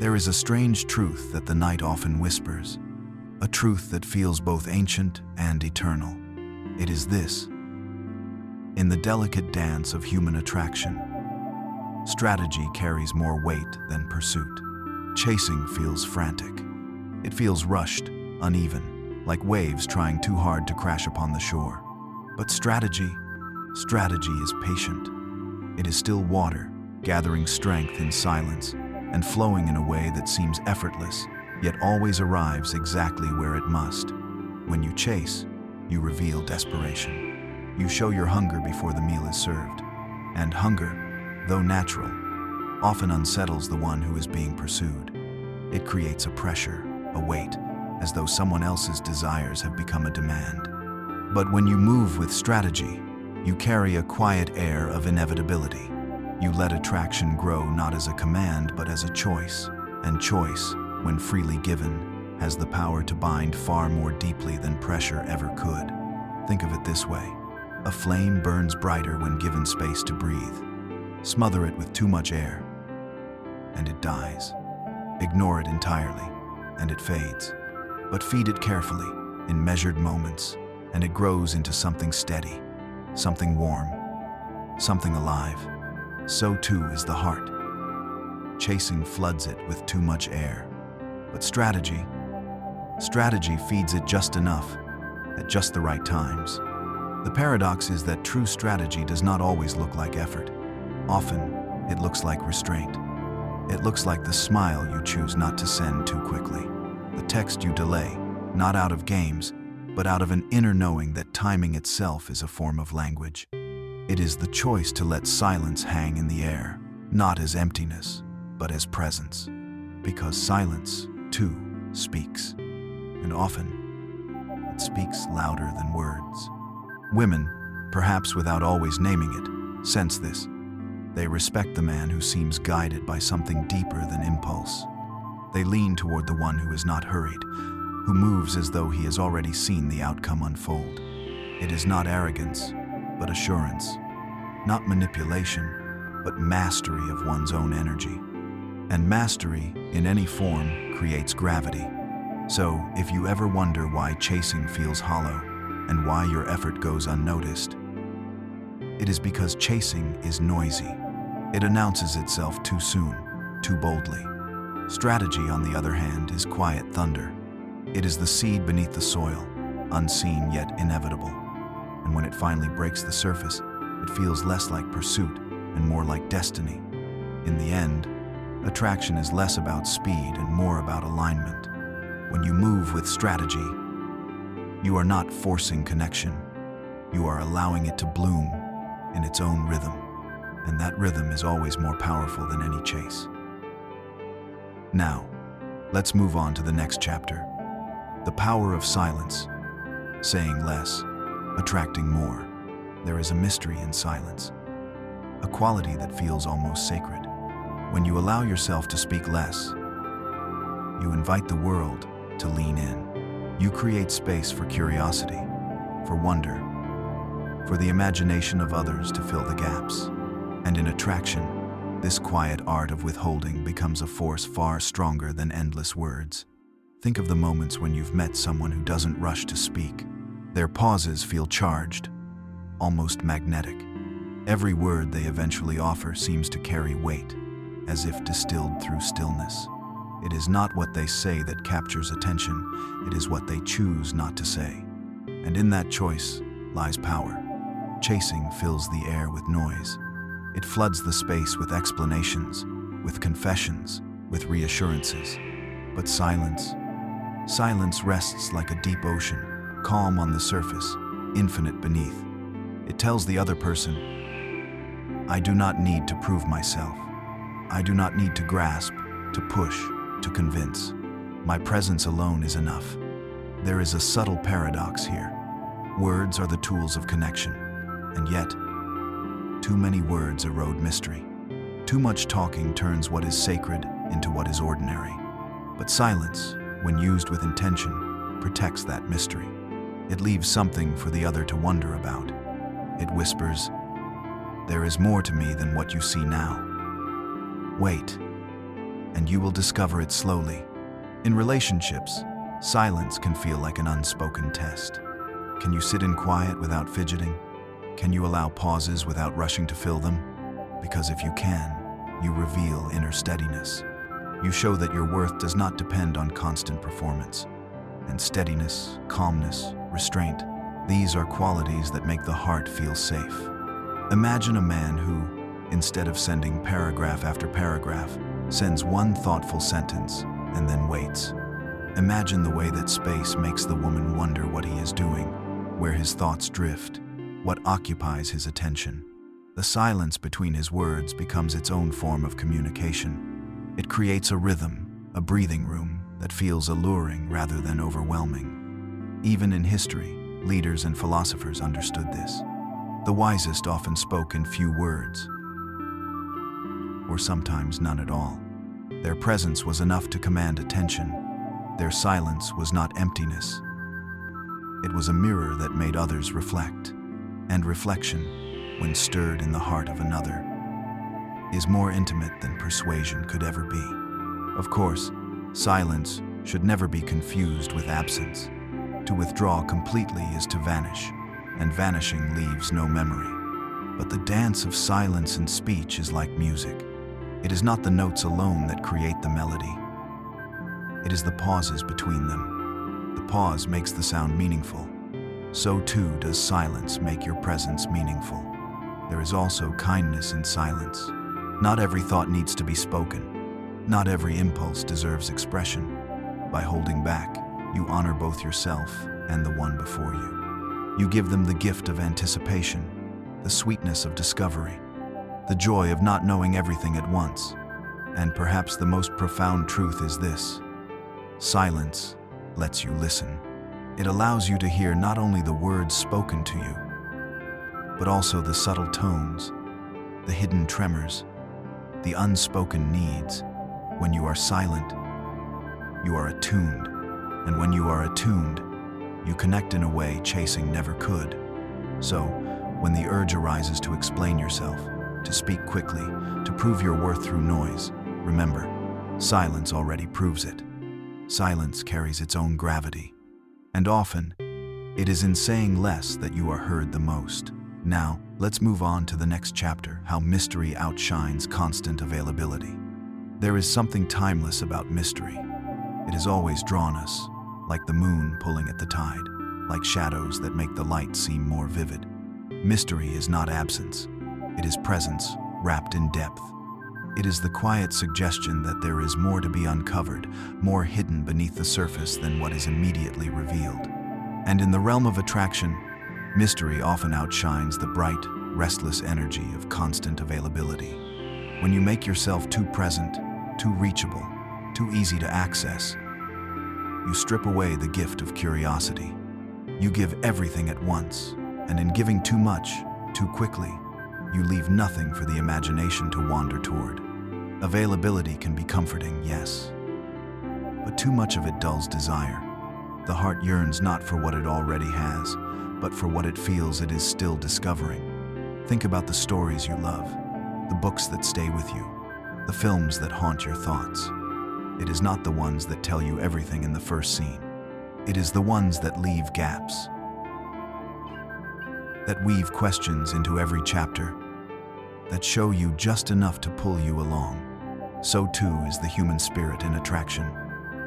There is a strange truth that the night often whispers, a truth that feels both ancient and eternal. It is this: in the delicate dance of human attraction, strategy carries more weight than pursuit. Chasing feels frantic. It feels rushed, uneven, like waves trying too hard to crash upon the shore. But strategy is patient. It is still water, gathering strength in silence and flowing in a way that seems effortless, yet always arrives exactly where it must. When you chase, you reveal desperation. You show your hunger before the meal is served. And hunger, though natural, often unsettles the one who is being pursued. It creates a pressure, a weight, as though someone else's desires have become a demand. But when you move with strategy, you carry a quiet air of inevitability. You let attraction grow not as a command but as a choice. And choice, when freely given, has the power to bind far more deeply than pressure ever could. Think of it this way: a flame burns brighter when given space to breathe. Smother it with too much air, and it dies. Ignore it entirely, and it fades. But feed it carefully, in measured moments, and it grows into something steady, something warm, something alive. So too is the heart. Chasing floods it with too much air. But strategy feeds it just enough, at just the right times. The paradox is that true strategy does not always look like effort. Often, it looks like restraint. It looks like the smile you choose not to send too quickly, the text you delay, not out of games, but out of an inner knowing that timing itself is a form of language. It is the choice to let silence hang in the air, not as emptiness, but as presence. Because silence, too, speaks. And often, it speaks louder than words. Women, perhaps without always naming it, sense this. They respect the man who seems guided by something deeper than impulse. They lean toward the one who is not hurried, who moves as though he has already seen the outcome unfold. It is not arrogance, but assurance. Not manipulation, but mastery of one's own energy. And mastery, in any form, creates gravity. So, if you ever wonder why chasing feels hollow, and why your effort goes unnoticed, it is because chasing is noisy. It announces itself too soon, too boldly. Strategy, on the other hand, is quiet thunder. It is the seed beneath the soil, unseen yet inevitable. And when it finally breaks the surface, it feels less like pursuit and more like destiny. In the end, attraction is less about speed and more about alignment. When you move with strategy, you are not forcing connection. You are allowing it to bloom in its own rhythm. And that rhythm is always more powerful than any chase. Now, let's move on to the next chapter. The power of silence. Saying less, attracting more. There is a mystery in silence, a quality that feels almost sacred. When you allow yourself to speak less, you invite the world to lean in. You create space for curiosity, for wonder, for the imagination of others to fill the gaps. And in attraction, this quiet art of withholding becomes a force far stronger than endless words. Think of the moments when you've met someone who doesn't rush to speak. Their pauses feel charged, almost magnetic. Every word they eventually offer seems to carry weight, as if distilled through stillness. It is not what they say that captures attention, it is what they choose not to say. And in that choice lies power. Chasing fills the air with noise. It floods the space with explanations, with confessions, with reassurances. But silence rests like a deep ocean, calm on the surface, infinite beneath. It tells the other person, I do not need to prove myself. I do not need to grasp, to push, to convince. My presence alone is enough. There is a subtle paradox here. Words are the tools of connection, and yet, too many words erode mystery. Too much talking turns what is sacred into what is ordinary. But silence, when used with intention, protects that mystery. It leaves something for the other to wonder about. It whispers, there is more to me than what you see now. Wait, and you will discover it slowly. In relationships, silence can feel like an unspoken test. Can you sit in quiet without fidgeting? Can you allow pauses without rushing to fill them? Because if you can, you reveal inner steadiness. You show that your worth does not depend on constant performance. And steadiness, calmness, restraint, these are qualities that make the heart feel safe. Imagine a man who, instead of sending paragraph after paragraph, sends one thoughtful sentence and then waits. Imagine the way that space makes the woman wonder what he is doing, where his thoughts drift, what occupies his attention. The silence between his words becomes its own form of communication. It creates a rhythm, a breathing room that feels alluring rather than overwhelming. Even in history, leaders and philosophers understood this. The wisest often spoke in few words, or sometimes none at all. Their presence was enough to command attention. Their silence was not emptiness. It was a mirror that made others reflect. And reflection, when stirred in the heart of another, is more intimate than persuasion could ever be. Of course, silence should never be confused with absence. To withdraw completely is to vanish, and vanishing leaves no memory. But the dance of silence and speech is like music. It is not the notes alone that create the melody. It is the pauses between them. The pause makes the sound meaningful. So too does silence make your presence meaningful. There is also kindness in silence. Not every thought needs to be spoken. Not every impulse deserves expression. By holding back, you honor both yourself and the one before you. You give them the gift of anticipation, the sweetness of discovery, the joy of not knowing everything at once. And perhaps the most profound truth is this: silence lets you listen. It allows you to hear not only the words spoken to you, but also the subtle tones, the hidden tremors, the unspoken needs. When you are silent, you are attuned. And when you are attuned, you connect in a way chasing never could. So, when the urge arises to explain yourself, to speak quickly, to prove your worth through noise, remember, silence already proves it. Silence carries its own gravity. And often, it is in saying less that you are heard the most. Now, let's move on to the next chapter: how mystery outshines constant availability. There is something timeless about mystery. It has always drawn us, like the moon pulling at the tide, like shadows that make the light seem more vivid. Mystery is not absence. It is presence, wrapped in depth. It is the quiet suggestion that there is more to be uncovered, more hidden beneath the surface than what is immediately revealed. And in the realm of attraction, mystery often outshines the bright, restless energy of constant availability. When you make yourself too present, too reachable, too easy to access, you strip away the gift of curiosity. You give everything at once, and in giving too much, too quickly, you leave nothing for the imagination to wander toward. Availability can be comforting, yes, but too much of it dulls desire. The heart yearns not for what it already has, but for what it feels it is still discovering. Think about the stories you love, the books that stay with you, the films that haunt your thoughts. It is not the ones that tell you everything in the first scene. It is the ones that leave gaps, that weave questions into every chapter, that show you just enough to pull you along. So too is the human spirit in attraction.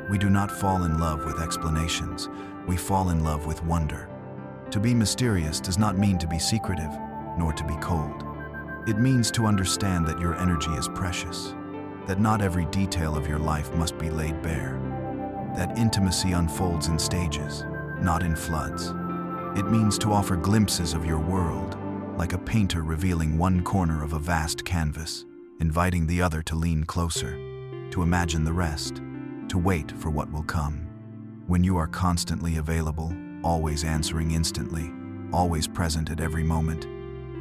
We do not fall in love with explanations. We fall in love with wonder. To be mysterious does not mean to be secretive, nor to be cold. It means to understand that your energy is precious, that not every detail of your life must be laid bare, that intimacy unfolds in stages, not in floods. It means to offer glimpses of your world, like a painter revealing one corner of a vast canvas, inviting the other to lean closer, to imagine the rest, to wait for what will come. When you are constantly available, always answering instantly, always present at every moment,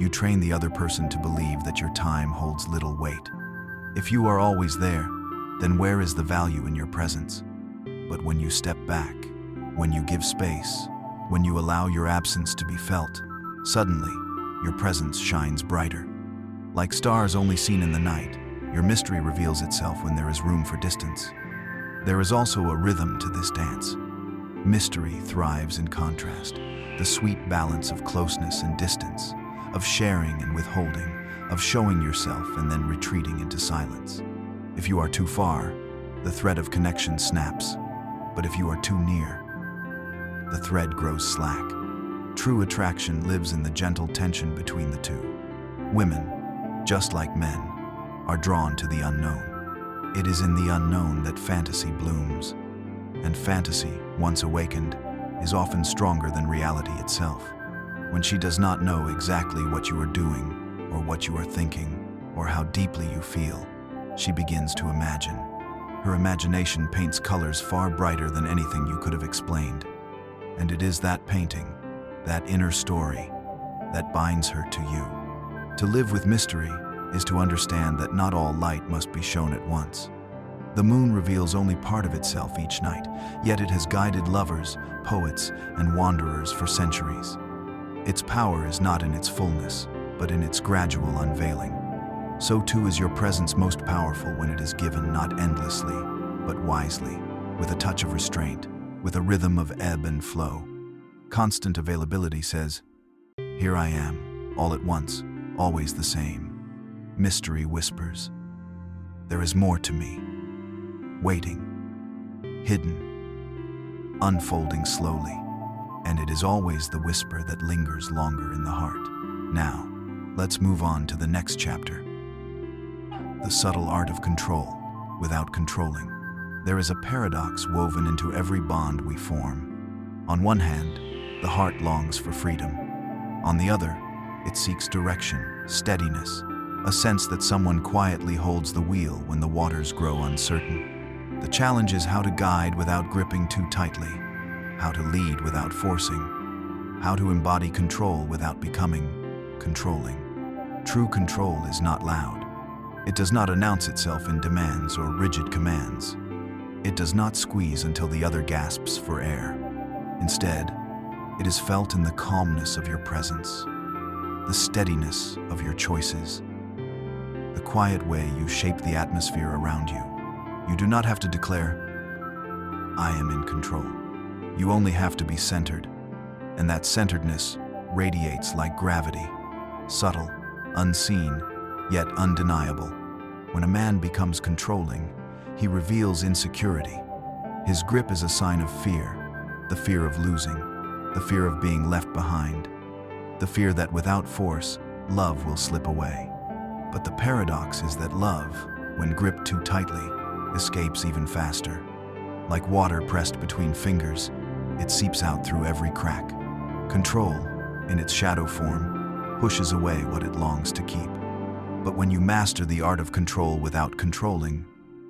you train the other person to believe that your time holds little weight. If you are always there, then where is the value in your presence? But when you step back, when you give space, when you allow your absence to be felt, suddenly, your presence shines brighter. Like stars only seen in the night, Your mystery reveals itself when there is room for distance. There is also a rhythm to this dance. Mystery thrives in contrast, the sweet balance of closeness and distance, of sharing and withholding, of showing yourself and then retreating into silence. If you are too far, the thread of connection snaps, but if you are too near, the thread grows slack. True attraction lives in the gentle tension between the two. Women, just like men, are drawn to the unknown. It is in the unknown that fantasy blooms, and fantasy, once awakened, is often stronger than reality itself. When she does not know exactly what you are doing, or what you are thinking, or how deeply you feel, she begins to imagine. Her imagination paints colors far brighter than anything you could have explained. And it is that painting, that inner story, that binds her to you. To live with mystery is to understand that not all light must be shown at once. The moon reveals only part of itself each night, yet it has guided lovers, poets, and wanderers for centuries. Its power is not in its fullness, but in its gradual unveiling. So too is your presence most powerful when it is given not endlessly, but wisely, with a touch of restraint, with a rhythm of ebb and flow. Constant availability says, "Here I am, all at once, always the same." Mystery whispers, "There is more to me," waiting, hidden, unfolding slowly, and it is always the whisper that lingers longer in the heart. Now, let's move on to the next chapter. The subtle art of control, without controlling. There is a paradox woven into every bond we form. On one hand, the heart longs for freedom. On the other, it seeks direction, steadiness, a sense that someone quietly holds the wheel when the waters grow uncertain. The challenge is how to guide without gripping too tightly, how to lead without forcing, how to embody control without becoming controlling. True control is not loud. It does not announce itself in demands or rigid commands. It does not squeeze until the other gasps for air. Instead, it is felt in the calmness of your presence, the steadiness of your choices, the quiet way you shape the atmosphere around you. You do not have to declare, "I am in control." You only have to be centered, and that centeredness radiates like gravity, subtle, unseen, yet undeniable. When a man becomes controlling, he reveals insecurity. His grip is a sign of fear, the fear of losing, the fear of being left behind, the fear that without force, love will slip away. But the paradox is that love, when gripped too tightly, escapes even faster. Like water pressed between fingers, it seeps out through every crack. Control, in its shadow form, pushes away what it longs to keep. But when you master the art of control without controlling,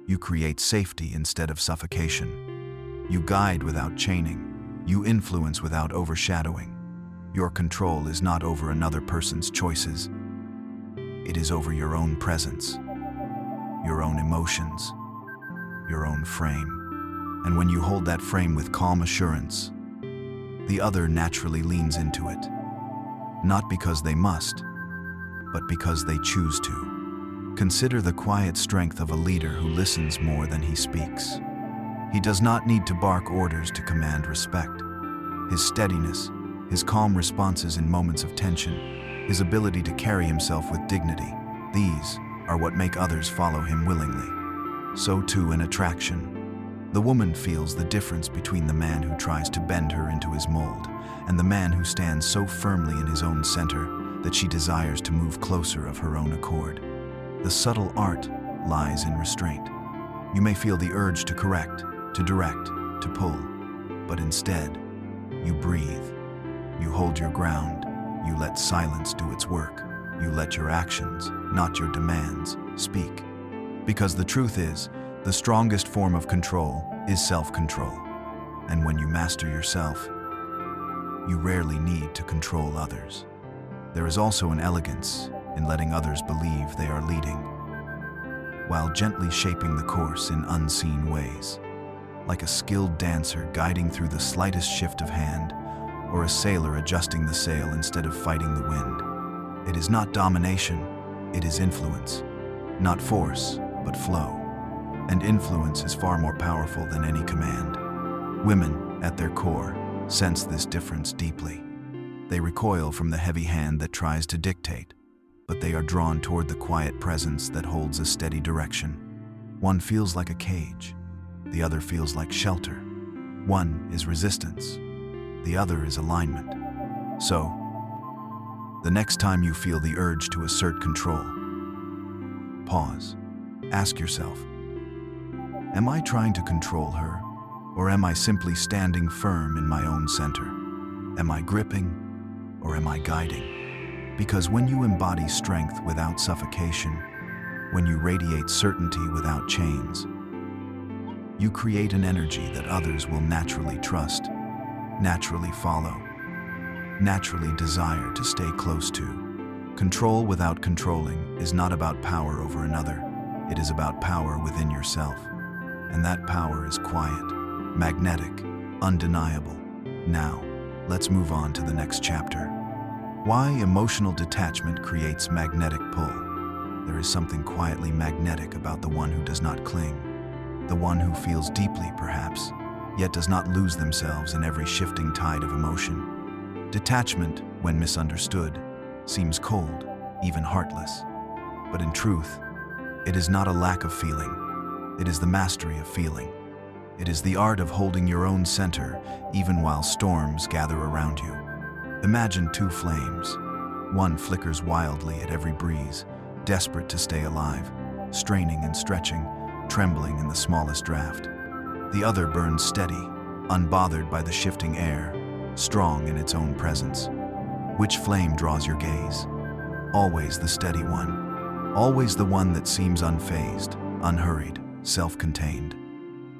you create safety instead of suffocation. You guide without chaining. You influence without overshadowing. Your control is not over another person's choices. It is over your own presence, your own emotions, your own frame. And when you hold that frame with calm assurance, the other naturally leans into it. Not because they must, but because they choose to. Consider the quiet strength of a leader who listens more than he speaks. He does not need to bark orders to command respect. His steadiness, his calm responses in moments of tension, his ability to carry himself with dignity, these are what make others follow him willingly. So too in attraction. The woman feels the difference between the man who tries to bend her into his mold and the man who stands so firmly in his own center that she desires to move closer of her own accord. The subtle art lies in restraint. You may feel the urge to correct, to direct, to pull, but instead, you breathe. You hold your ground. You let silence do its work. You let your actions, not your demands, speak. Because the truth is, the strongest form of control is self-control. And when you master yourself, you rarely need to control others. There is also an elegance in letting others believe they are leading, while gently shaping the course in unseen ways, like a skilled dancer guiding through the slightest shift of hand, or a sailor adjusting the sail instead of fighting the wind. It is not domination, it is influence. Not force, but flow. And influence is far more powerful than any command. Women, at their core, sense this difference deeply. They recoil from the heavy hand that tries to dictate, but they are drawn toward the quiet presence that holds a steady direction. One feels like a cage, the other feels like shelter. One is resistance, the other is alignment. So, the next time you feel the urge to assert control, pause. Ask yourself, am I trying to control her, or am I simply standing firm in my own center? Am I gripping, or am I guiding? Because when you embody strength without suffocation, when you radiate certainty without chains, you create an energy that others will naturally trust, naturally follow, naturally desire to stay close to. Control without controlling is not about power over another. It is about power within yourself. And that power is quiet, magnetic, undeniable. Now, let's move on to the next chapter. Why emotional detachment creates magnetic pull. There is something quietly magnetic about the one who does not cling. The one who feels deeply, perhaps, yet does not lose themselves in every shifting tide of emotion. Detachment, when misunderstood, seems cold, even heartless. But in truth, it is not a lack of feeling. It is the mastery of feeling. It is the art of holding your own center, even while storms gather around you. Imagine two flames. One flickers wildly at every breeze, desperate to stay alive, straining and stretching, trembling in the smallest draft. The other burns steady, unbothered by the shifting air, strong in its own presence. Which flame draws your gaze? Always the steady one. Always the one that seems unfazed, unhurried, self-contained.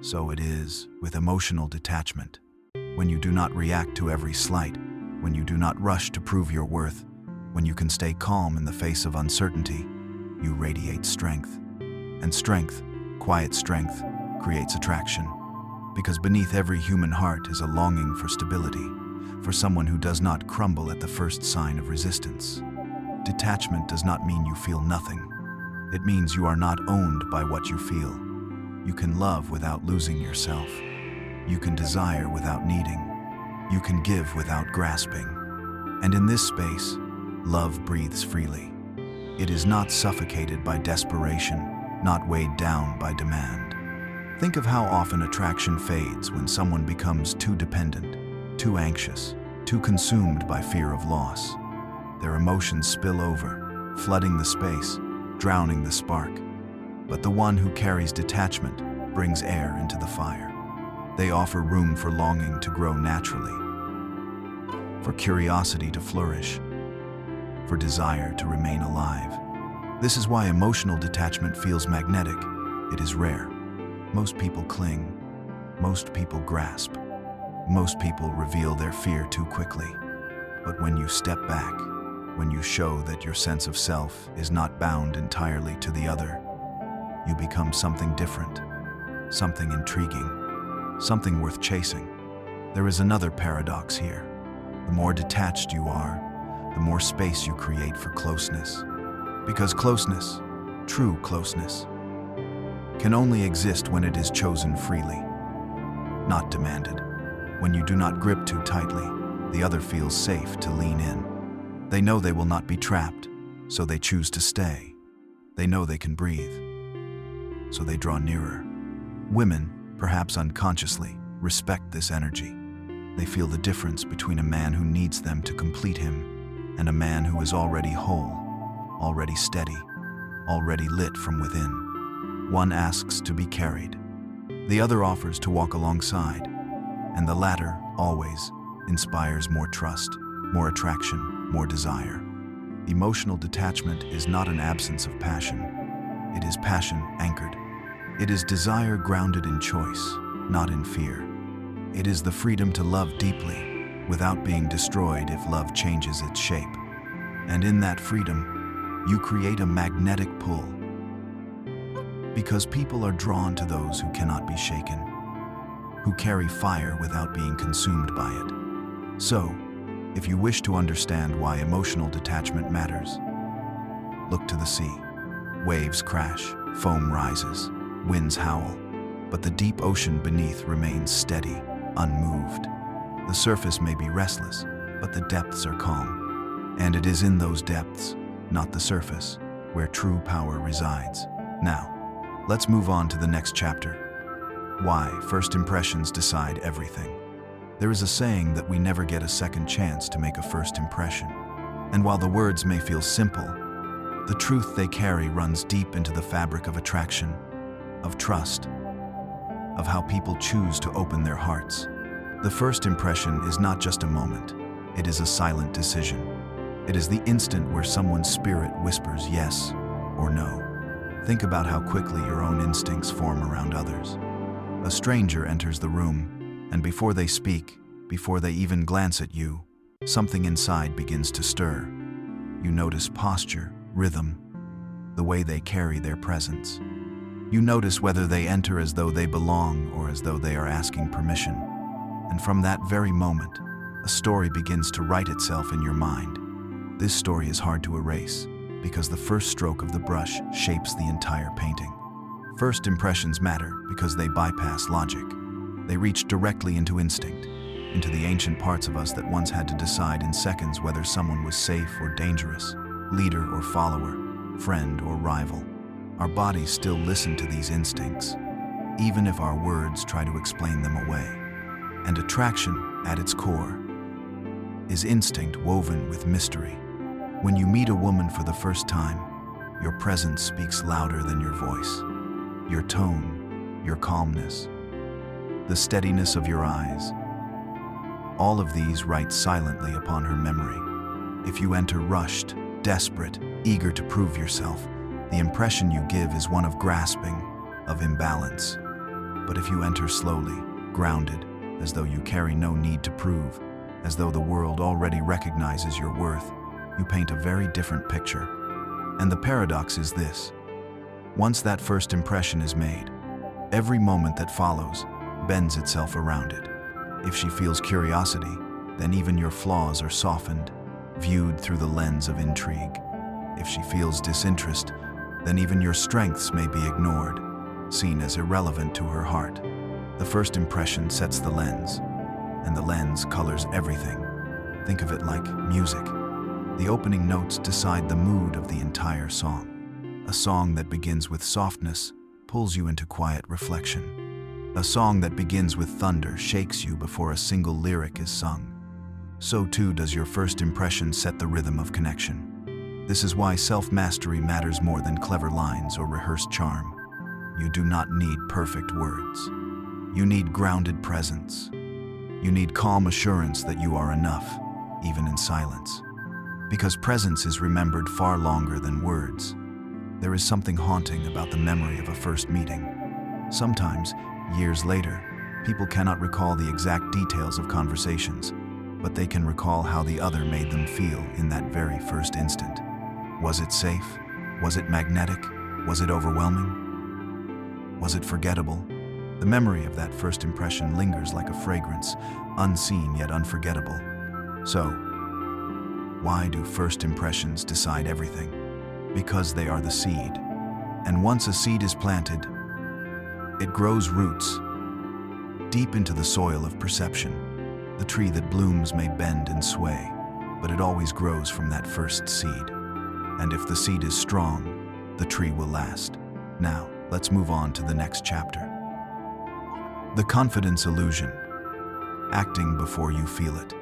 So it is with emotional detachment. When you do not react to every slight, when you do not rush to prove your worth, when you can stay calm in the face of uncertainty, you radiate strength. And strength, quiet strength, creates attraction. Because beneath every human heart is a longing for stability, for someone who does not crumble at the first sign of resistance. Detachment does not mean you feel nothing. It means you are not owned by what you feel. You can love without losing yourself. You can desire without needing. You can give without grasping. And in this space, love breathes freely. It is not suffocated by desperation, not weighed down by demand. Think of how often attraction fades when someone becomes too dependent, too anxious, too consumed by fear of loss. Their emotions spill over, flooding the space, drowning the spark. But the one who carries detachment brings air into the fire. They offer room for longing to grow naturally, for curiosity to flourish, for desire to remain alive. This is why emotional detachment feels magnetic. It is rare. Most people cling. Most people grasp. Most people reveal their fear too quickly. But when you step back, when you show that your sense of self is not bound entirely to the other, you become something different, something intriguing, something worth chasing. There is another paradox here. The more detached you are, the more space you create for closeness. Because closeness, true closeness, can only exist when it is chosen freely, not demanded. When you do not grip too tightly, the other feels safe to lean in. They know they will not be trapped, so they choose to stay. They know they can breathe, so they draw nearer. Women, perhaps unconsciously, respect this energy. They feel the difference between a man who needs them to complete him and a man who is already whole, already steady, already lit from within. One asks to be carried. The other offers to walk alongside. And the latter, always, inspires more trust, more attraction, more desire. Emotional detachment is not an absence of passion. It is passion anchored. It is desire grounded in choice, not in fear. It is the freedom to love deeply, without being destroyed if love changes its shape. And in that freedom, you create a magnetic pull. Because people are drawn to those who cannot be shaken, who carry fire without being consumed by it. So, if you wish to understand why emotional detachment matters, look to the sea. Waves crash, foam rises, winds howl, but the deep ocean beneath remains steady, unmoved. The surface may be restless, but the depths are calm. And it is in those depths, not the surface, where true power resides. Now, let's move on to the next chapter. Why first impressions decide everything. There is a saying that we never get a second chance to make a first impression. And while the words may feel simple, the truth they carry runs deep into the fabric of attraction, of trust, of how people choose to open their hearts. The first impression is not just a moment, it is a silent decision. It is the instant where someone's spirit whispers yes or no. Think about how quickly your own instincts form around others. A stranger enters the room, and before they speak, before they even glance at you, something inside begins to stir. You notice posture, rhythm, the way they carry their presence. You notice whether they enter as though they belong or as though they are asking permission. And from that very moment, a story begins to write itself in your mind. This story is hard to erase because the first stroke of the brush shapes the entire painting. First impressions matter because they bypass logic. They reach directly into instinct, into the ancient parts of us that once had to decide in seconds whether someone was safe or dangerous, leader or follower, friend or rival. Our bodies still listen to these instincts, even if our words try to explain them away. And attraction, at its core, is instinct woven with mystery. When you meet a woman for the first time, your presence speaks louder than your voice. Your tone, your calmness, the steadiness of your eyes. All of these write silently upon her memory. If you enter rushed, desperate, eager to prove yourself, the impression you give is one of grasping, of imbalance. But if you enter slowly, grounded, as though you carry no need to prove, as though the world already recognizes your worth, you paint a very different picture. And the paradox is this: once that first impression is made, every moment that follows bends itself around it. If she feels curiosity, then even your flaws are softened, viewed through the lens of intrigue. If she feels disinterest, then even your strengths may be ignored, seen as irrelevant to her heart. The first impression sets the lens, and the lens colors everything. Think of it like music. The opening notes decide the mood of the entire song. A song that begins with softness pulls you into quiet reflection. A song that begins with thunder shakes you before a single lyric is sung. So too does your first impression set the rhythm of connection. This is why self-mastery matters more than clever lines or rehearsed charm. You do not need perfect words. You need grounded presence. You need calm assurance that you are enough, even in silence. Because presence is remembered far longer than words. There is something haunting about the memory of a first meeting. Sometimes, years later, people cannot recall the exact details of conversations, but they can recall how the other made them feel in that very first instant. Was it safe? Was it magnetic? Was it overwhelming? Was it forgettable? The memory of that first impression lingers like a fragrance, unseen yet unforgettable. So, why do first impressions decide everything? Because they are the seed. And once a seed is planted, it grows roots deep into the soil of perception. The tree that blooms may bend and sway, but it always grows from that first seed. And if the seed is strong, the tree will last. Now, let's move on to the next chapter. The confidence illusion. Acting before you feel it.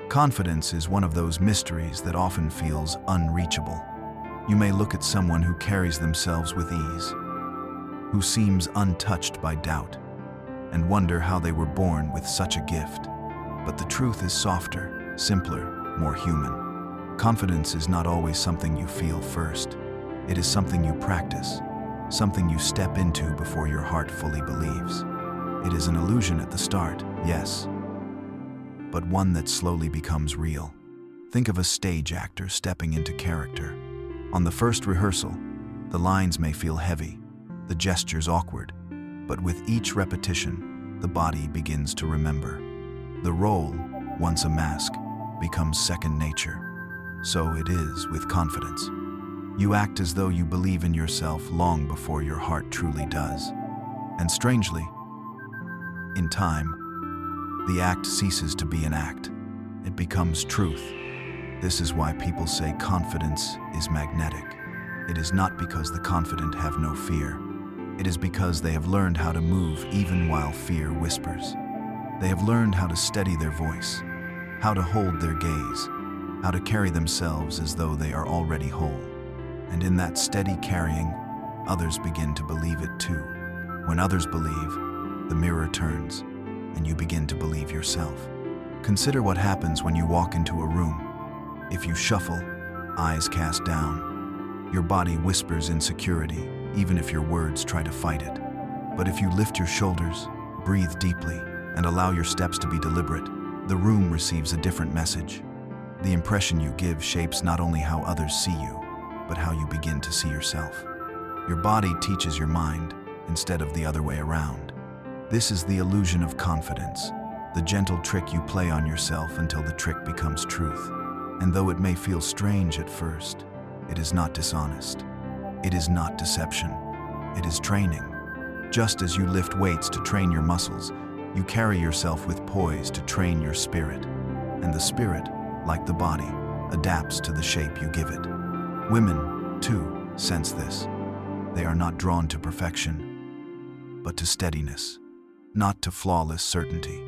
Confidence is one of those mysteries that often feels unreachable. You may look at someone who carries themselves with ease, who seems untouched by doubt, and wonder how they were born with such a gift. But the truth is softer, simpler, more human. Confidence is not always something you feel first. It is something you practice, something you step into before your heart fully believes. It is an illusion at the start, yes, but one that slowly becomes real. Think of a stage actor stepping into character. On the first rehearsal, the lines may feel heavy, the gestures awkward, but with each repetition, the body begins to remember. The role, once a mask, becomes second nature. So it is with confidence. You act as though you believe in yourself long before your heart truly does. And strangely, in time, the act ceases to be an act. It becomes truth. This is why people say confidence is magnetic. It is not because the confident have no fear. It is because they have learned how to move even while fear whispers. They have learned how to steady their voice, how to hold their gaze, how to carry themselves as though they are already whole. And in that steady carrying, others begin to believe it too. When others believe, the mirror turns, and you begin to believe yourself. Consider what happens when you walk into a room. If you shuffle, eyes cast down, your body whispers insecurity, even if your words try to fight it. But if you lift your shoulders, breathe deeply, and allow your steps to be deliberate, the room receives a different message. The impression you give shapes not only how others see you, but how you begin to see yourself. Your body teaches your mind instead of the other way around. This is the illusion of confidence, the gentle trick you play on yourself until the trick becomes truth. And though it may feel strange at first, it is not dishonest. It is not deception. It is training. Just as you lift weights to train your muscles, you carry yourself with poise to train your spirit. And the spirit, like the body, adapts to the shape you give it. Women, too, sense this. They are not drawn to perfection, but to steadiness, not to flawless certainty,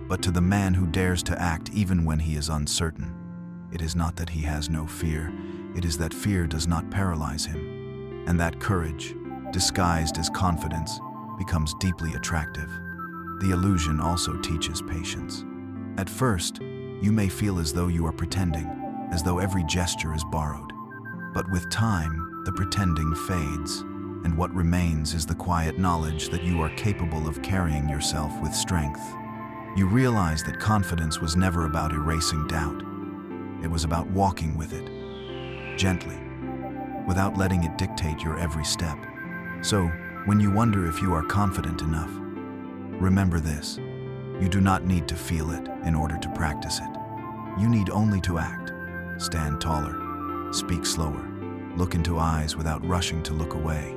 but to the man who dares to act even when he is uncertain. It is not that he has no fear, it is that fear does not paralyze him. And that courage, disguised as confidence, becomes deeply attractive. The illusion also teaches patience. At first, you may feel as though you are pretending, as though every gesture is borrowed. But with time, the pretending fades, and what remains is the quiet knowledge that you are capable of carrying yourself with strength. You realize that confidence was never about erasing doubt. It was about walking with it, gently, without letting it dictate your every step. So, when you wonder if you are confident enough, remember this: you do not need to feel it in order to practice it. You need only to act. Stand taller, speak slower, look into eyes without rushing to look away.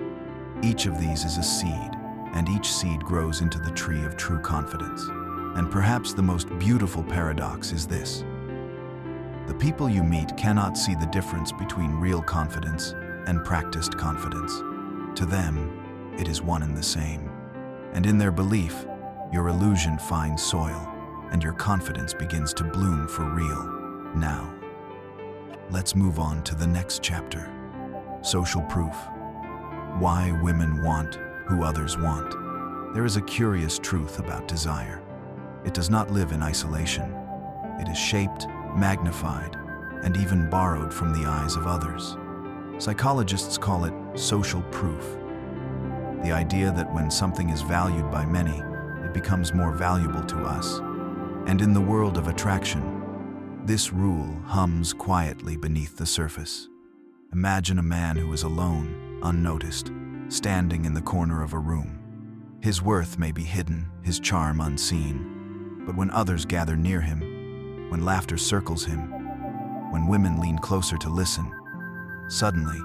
Each of these is a seed, and each seed grows into the tree of true confidence. And perhaps the most beautiful paradox is this: the people you meet cannot see the difference between real confidence and practiced confidence. To them, it is one and the same. And in their belief, your illusion finds soil, and your confidence begins to bloom for real. Now, let's move on to the next chapter. Social proof. Why women want who others want. There is a curious truth about desire. It does not live in isolation. It is shaped, magnified, and even borrowed from the eyes of others. Psychologists call it social proof. The idea that when something is valued by many, it becomes more valuable to us. And in the world of attraction, this rule hums quietly beneath the surface. Imagine a man who is alone, unnoticed, standing in the corner of a room. His worth may be hidden, his charm unseen. But when others gather near him, when laughter circles him, when women lean closer to listen, suddenly,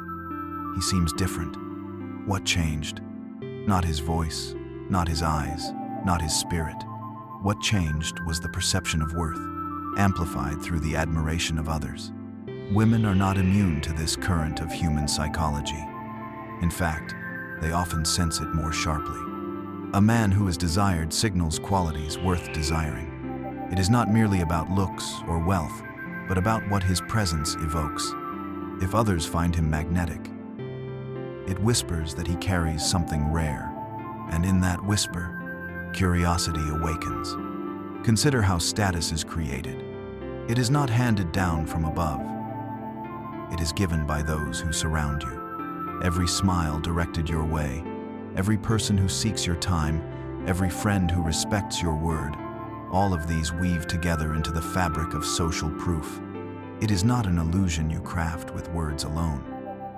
he seems different. What changed? Not his voice, not his eyes, not his spirit. What changed was the perception of worth, amplified through the admiration of others. Women are not immune to this current of human psychology. In fact, they often sense it more sharply. A man who is desired signals qualities worth desiring. It is not merely about looks or wealth, but about what his presence evokes. If others find him magnetic, it whispers that he carries something rare, and in that whisper, curiosity awakens. Consider how status is created. It is not handed down from above. It is given by those who surround you. Every smile directed your way, every person who seeks your time, every friend who respects your word, all of these weave together into the fabric of social proof. It is not an illusion you craft with words alone.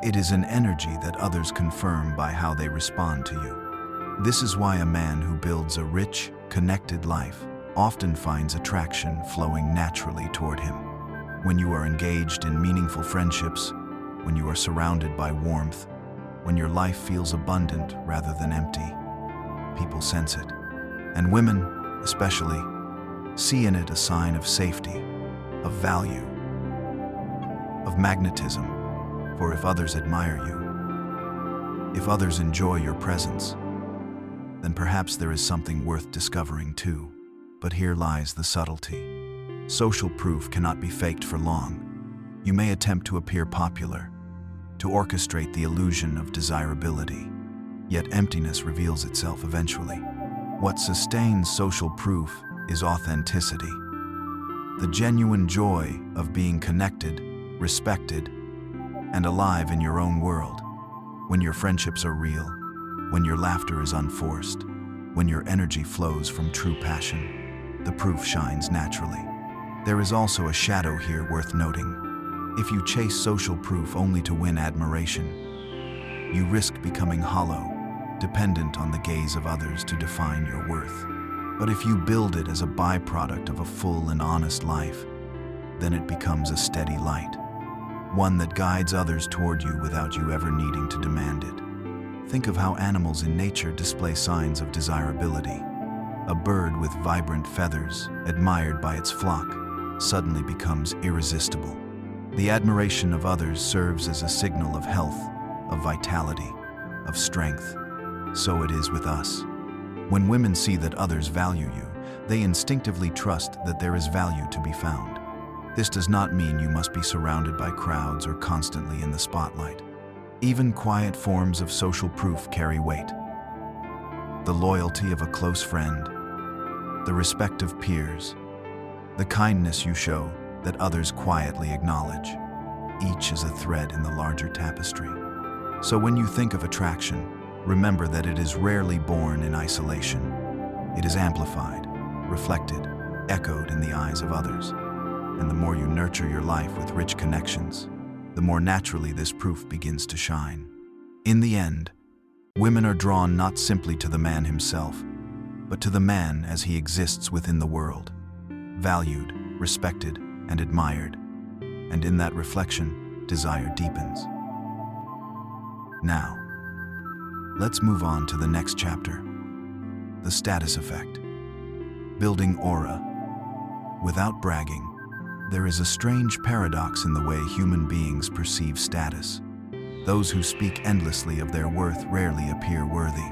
It is an energy that others confirm by how they respond to you. This is why a man who builds a rich, connected life often finds attraction flowing naturally toward him. When you are engaged in meaningful friendships, when you are surrounded by warmth, when your life feels abundant rather than empty. People sense it. And women, especially, see in it a sign of safety, of value, of magnetism. For if others admire you, if others enjoy your presence, then perhaps there is something worth discovering too. But here lies the subtlety. Social proof cannot be faked for long. You may attempt to appear popular, to orchestrate the illusion of desirability, yet emptiness reveals itself eventually. What sustains social proof is authenticity. The genuine joy of being connected, respected, and alive in your own world. When your friendships are real, when your laughter is unforced, when your energy flows from true passion, the proof shines naturally. There is also a shadow here worth noting. If you chase social proof only to win admiration, you risk becoming hollow, dependent on the gaze of others to define your worth. But if you build it as a byproduct of a full and honest life, then it becomes a steady light, one that guides others toward you without you ever needing to demand it. Think of how animals in nature display signs of desirability. A bird with vibrant feathers, admired by its flock, suddenly becomes irresistible. The admiration of others serves as a signal of health, of vitality, of strength. So it is with us. When women see that others value you, they instinctively trust that there is value to be found. This does not mean you must be surrounded by crowds or constantly in the spotlight. Even quiet forms of social proof carry weight. The loyalty of a close friend, the respect of peers, the kindness you show that others quietly acknowledge. Each is a thread in the larger tapestry. So when you think of attraction, remember that it is rarely born in isolation. It is amplified, reflected, echoed in the eyes of others. And the more you nurture your life with rich connections, the more naturally this proof begins to shine. In the end, women are drawn not simply to the man himself, but to the man as he exists within the world, valued, respected, and admired. And in that reflection, desire deepens. Now, let's move on to the next chapter, the status effect. Building aura. Without bragging, there is a strange paradox in the way human beings perceive status. Those who speak endlessly of their worth rarely appear worthy.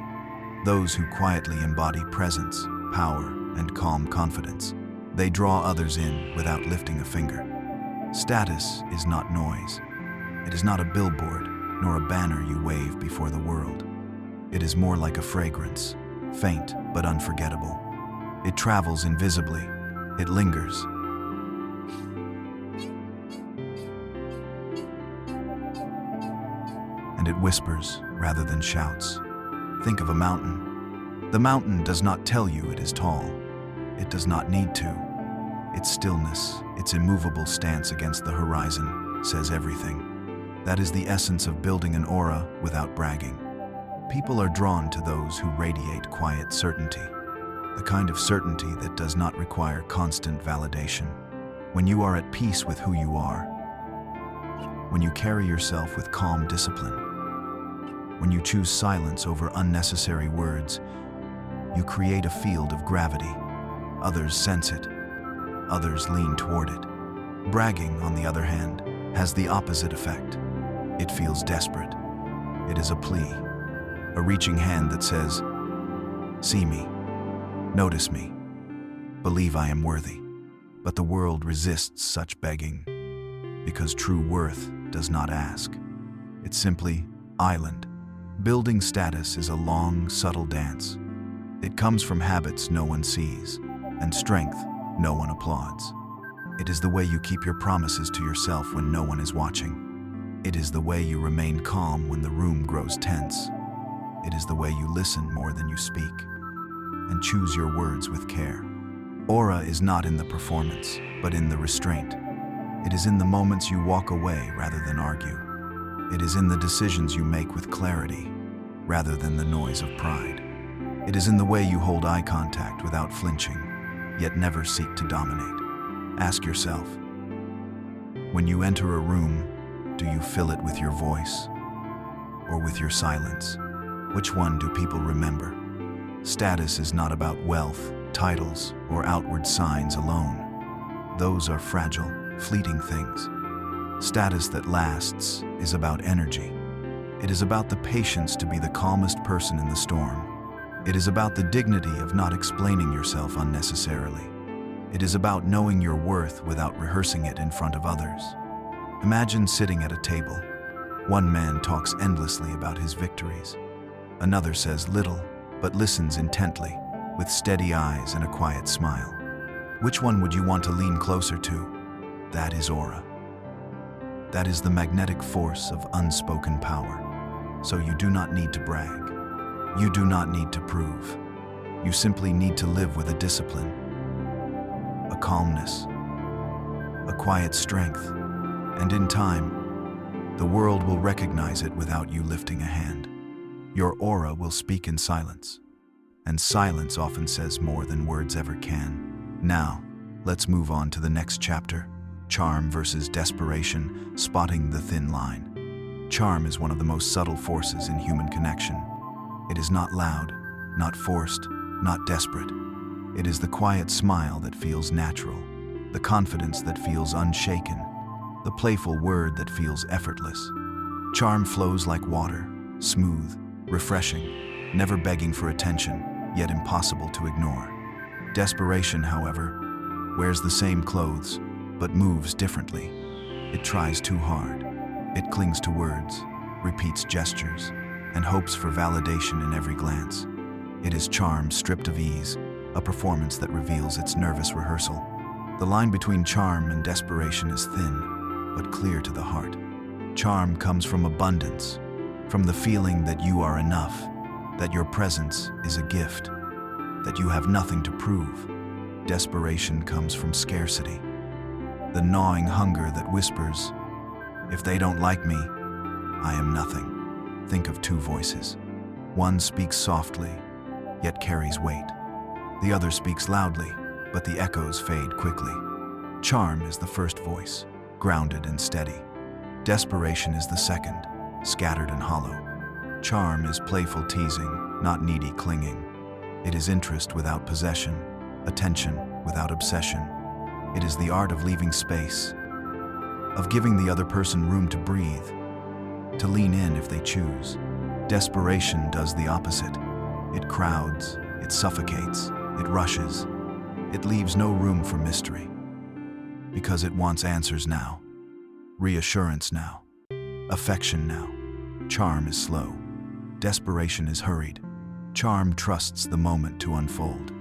Those who quietly embody presence, power, and calm confidence, they draw others in without lifting a finger. Status is not noise. It is not a billboard, nor a banner you wave before the world. It is more like a fragrance, faint but unforgettable. It travels invisibly. It lingers. And it whispers rather than shouts. Think of a mountain. The mountain does not tell you it is tall. It does not need to. Its stillness, its immovable stance against the horizon, says everything. That is the essence of building an aura without bragging. People are drawn to those who radiate quiet certainty, the kind of certainty that does not require constant validation. When you are at peace with who you are, when you carry yourself with calm discipline, when you choose silence over unnecessary words, you create a field of gravity. Others sense it. Others lean toward it. Bragging, on the other hand, has the opposite effect. It feels desperate. It is a plea, a reaching hand that says, "See me, notice me, believe I am worthy." But the world resists such begging, because true worth does not ask. It's simply island. Building status is a long, subtle dance. It comes from habits no one sees, and strength no one applauds. It is the way you keep your promises to yourself when no one is watching. It is the way you remain calm when the room grows tense. It is the way you listen more than you speak, and choose your words with care. Aura is not in the performance, but in the restraint. It is in the moments you walk away rather than argue. It is in the decisions you make with clarity, rather than the noise of pride. It is in the way you hold eye contact without flinching, yet never seek to dominate. Ask yourself, when you enter a room, Do you fill it with your voice or with your silence? Which one do people remember? Status is not about wealth, titles, or outward signs alone. Those are fragile, fleeting things. Status that lasts is about energy. It is about the patience to be the calmest person in the storm. It is about the dignity of not explaining yourself unnecessarily. It is about knowing your worth without rehearsing it in front of others. Imagine sitting at a table. One man talks endlessly about his victories. Another says little, but listens intently, with steady eyes and a quiet smile. Which one would you want to lean closer to? That is aura. That is the magnetic force of unspoken power. So you do not need to brag. You do not need to prove. You simply need to live with a discipline, a calmness, a quiet strength, and in time, the world will recognize it without you lifting a hand. Your aura will speak in silence, and silence often says more than words ever can. Now, let's move on to the next chapter, charm versus desperation, spotting the thin line. Charm is one of the most subtle forces in human connection. It is not loud, not forced, not desperate. It is the quiet smile that feels natural, the confidence that feels unshaken, the playful word that feels effortless. Charm flows like water, smooth, refreshing, never begging for attention, yet impossible to ignore. Desperation, however, wears the same clothes, but moves differently. It tries too hard. It clings to words, repeats gestures, and hopes for validation in every glance. It is charm stripped of ease, a performance that reveals its nervous rehearsal. The line between charm and desperation is thin, but clear to the heart. Charm comes from abundance, from the feeling that you are enough, that your presence is a gift, that you have nothing to prove. Desperation comes from scarcity, the gnawing hunger that whispers, "If they don't like me, I am nothing." Think of two voices. One speaks softly, yet carries weight. The other speaks loudly, but the echoes fade quickly. Charm is the first voice, grounded and steady. Desperation is the second, scattered and hollow. Charm is playful teasing, not needy clinging. It is interest without possession, attention without obsession. It is the art of leaving space, of giving the other person room to breathe, to lean in if they choose. Desperation does the opposite. It crowds, it suffocates, it rushes. It leaves no room for mystery, because it wants answers now, reassurance now, affection now. Charm is slow. Desperation is hurried. Charm trusts the moment to unfold.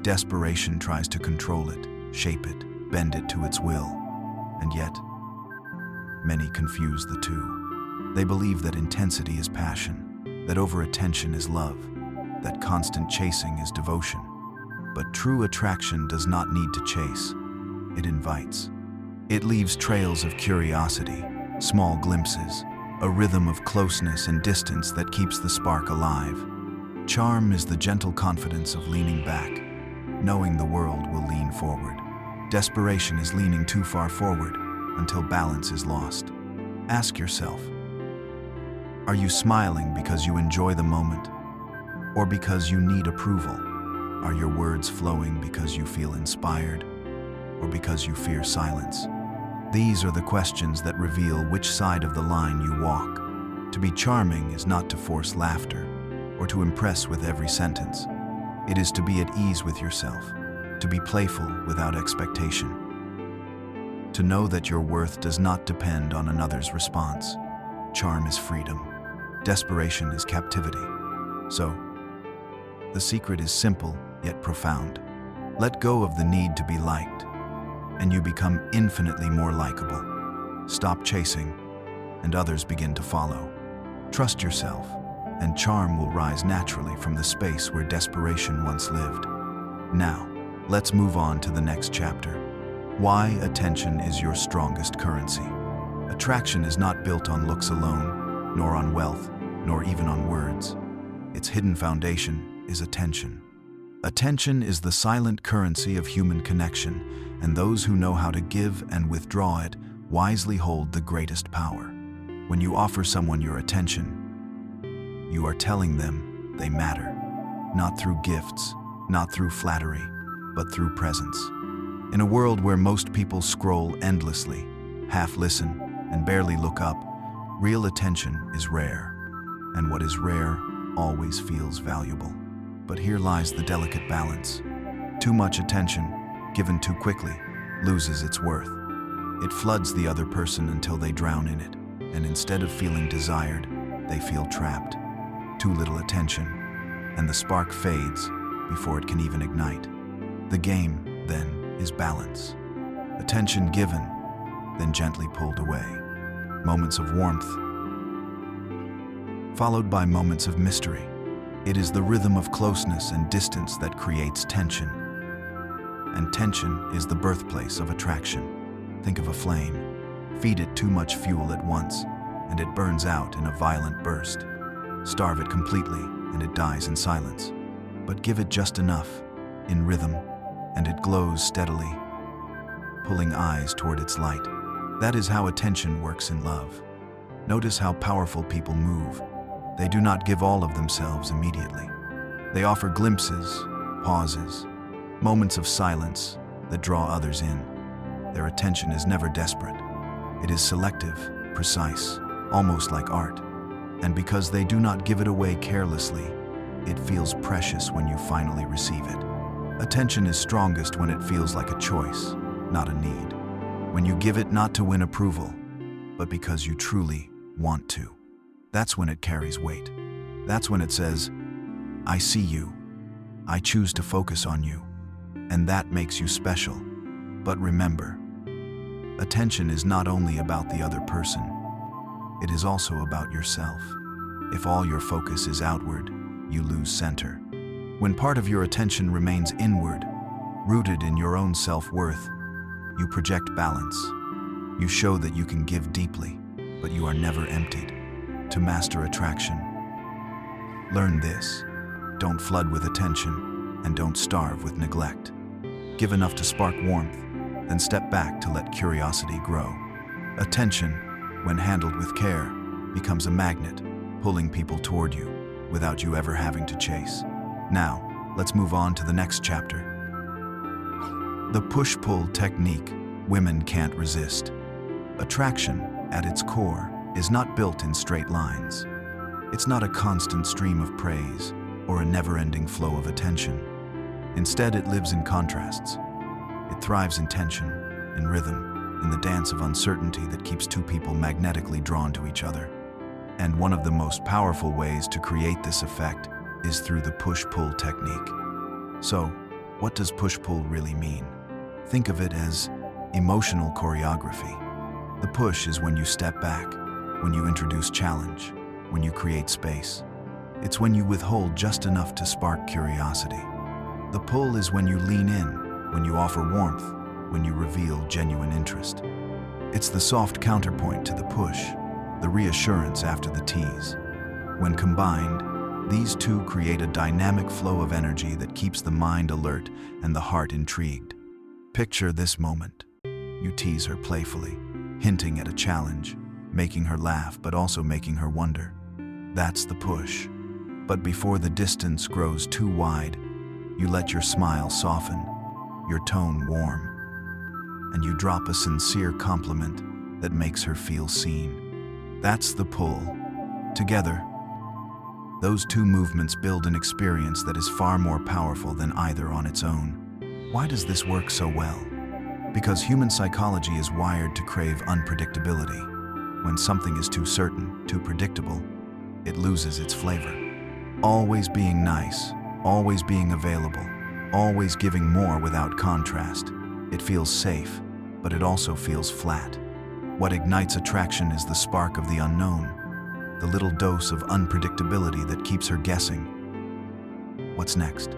Desperation tries to control it, shape it, bend it to its will. And yet, many confuse the two. They believe that intensity is passion, that over-attention is love, that constant chasing is devotion. But true attraction does not need to chase. It invites. It leaves trails of curiosity, small glimpses, a rhythm of closeness and distance that keeps the spark alive. Charm is the gentle confidence of leaning back, knowing the world will lean forward. Desperation is leaning too far forward until balance is lost. Ask yourself, are you smiling because you enjoy the moment, or because you need approval? Are your words flowing because you feel inspired, or because you fear silence? These are the questions that reveal which side of the line you walk. To be charming is not to force laughter, or to impress with every sentence. It is to be at ease with yourself, to be playful without expectation, to know that your worth does not depend on another's response. Charm is freedom. Desperation is captivity. So, the secret is simple yet profound. Let go of the need to be liked, and you become infinitely more likable. Stop chasing, and others begin to follow. Trust yourself, and charm will rise naturally from the space where desperation once lived. Now, let's move on to the next chapter. Why attention is your strongest currency. Attraction is not built on looks alone, nor on wealth, nor even on words. Its hidden foundation is attention. Attention is the silent currency of human connection, and those who know how to give and withdraw it wisely hold the greatest power. When you offer someone your attention, you are telling them they matter, not through gifts, not through flattery, but through presence. In a world where most people scroll endlessly, half listen, and barely look up, real attention is rare. And what is rare always feels valuable. But here lies the delicate balance. Too much attention, given too quickly, loses its worth. It floods the other person until they drown in it, and instead of feeling desired, they feel trapped. Too little attention, and the spark fades before it can even ignite. The game, then, is balance. Attention given, then gently pulled away. Moments of warmth, followed by moments of mystery. It is the rhythm of closeness and distance that creates tension. And tension is the birthplace of attraction. Think of a flame. Feed it too much fuel at once, and it burns out in a violent burst. Starve it completely, and it dies in silence. But give it just enough, in rhythm, and it glows steadily, pulling eyes toward its light. That is how attention works in love. Notice how powerful people move. They do not give all of themselves immediately. They offer glimpses, pauses, moments of silence that draw others in. Their attention is never desperate. It is selective, precise, almost like art. And because they do not give it away carelessly, it feels precious when you finally receive it. Attention is strongest when it feels like a choice, not a need. When you give it not to win approval, but because you truly want to. That's when it carries weight. That's when it says, I see you. I choose to focus on you. And that makes you special. But remember, attention is not only about the other person. It is also about yourself. If all your focus is outward, you lose center. When part of your attention remains inward, rooted in your own self-worth, you project balance. You show that you can give deeply, but you are never emptied. To master attraction, learn this. Don't flood with attention, and don't starve with neglect. Give enough to spark warmth, then step back to let curiosity grow. Attention, when handled with care, becomes a magnet, pulling people toward you without you ever having to chase. Now, let's move on to the next chapter. The push-pull technique women can't resist. Attraction, at its core, is not built in straight lines. It's not a constant stream of praise or a never-ending flow of attention. Instead, it lives in contrasts. It thrives in tension, in rhythm, in the dance of uncertainty that keeps two people magnetically drawn to each other. And one of the most powerful ways to create this effect is through the push-pull technique. So, what does push-pull really mean? Think of it as emotional choreography. The push is when you step back, when you introduce challenge, when you create space. It's when you withhold just enough to spark curiosity. The pull is when you lean in, when you offer warmth, when you reveal genuine interest. It's the soft counterpoint to the push, the reassurance after the tease. When combined, these two create a dynamic flow of energy that keeps the mind alert and the heart intrigued. Picture this moment. You tease her playfully, hinting at a challenge, making her laugh but also making her wonder. That's the push. But before the distance grows too wide, you let your smile soften, your tone warm, and you drop a sincere compliment that makes her feel seen. That's the pull. Together, those two movements build an experience that is far more powerful than either on its own. Why does this work so well? Because human psychology is wired to crave unpredictability. When something is too certain, too predictable, it loses its flavor. Always being nice, always being available, always giving more without contrast. It feels safe, but it also feels flat. What ignites attraction is the spark of the unknown, the little dose of unpredictability that keeps her guessing. What's next?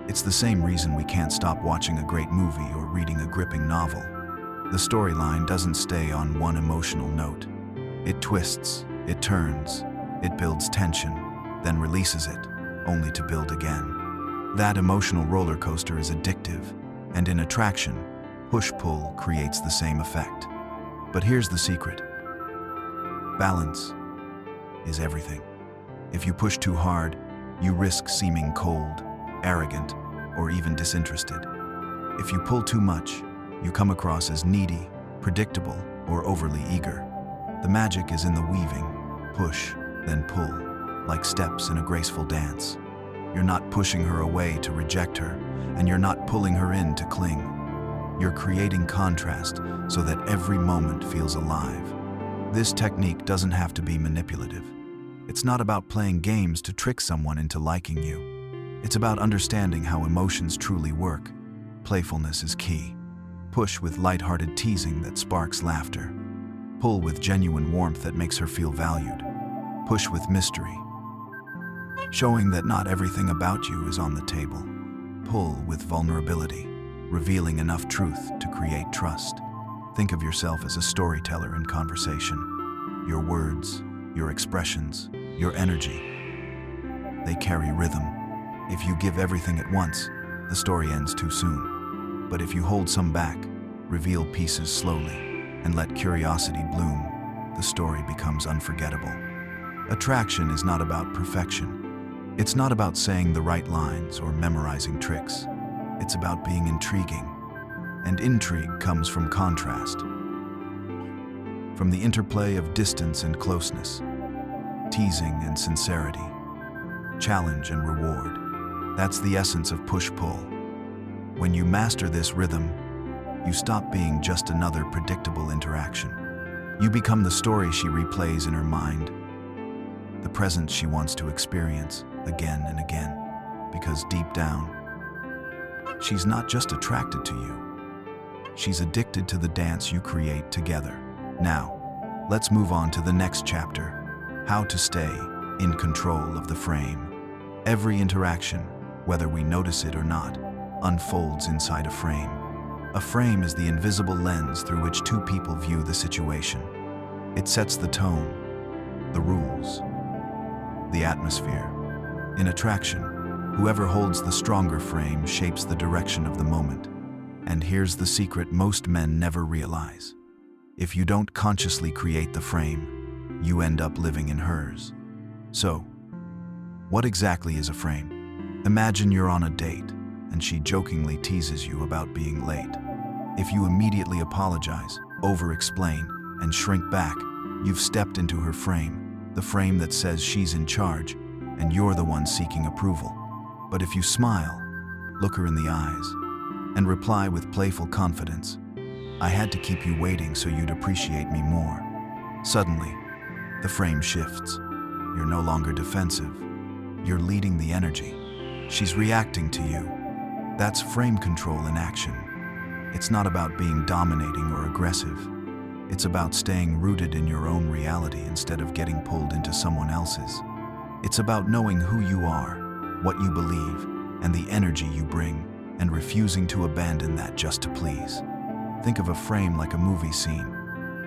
It's the same reason we can't stop watching a great movie or reading a gripping novel. The storyline doesn't stay on one emotional note. It twists, it turns, it builds tension, then releases it, only to build again. That emotional roller coaster is addictive, and in attraction, push-pull creates the same effect. But here's the secret. Balance is everything. If you push too hard, you risk seeming cold, arrogant, or even disinterested. If you pull too much, you come across as needy, predictable, or overly eager. The magic is in the weaving. Push, then pull, like steps in a graceful dance. You're not pushing her away to reject her, and you're not pulling her in to cling. You're creating contrast so that every moment feels alive. This technique doesn't have to be manipulative. It's not about playing games to trick someone into liking you. It's about understanding how emotions truly work. Playfulness is key. Push with lighthearted teasing that sparks laughter. Pull with genuine warmth that makes her feel valued. Push with mystery, showing that not everything about you is on the table. Pull with vulnerability, revealing enough truth to create trust. Think of yourself as a storyteller in conversation. Your words, your expressions, your energy, they carry rhythm. If you give everything at once, the story ends too soon. But if you hold some back, reveal pieces slowly, and let curiosity bloom, the story becomes unforgettable. Attraction is not about perfection. It's not about saying the right lines or memorizing tricks. It's about being intriguing. And intrigue comes from contrast. From the interplay of distance and closeness, teasing and sincerity, challenge and reward. That's the essence of push-pull. When you master this rhythm, you stop being just another predictable interaction. You become the story she replays in her mind, the presence she wants to experience again and again, because deep down, she's not just attracted to you, she's addicted to the dance you create together. Now, let's move on to the next chapter, how to stay in control of the frame. Every interaction, whether we notice it or not, unfolds inside a frame. A frame is the invisible lens through which two people view the situation. It sets the tone, the rules, the atmosphere. In attraction, whoever holds the stronger frame shapes the direction of the moment. And here's the secret most men never realize. If you don't consciously create the frame, you end up living in hers. So, what exactly is a frame? Imagine you're on a date, and she jokingly teases you about being late. If you immediately apologize, over-explain, and shrink back, you've stepped into her frame, the frame that says she's in charge, and you're the one seeking approval. But if you smile, look her in the eyes, and reply with playful confidence, "I had to keep you waiting so you'd appreciate me more," suddenly, the frame shifts. You're no longer defensive. You're leading the energy. She's reacting to you. That's frame control in action. It's not about being dominating or aggressive. It's about staying rooted in your own reality instead of getting pulled into someone else's. It's about knowing who you are, what you believe, and the energy you bring, and refusing to abandon that just to please. Think of a frame like a movie scene.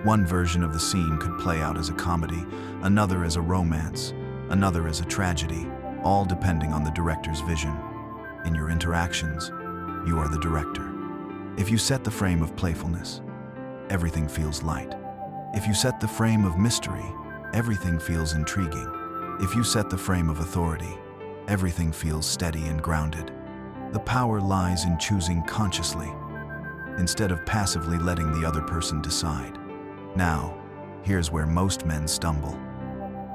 One version of the scene could play out as a comedy, another as a romance, another as a tragedy, all depending on the director's vision. In your interactions, you are the director. If you set the frame of playfulness, everything feels light. If you set the frame of mystery, everything feels intriguing. If you set the frame of authority, everything feels steady and grounded. The power lies in choosing consciously, instead of passively letting the other person decide. Now, here's where most men stumble.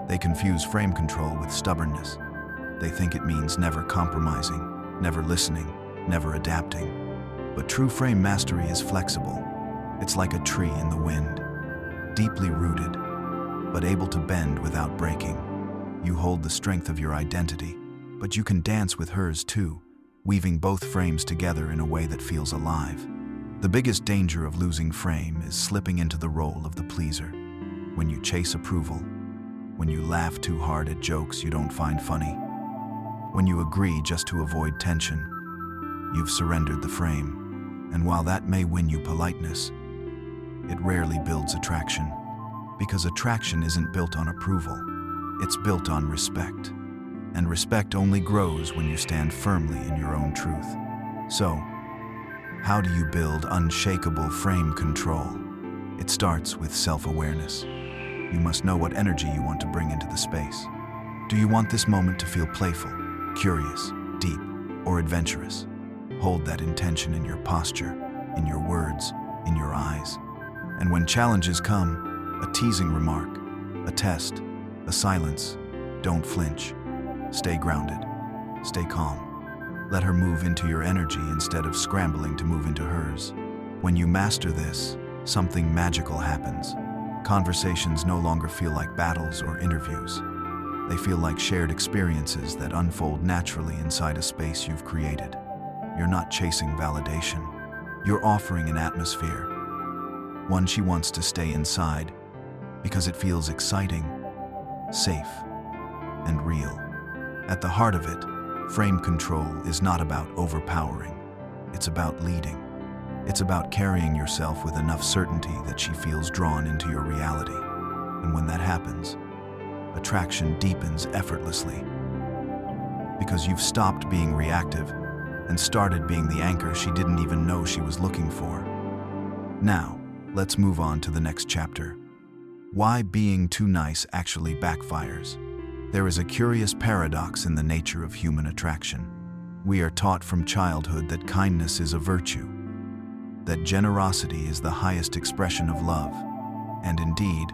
They confuse frame control with stubbornness. They think it means never compromising, never listening, never adapting. But true frame mastery is flexible. It's like a tree in the wind, deeply rooted, but able to bend without breaking. You hold the strength of your identity, but you can dance with hers too, weaving both frames together in a way that feels alive. The biggest danger of losing frame is slipping into the role of the pleaser. When you chase approval, when you laugh too hard at jokes you don't find funny, when you agree just to avoid tension, you've surrendered the frame. And while that may win you politeness, it rarely builds attraction. Because attraction isn't built on approval, it's built on respect. And respect only grows when you stand firmly in your own truth. So, how do you build unshakable frame control? It starts with self-awareness. You must know what energy you want to bring into the space. Do you want this moment to feel playful, curious, deep, or adventurous? Hold that intention in your posture, in your words, in your eyes. And when challenges come, a teasing remark, a test, a silence, don't flinch. Stay grounded. Stay calm. Let her move into your energy instead of scrambling to move into hers. When you master this, something magical happens. Conversations no longer feel like battles or interviews. They feel like shared experiences that unfold naturally inside a space you've created. You're not chasing validation. You're offering an atmosphere, one she wants to stay inside because it feels exciting, safe, and real. At the heart of it, frame control is not about overpowering. It's about leading. It's about carrying yourself with enough certainty that she feels drawn into your reality. And when that happens, attraction deepens effortlessly because you've stopped being reactive and started being the anchor she didn't even know she was looking for. Now, let's move on to the next chapter. Why being too nice actually backfires. There is a curious paradox in the nature of human attraction. We are taught from childhood that kindness is a virtue, that generosity is the highest expression of love. And indeed,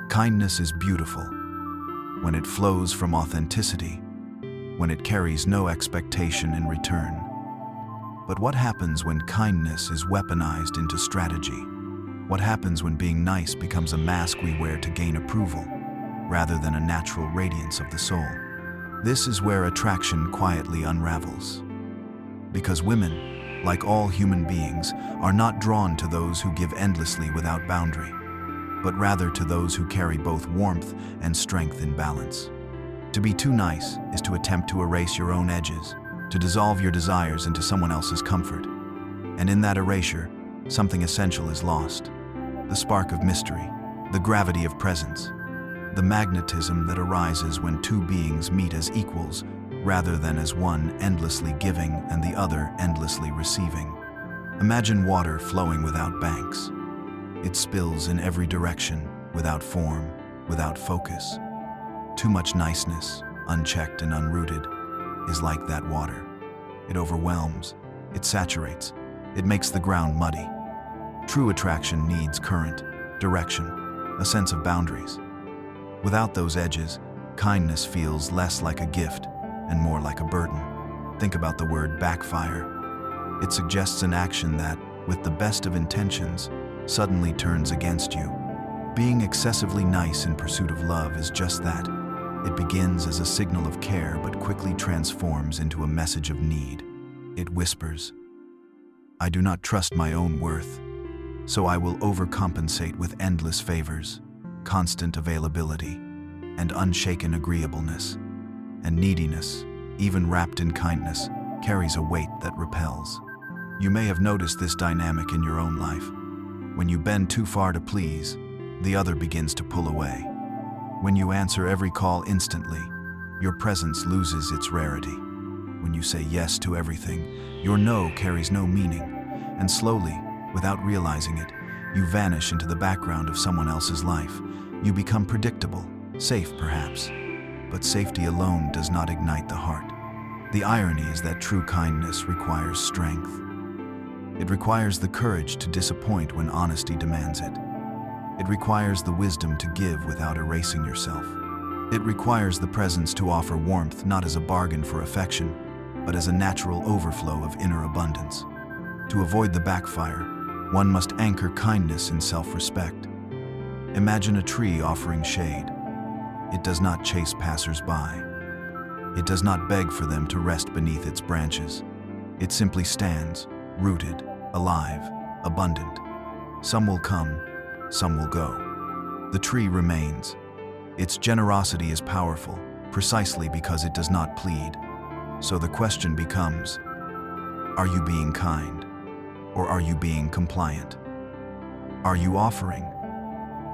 kindness is beautiful when it flows from authenticity, when it carries no expectation in return. But what happens when kindness is weaponized into strategy? What happens when being nice becomes a mask we wear to gain approval, rather than a natural radiance of the soul? This is where attraction quietly unravels. Because women, like all human beings, are not drawn to those who give endlessly without boundary, but rather to those who carry both warmth and strength in balance. To be too nice is to attempt to erase your own edges, to dissolve your desires into someone else's comfort. And in that erasure, something essential is lost. The spark of mystery, the gravity of presence, the magnetism that arises when two beings meet as equals rather than as one endlessly giving and the other endlessly receiving. Imagine water flowing without banks. It spills in every direction, without form, without focus. Too much niceness, unchecked and unrooted, is like that water. It overwhelms, it saturates, it makes the ground muddy. True attraction needs current, direction, a sense of boundaries. Without those edges, kindness feels less like a gift and more like a burden. Think about the word backfire. It suggests an action that, with the best of intentions, suddenly turns against you. Being excessively nice in pursuit of love is just that. It begins as a signal of care but quickly transforms into a message of need. It whispers, "I do not trust my own worth, so I will overcompensate with endless favors, constant availability, and unshaken agreeableness." And neediness, even wrapped in kindness, carries a weight that repels. You may have noticed this dynamic in your own life. When you bend too far to please, the other begins to pull away. When you answer every call instantly, your presence loses its rarity. When you say yes to everything, your no carries no meaning, and slowly, without realizing it, you vanish into the background of someone else's life. You become predictable, safe perhaps, but safety alone does not ignite the heart. The irony is that true kindness requires strength. It requires the courage to disappoint when honesty demands it. It requires the wisdom to give without erasing yourself. It requires the presence to offer warmth not as a bargain for affection, but as a natural overflow of inner abundance. To avoid the backfire, one must anchor kindness in self-respect. Imagine a tree offering shade. It does not chase passers-by. It does not beg for them to rest beneath its branches. It simply stands, rooted, alive, abundant. Some will come, some will go. The tree remains. Its generosity is powerful, precisely because it does not plead. So the question becomes, are you being kind, or are you being compliant? Are you offering,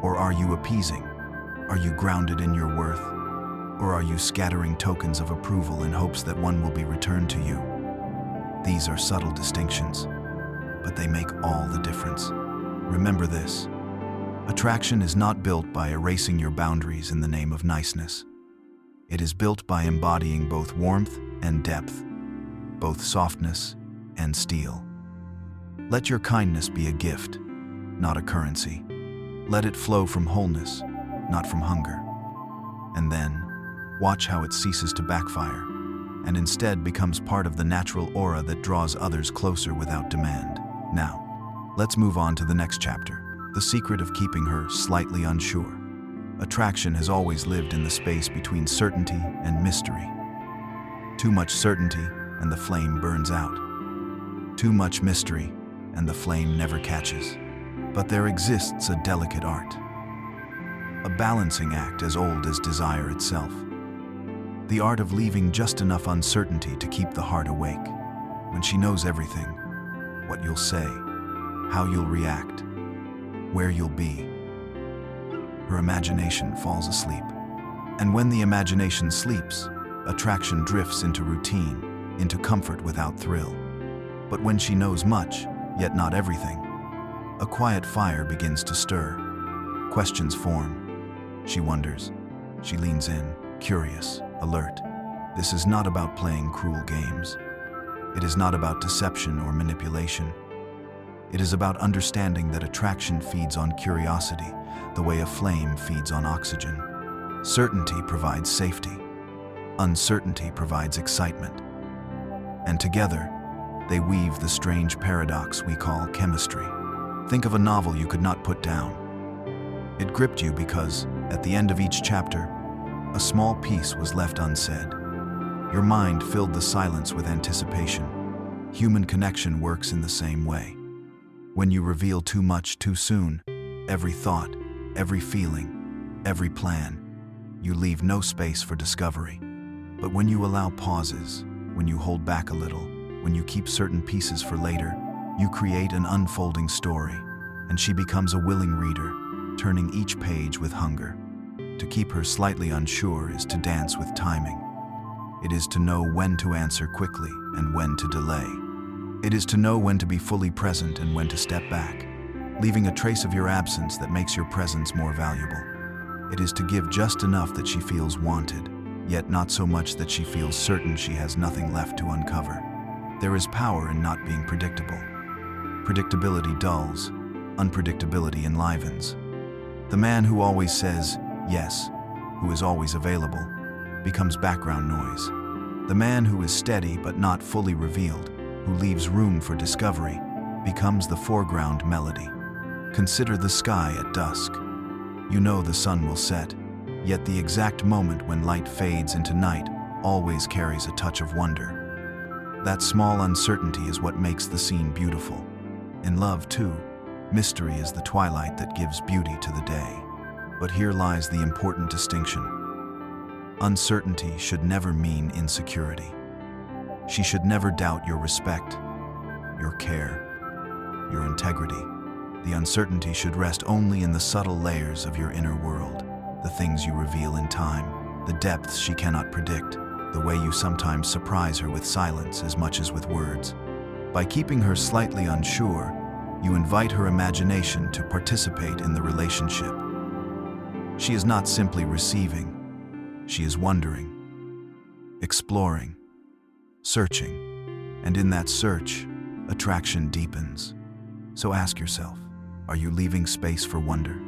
or are you appeasing? Are you grounded in your worth, or are you scattering tokens of approval in hopes that one will be returned to you? These are subtle distinctions, but they make all the difference. Remember this: Attraction is not built by erasing your boundaries in the name of niceness. It is built by embodying both warmth and depth, both softness and steel. Let your kindness be a gift, not a currency. Let it flow from wholeness, not from hunger. And then, watch how it ceases to backfire, and instead becomes part of the natural aura that draws others closer without demand. Now, let's move on to the next chapter. The secret of keeping her slightly unsure. Attraction has always lived in the space between certainty and mystery. Too much certainty, and the flame burns out. Too much mystery, and the flame never catches. But there exists a delicate art, a balancing act as old as desire itself. The art of leaving just enough uncertainty to keep the heart awake. When she knows everything, what you'll say, how you'll react, where you'll be, her imagination falls asleep. And when the imagination sleeps, attraction drifts into routine, into comfort without thrill. But when she knows much, yet not everything, a quiet fire begins to stir. Questions form. She wonders. She leans in, curious, alert. This is not about playing cruel games. It is not about deception or manipulation. It is about understanding that attraction feeds on curiosity, the way a flame feeds on oxygen. Certainty provides safety. Uncertainty provides excitement. And together, they weave the strange paradox we call chemistry. Think of a novel you could not put down. It gripped you because, at the end of each chapter, a small piece was left unsaid. Your mind filled the silence with anticipation. Human connection works in the same way. When you reveal too much too soon, every thought, every feeling, every plan, you leave no space for discovery. But when you allow pauses, when you hold back a little, when you keep certain pieces for later, you create an unfolding story, and she becomes a willing reader, turning each page with hunger. To keep her slightly unsure is to dance with timing. It is to know when to answer quickly and when to delay. It is to know when to be fully present and when to step back, leaving a trace of your absence that makes your presence more valuable. It is to give just enough that she feels wanted, yet not so much that she feels certain she has nothing left to uncover. There is power in not being predictable. Predictability dulls, unpredictability enlivens. The man who always says yes, who is always available, becomes background noise. The man who is steady but not fully revealed, who leaves room for discovery, becomes the foreground melody. Consider the sky at dusk. You know the sun will set, yet the exact moment when light fades into night always carries a touch of wonder. That small uncertainty is what makes the scene beautiful. In love, too, mystery is the twilight that gives beauty to the day. But here lies the important distinction. Uncertainty should never mean insecurity. She should never doubt your respect, your care, your integrity. The uncertainty should rest only in the subtle layers of your inner world, the things you reveal in time, the depths she cannot predict, the way you sometimes surprise her with silence as much as with words. By keeping her slightly unsure, you invite her imagination to participate in the relationship. She is not simply receiving, she is wondering, exploring, searching, and in that search, attraction deepens. So ask yourself, are you leaving space for wonder?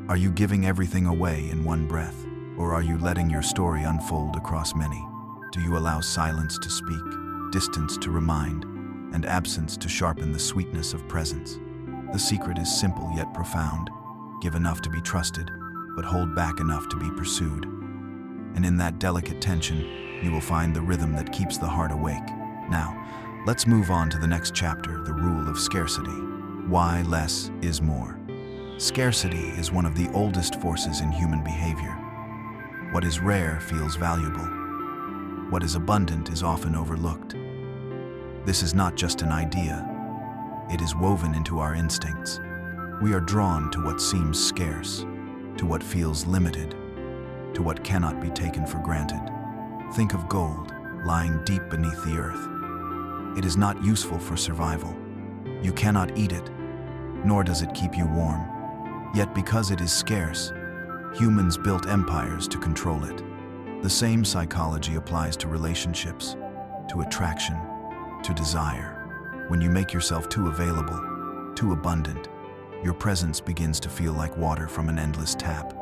Are you giving everything away in one breath, or are you letting your story unfold across many? Do you allow silence to speak, distance to remind, and absence to sharpen the sweetness of presence? The secret is simple yet profound. Give enough to be trusted, but hold back enough to be pursued. And in that delicate tension, you will find the rhythm that keeps the heart awake. Now, let's move on to the next chapter, the rule of scarcity. Why less is more. Scarcity is one of the oldest forces in human behavior. What is rare feels valuable. What is abundant is often overlooked. This is not just an idea. It is woven into our instincts. We are drawn to what seems scarce, to what feels limited, to what cannot be taken for granted. Think of gold lying deep beneath the earth. It is not useful for survival. You cannot eat it, nor does it keep you warm. Yet because it is scarce, humans built empires to control it. The same psychology applies to relationships, to attraction, to desire. When you make yourself too available, too abundant, your presence begins to feel like water from an endless tap.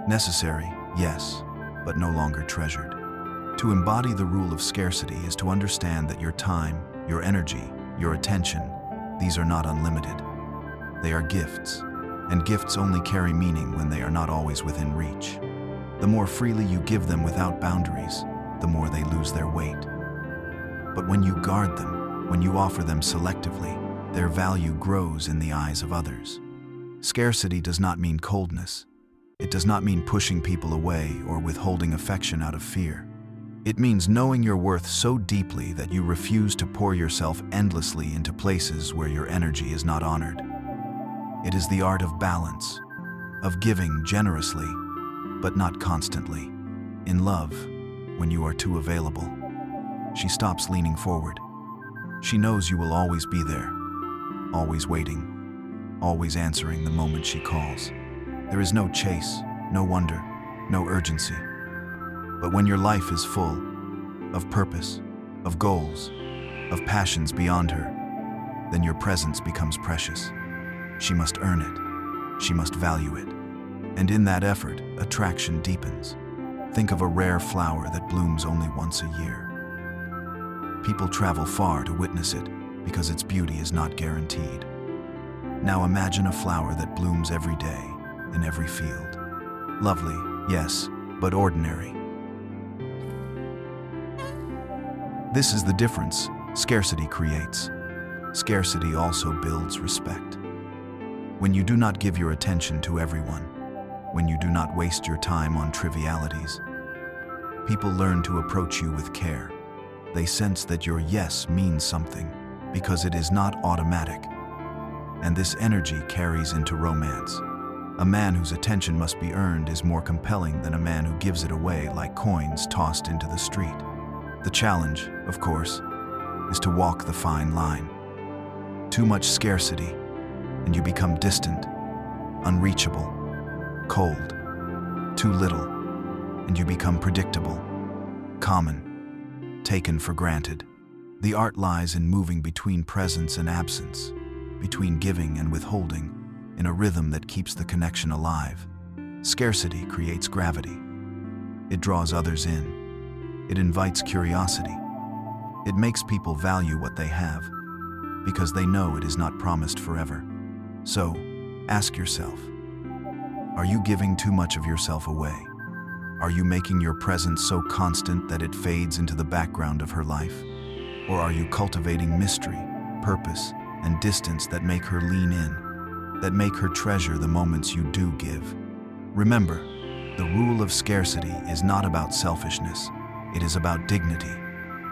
Necessary, yes, but no longer treasured. To embody the rule of scarcity is to understand that your time, your energy, your attention, these are not unlimited. They are gifts, and gifts only carry meaning when they are not always within reach. The more freely you give them without boundaries, the more they lose their weight. But when you guard them, when you offer them selectively, their value grows in the eyes of others. Scarcity does not mean coldness. It does not mean pushing people away or withholding affection out of fear. It means knowing your worth so deeply that you refuse to pour yourself endlessly into places where your energy is not honored. It is the art of balance, of giving generously, but not constantly. In love, when you are too available, she stops leaning forward. She knows you will always be there, always waiting, always answering the moment she calls. There is no chase, no wonder, no urgency. But when your life is full of purpose, of goals, of passions beyond her, then your presence becomes precious. She must earn it. She must value it. And in that effort, attraction deepens. Think of a rare flower that blooms only once a year. People travel far to witness it because its beauty is not guaranteed. Now imagine a flower that blooms every day, in every field. Lovely, yes, but ordinary. This is the difference scarcity creates. Scarcity also builds respect. When you do not give your attention to everyone, when you do not waste your time on trivialities, people learn to approach you with care. They sense that your yes means something because it is not automatic. And this energy carries into romance. A man whose attention must be earned is more compelling than a man who gives it away like coins tossed into the street. The challenge, of course, is to walk the fine line. Too much scarcity, and you become distant, unreachable, cold. Too little, and you become predictable, common, taken for granted. The art lies in moving between presence and absence, between giving and withholding, in a rhythm that keeps the connection alive. Scarcity creates gravity. It draws others in. It invites curiosity. It makes people value what they have, because they know it is not promised forever. So, ask yourself, are you giving too much of yourself away? Are you making your presence so constant that it fades into the background of her life? Or are you cultivating mystery, purpose, and distance that make her lean in, that make her treasure the moments you do give? Remember, the rule of scarcity is not about selfishness. It is about dignity.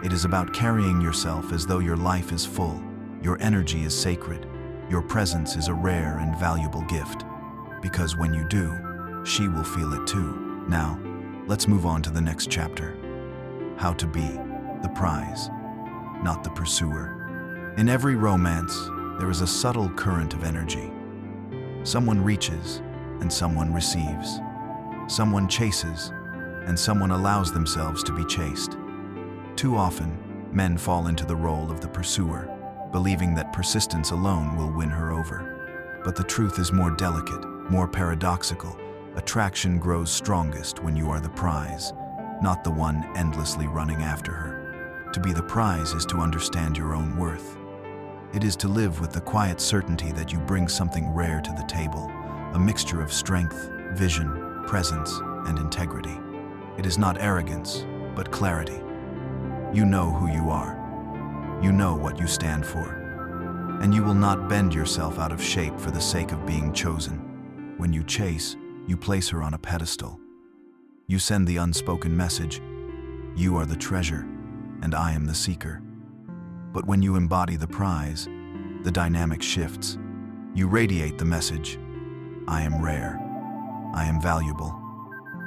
It is about carrying yourself as though your life is full, your energy is sacred, your presence is a rare and valuable gift. Because when you do, she will feel it too. Now, let's move on to the next chapter. How to be the prize, not the pursuer. In every romance, there is a subtle current of energy. Someone reaches and someone receives. Someone chases and someone allows themselves to be chased. Too often, men fall into the role of the pursuer, believing that persistence alone will win her over. But the truth is more delicate, more paradoxical. Attraction grows strongest when you are the prize, not the one endlessly running after her. To be the prize is to understand your own worth. It is to live with the quiet certainty that you bring something rare to the table, a mixture of strength, vision, presence, and integrity. It is not arrogance, but clarity. You know who you are. You know what you stand for. And you will not bend yourself out of shape for the sake of being chosen. When you chase, you place her on a pedestal. You send the unspoken message, you are the treasure, and I am the seeker. But when you embody the prize, the dynamic shifts. You radiate the message, I am rare, I am valuable,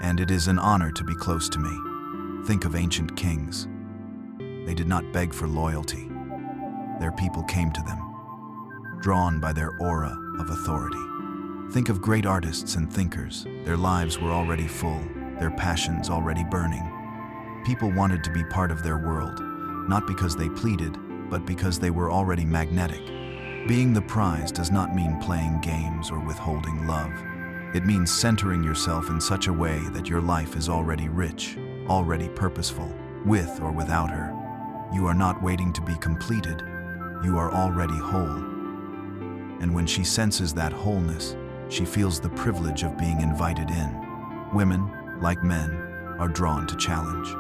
and it is an honor to be close to me. Think of ancient kings. They did not beg for loyalty. Their people came to them, drawn by their aura of authority. Think of great artists and thinkers. Their lives were already full, their passions already burning. People wanted to be part of their world, not because they pleaded, but because they were already magnetic. Being the prize does not mean playing games or withholding love. It means centering yourself in such a way that your life is already rich, already purposeful, with or without her. You are not waiting to be completed. You are already whole. And when she senses that wholeness, she feels the privilege of being invited in. Women, like men, are drawn to challenge.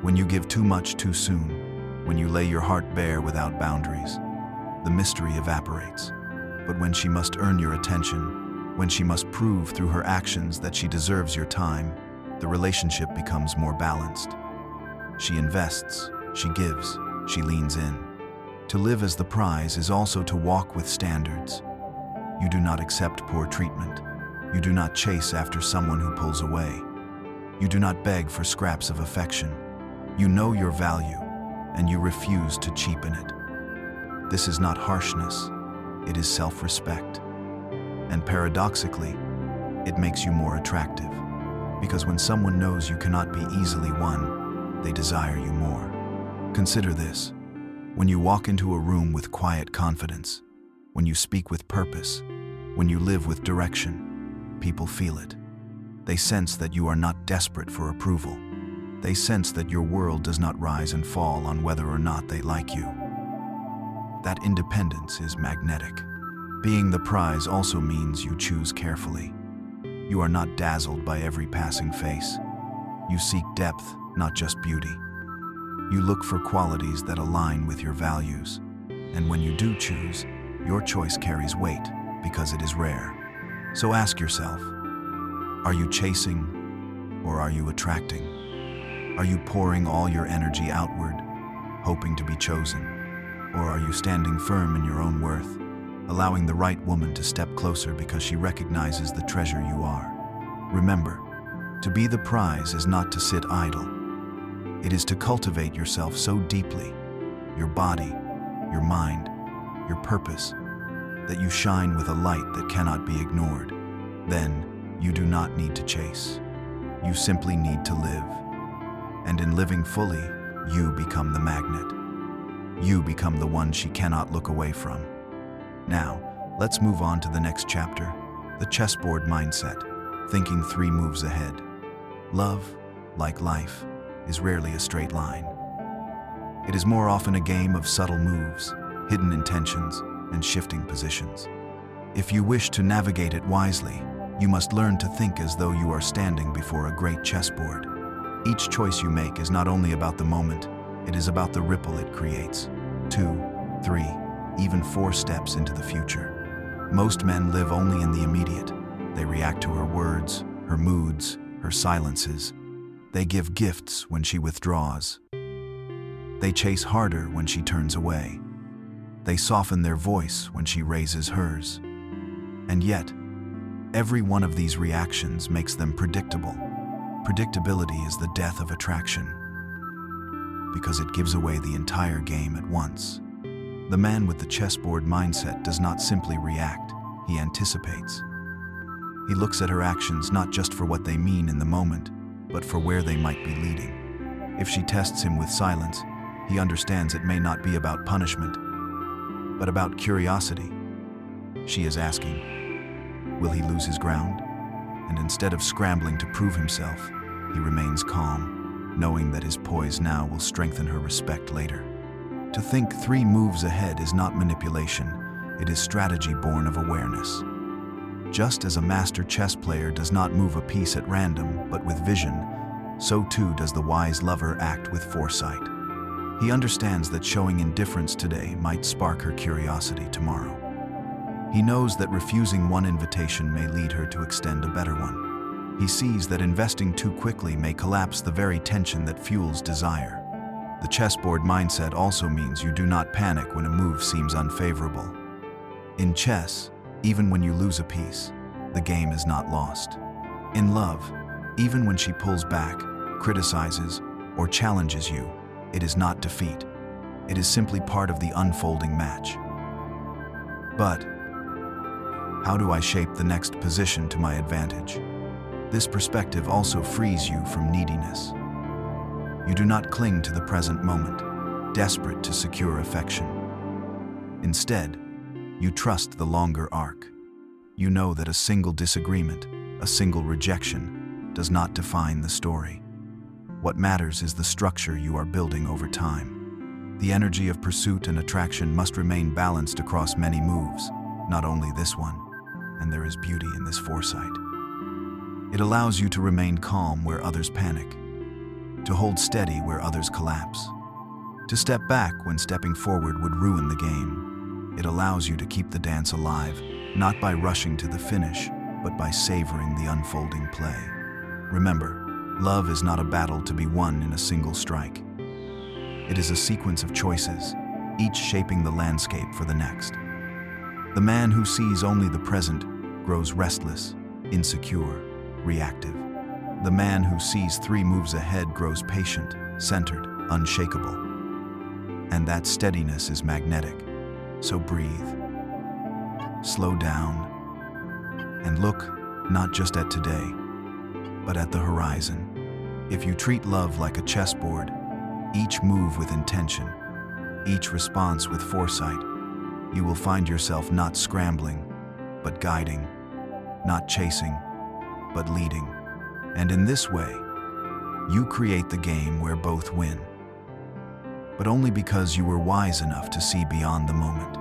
When you give too much too soon, when you lay your heart bare without boundaries, the mystery evaporates. But when she must earn your attention, when she must prove through her actions that she deserves your time, the relationship becomes more balanced. She invests, she gives, she leans in. To live as the prize is also to walk with standards. You do not accept poor treatment. You do not chase after someone who pulls away. You do not beg for scraps of affection. You know your value, and you refuse to cheapen it. This is not harshness, it is self-respect. And paradoxically, it makes you more attractive. Because when someone knows you cannot be easily won, they desire you more. Consider this. When you walk into a room with quiet confidence, when you speak with purpose, when you live with direction, people feel it. They sense that you are not desperate for approval. They sense that your world does not rise and fall on whether or not they like you. That independence is magnetic. Being the prize also means you choose carefully. You are not dazzled by every passing face. You seek depth, not just beauty. You look for qualities that align with your values. And when you do choose, your choice carries weight because it is rare. So ask yourself, are you chasing or are you attracting? Are you pouring all your energy outward, hoping to be chosen? Or are you standing firm in your own worth, allowing the right woman to step closer because she recognizes the treasure you are? Remember, to be the prize is not to sit idle. It is to cultivate yourself so deeply, your body, your mind, your purpose, that you shine with a light that cannot be ignored. Then, you do not need to chase. You simply need to live. And in living fully, you become the magnet. You become the one she cannot look away from. Now, let's move on to the next chapter, the chessboard mindset, thinking 3 moves ahead. Love, like life, is rarely a straight line. It is more often a game of subtle moves, hidden intentions, and shifting positions. If you wish to navigate it wisely, you must learn to think as though you are standing before a great chessboard. Each choice you make is not only about the moment, it is about the ripple it creates. 2, 3, even 4 steps into the future. Most men live only in the immediate. They react to her words, her moods, her silences. They give gifts when she withdraws. They chase harder when she turns away. They soften their voice when she raises hers. And yet, every one of these reactions makes them predictable. Predictability is the death of attraction, because it gives away the entire game at once. The man with the chessboard mindset does not simply react, he anticipates. He looks at her actions not just for what they mean in the moment, but for where they might be leading. If she tests him with silence, he understands it may not be about punishment, but about curiosity. She is asking, will he lose his ground? And instead of scrambling to prove himself, he remains calm, knowing that his poise now will strengthen her respect later. To think 3 moves ahead is not manipulation, it is strategy born of awareness. Just as a master chess player does not move a piece at random, but with vision, so too does the wise lover act with foresight. He understands that showing indifference today might spark her curiosity tomorrow. He knows that refusing one invitation may lead her to extend a better one. He sees that investing too quickly may collapse the very tension that fuels desire. The chessboard mindset also means you do not panic when a move seems unfavorable. In chess, even when you lose a piece, the game is not lost. In love, even when she pulls back, criticizes, or challenges you, it is not defeat. It is simply part of the unfolding match. But How do I shape the next position to my advantage? This perspective also frees you from neediness. You do not cling to the present moment, desperate to secure affection. Instead, you trust the longer arc. You know that a single disagreement, a single rejection, does not define the story. What matters is the structure you are building over time. The energy of pursuit and attraction must remain balanced across many moves, not only this one, and there is beauty in this foresight. It allows you to remain calm where others panic, to hold steady where others collapse, to step back when stepping forward would ruin the game. It allows you to keep the dance alive, not by rushing to the finish, but by savoring the unfolding play. Remember, love is not a battle to be won in a single strike. It is a sequence of choices, each shaping the landscape for the next. The man who sees only the present grows restless, insecure, reactive. The man who sees 3 moves ahead grows patient, centered, unshakable. And that steadiness is magnetic. So breathe, slow down, and look not just at today, but at the horizon. If you treat love like a chessboard, each move with intention, each response with foresight, you will find yourself not scrambling, but guiding, not chasing, but leading. And in this way, you create the game where both win. But only because you were wise enough to see beyond the moment.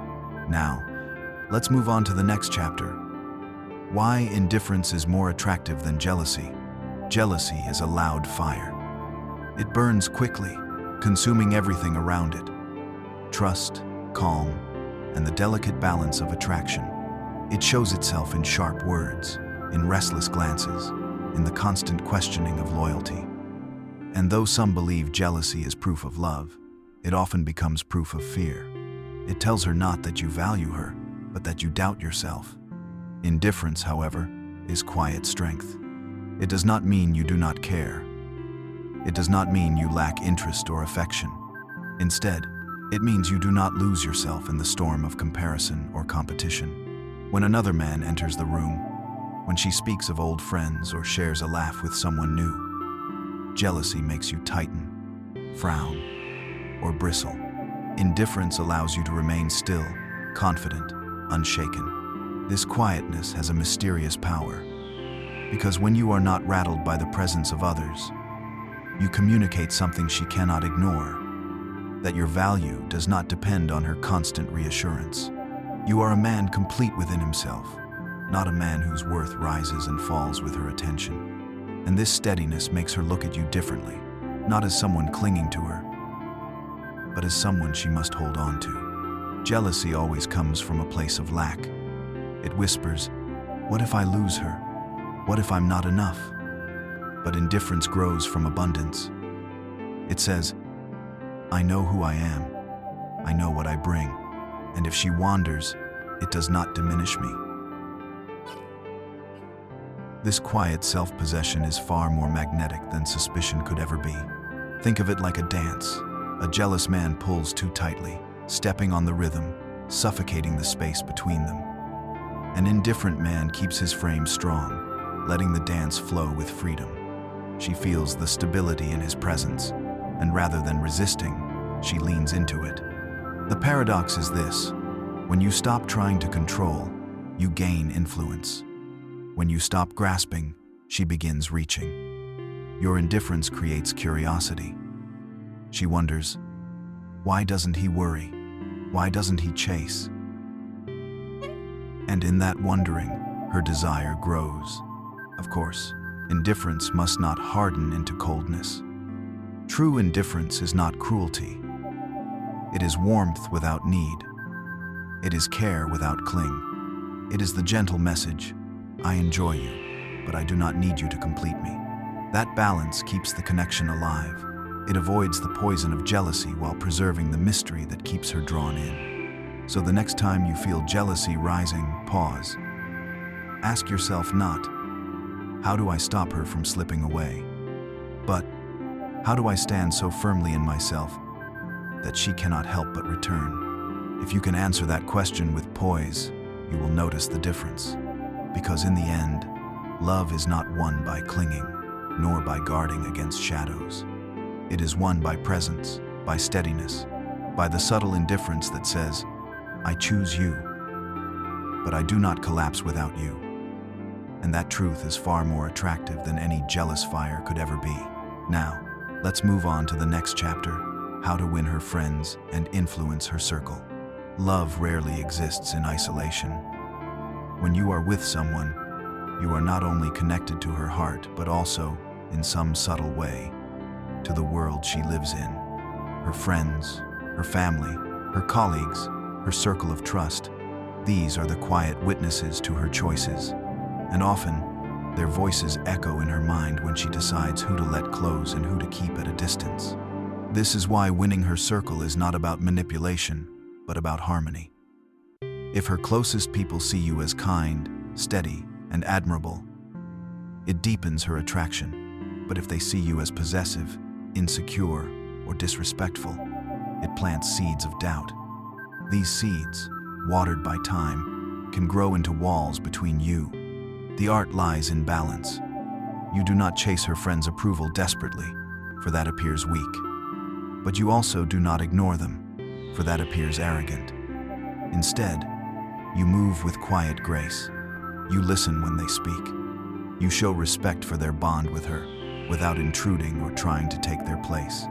Now, let's move on to the next chapter. Why indifference is more attractive than jealousy. Jealousy is a loud fire. It burns quickly, consuming everything around it. Trust, calm, and the delicate balance of attraction. It shows itself in sharp words, in restless glances, in the constant questioning of loyalty. And though some believe jealousy is proof of love, it often becomes proof of fear. It tells her not that you value her, but that you doubt yourself. Indifference, however, is quiet strength. It does not mean you do not care. It does not mean you lack interest or affection. Instead, it means you do not lose yourself in the storm of comparison or competition. When another man enters the room, when she speaks of old friends or shares a laugh with someone new, jealousy makes you tighten, frown, or bristle. Indifference allows you to remain still, confident, unshaken. This quietness has a mysterious power, because when you are not rattled by the presence of others, you communicate something she cannot ignore, that your value does not depend on her constant reassurance. You are a man complete within himself, not a man whose worth rises and falls with her attention. And this steadiness makes her look at you differently, not as someone clinging to her, but as someone she must hold on to. Jealousy always comes from a place of lack. It whispers, "What if I lose her? What if I'm not enough?" But indifference grows from abundance. It says, "I know who I am. I know what I bring. And if she wanders, it does not diminish me." This quiet self-possession is far more magnetic than suspicion could ever be. Think of it like a dance. A jealous man pulls too tightly, stepping on the rhythm, suffocating the space between them. An indifferent man keeps his frame strong, letting the dance flow with freedom. She feels the stability in his presence, and rather than resisting, she leans into it. The paradox is this: when you stop trying to control, you gain influence. When you stop grasping, she begins reaching. Your indifference creates curiosity. She wonders, why doesn't he worry? Why doesn't he chase? And in that wondering, her desire grows. Of course, indifference must not harden into coldness. True indifference is not cruelty. It is warmth without need. It is care without cling. It is the gentle message, "I enjoy you, but I do not need you to complete me." That balance keeps the connection alive. It avoids the poison of jealousy while preserving the mystery that keeps her drawn in. So the next time you feel jealousy rising, pause. Ask yourself not, "How do I stop her from slipping away?" but, "How do I stand so firmly in myself that she cannot help but return?" If you can answer that question with poise, you will notice the difference. Because in the end, love is not won by clinging, nor by guarding against shadows. It is won by presence, by steadiness, by the subtle indifference that says, I choose you, but I do not collapse without you. And that truth is far more attractive than any jealous fire could ever be. Now, let's move on to the next chapter, how to win her friends and influence her circle. Love rarely exists in isolation. When you are with someone, you are not only connected to her heart, but also, in some subtle way, to the world she lives in. Her friends, her family, her colleagues, her circle of trust. These are the quiet witnesses to her choices, and often, their voices echo in her mind when she decides who to let close and who to keep at a distance. This is why winning her circle is not about manipulation, but about harmony. If her closest people see you as kind, steady, and admirable, it deepens her attraction. But if they see you as possessive, insecure, or disrespectful, it plants seeds of doubt. These seeds, watered by time, can grow into walls between you. The art lies in balance. You do not chase her friends' approval desperately, for that appears weak. But you also do not ignore them, for that appears arrogant. Instead, you move with quiet grace. You listen when they speak. You show respect for their bond with her, without intruding or trying to take their place.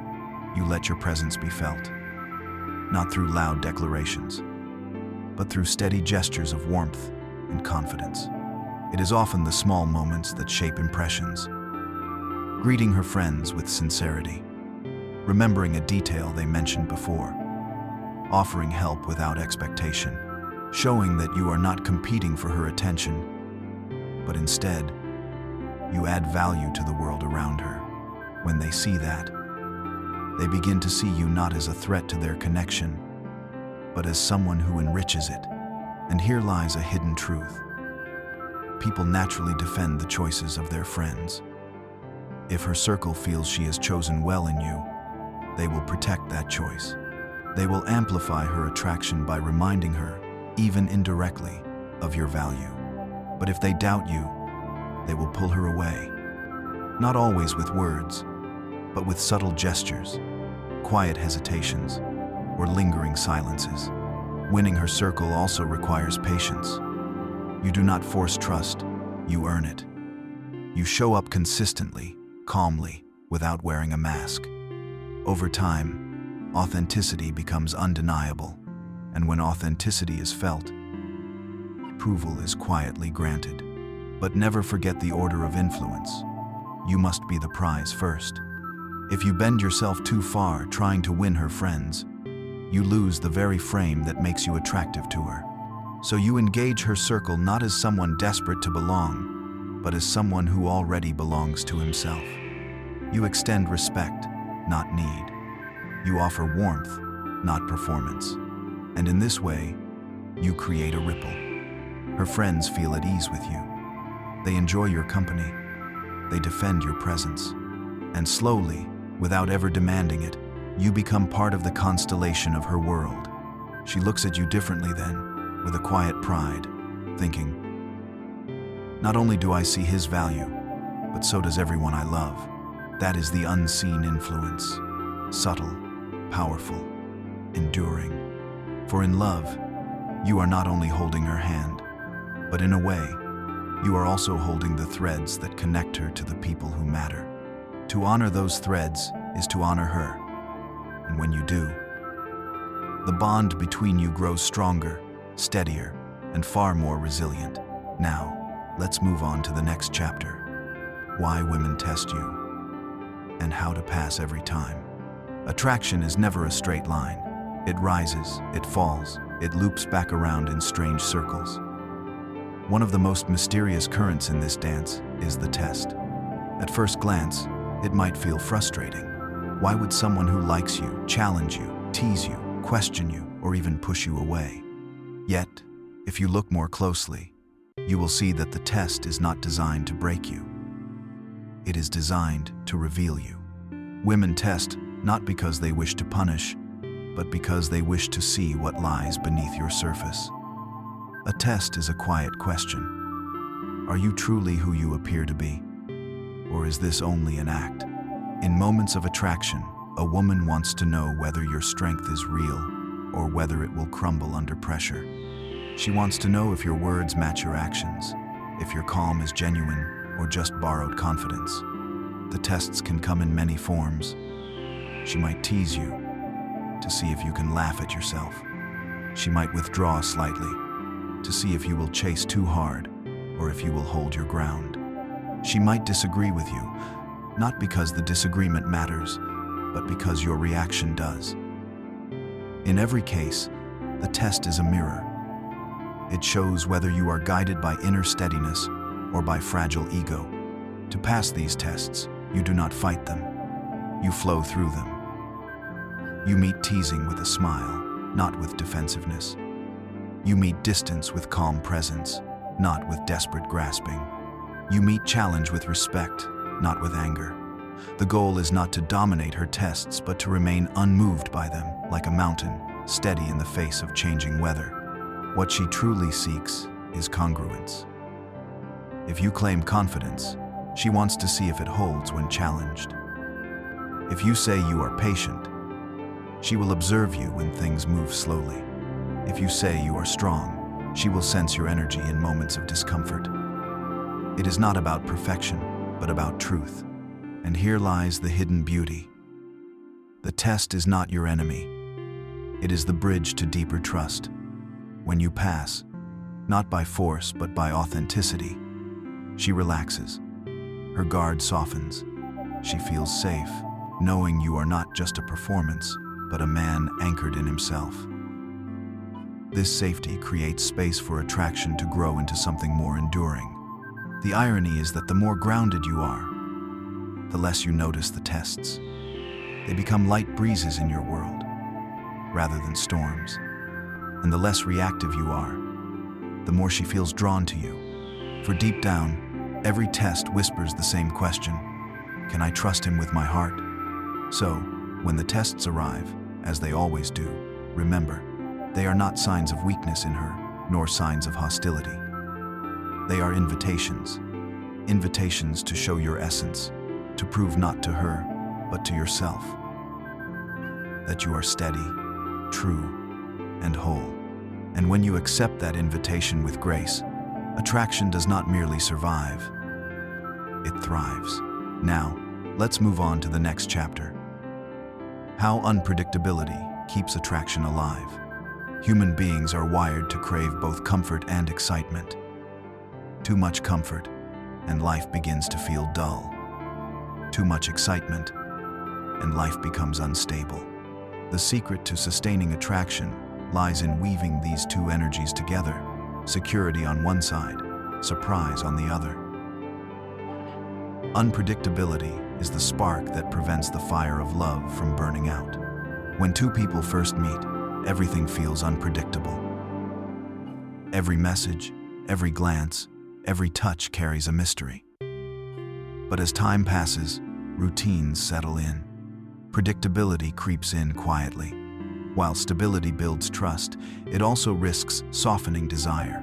You let your presence be felt, not through loud declarations, but through steady gestures of warmth and confidence. It is often the small moments that shape impressions. Greeting her friends with sincerity, remembering a detail they mentioned before, offering help without expectation, showing that you are not competing for her attention, but instead, you add value to the world around her. When they see that, they begin to see you not as a threat to their connection, but as someone who enriches it. And here lies a hidden truth. People naturally defend the choices of their friends. If her circle feels she has chosen well in you, they will protect that choice. They will amplify her attraction by reminding her, even indirectly, of your value. But if they doubt you, they will pull her away. Not always with words, but with subtle gestures, quiet hesitations, or lingering silences. Winning her circle also requires patience. You do not force trust, you earn it. You show up consistently, calmly, without wearing a mask. Over time, authenticity becomes undeniable, and when authenticity is felt, approval is quietly granted. But never forget the order of influence. You must be the prize first. If you bend yourself too far trying to win her friends, you lose the very frame that makes you attractive to her. So you engage her circle not as someone desperate to belong, but as someone who already belongs to himself. You extend respect, not need. You offer warmth, not performance. And in this way, you create a ripple. Her friends feel at ease with you. They enjoy your company. They defend your presence. And slowly, without ever demanding it, you become part of the constellation of her world. She looks at you differently then, with a quiet pride, thinking, not only do I see his value, but so does everyone I love. That is the unseen influence, subtle, powerful, enduring. For in love, you are not only holding her hand, but in a way, you are also holding the threads that connect her to the people who matter. To honor those threads is to honor her. And when you do, the bond between you grows stronger, steadier, and far more resilient. Now, let's move on to the next chapter. Why women test you, and how to pass every time. Attraction is never a straight line. It rises, it falls, it loops back around in strange circles. One of the most mysterious currents in this dance is the test. At first glance, it might feel frustrating. Why would someone who likes you challenge you, tease you, question you, or even push you away? Yet, if you look more closely, you will see that the test is not designed to break you. It is designed to reveal you. Women test not because they wish to punish, but because they wish to see what lies beneath your surface. A test is a quiet question. Are you truly who you appear to be? Or is this only an act? In moments of attraction, a woman wants to know whether your strength is real or whether it will crumble under pressure. She wants to know if your words match your actions, if your calm is genuine or just borrowed confidence. The tests can come in many forms. She might tease you to see if you can laugh at yourself. She might withdraw slightly to see if you will chase too hard or if you will hold your ground. She might disagree with you, not because the disagreement matters, but because your reaction does. In every case, the test is a mirror. It shows whether you are guided by inner steadiness or by fragile ego. To pass these tests, you do not fight them. You flow through them. You meet teasing with a smile, not with defensiveness. You meet distance with calm presence, not with desperate grasping. You meet challenge with respect, not with anger. The goal is not to dominate her tests, but to remain unmoved by them, like a mountain, steady in the face of changing weather. What she truly seeks is congruence. If you claim confidence, she wants to see if it holds when challenged. If you say you are patient, she will observe you when things move slowly. If you say you are strong, she will sense your energy in moments of discomfort. It is not about perfection, but about truth. And here lies the hidden beauty. The test is not your enemy. It is the bridge to deeper trust. When you pass, not by force but by authenticity, she relaxes. Her guard softens. She feels safe, knowing you are not just a performance, but a man anchored in himself. This safety creates space for attraction to grow into something more enduring. The irony is that the more grounded you are, the less you notice the tests. They become light breezes in your world, rather than storms. And the less reactive you are, the more she feels drawn to you. For deep down, every test whispers the same question: can I trust him with my heart? So, when the tests arrive, as they always do, remember, they are not signs of weakness in her, nor signs of hostility. They are invitations. Invitations to show your essence, to prove not to her, but to yourself, that you are steady, true, and whole. And when you accept that invitation with grace, attraction does not merely survive, it thrives. Now, let's move on to the next chapter. How unpredictability keeps attraction alive. Human beings are wired to crave both comfort and excitement. Too much comfort, and life begins to feel dull. Too much excitement, and life becomes unstable. The secret to sustaining attraction lies in weaving these two energies together: security on one side, surprise on the other. Unpredictability is the spark that prevents the fire of love from burning out. When two people first meet, everything feels unpredictable. Every message, every glance, every touch carries a mystery. But as time passes, routines settle in. Predictability creeps in quietly. While stability builds trust, it also risks softening desire.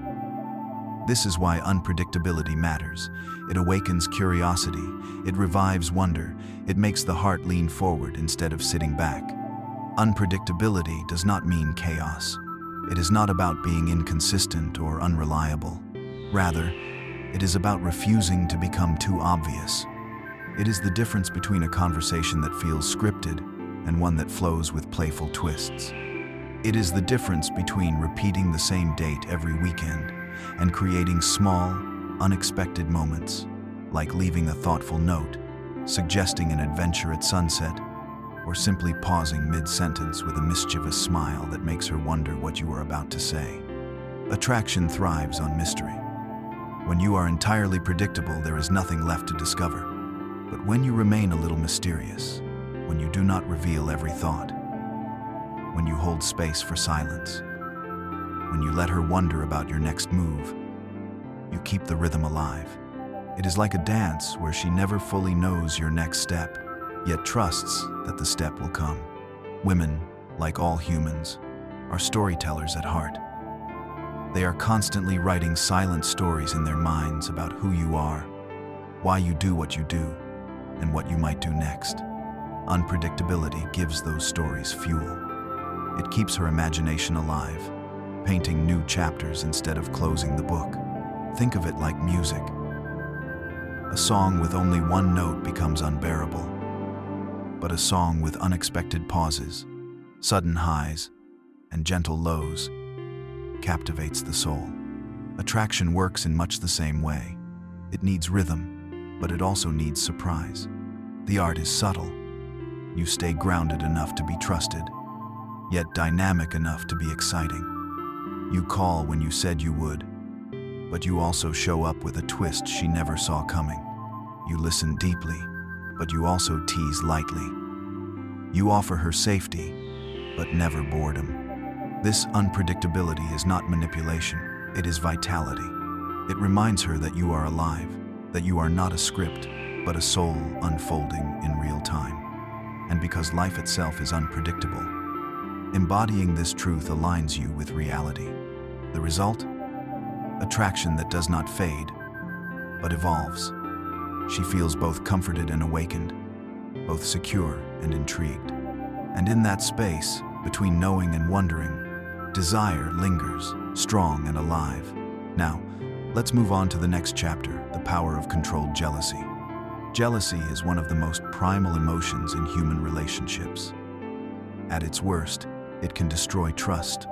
This is why unpredictability matters. It awakens curiosity, it revives wonder, it makes the heart lean forward instead of sitting back. Unpredictability does not mean chaos. It is not about being inconsistent or unreliable. Rather, it is about refusing to become too obvious. It is the difference between a conversation that feels scripted and one that flows with playful twists. It is the difference between repeating the same date every weekend and creating small, unexpected moments, like leaving a thoughtful note, suggesting an adventure at sunset, or simply pausing mid-sentence with a mischievous smile that makes her wonder what you are about to say. Attraction thrives on mystery. When you are entirely predictable, there is nothing left to discover. But when you remain a little mysterious, when you do not reveal every thought, when you hold space for silence, when you let her wonder about your next move, you keep the rhythm alive. It is like a dance where she never fully knows your next step, yet trusts that the step will come. Women, like all humans, are storytellers at heart. They are constantly writing silent stories in their minds about who you are, why you do what you do, and what you might do next. Unpredictability gives those stories fuel. It keeps her imagination alive, painting new chapters instead of closing the book. Think of it like music. A song with only one note becomes unbearable, but a song with unexpected pauses, sudden highs, and gentle lows captivates the soul. Attraction works in much the same way. It needs rhythm, but it also needs surprise. The art is subtle. You stay grounded enough to be trusted, yet dynamic enough to be exciting. You call when you said you would, but you also show up with a twist she never saw coming. You listen deeply, but you also tease lightly. You offer her safety, but never boredom. This unpredictability is not manipulation, it is vitality. It reminds her that you are alive, that you are not a script, but a soul unfolding in real time. And because life itself is unpredictable, embodying this truth aligns you with reality. The result? Attraction that does not fade, but evolves. She feels both comforted and awakened, both secure and intrigued. And in that space, between knowing and wondering, desire lingers, strong and alive. Now, let's move on to the next chapter, the power of controlled jealousy. Jealousy is one of the most primal emotions in human relationships. At its worst, it can destroy trust,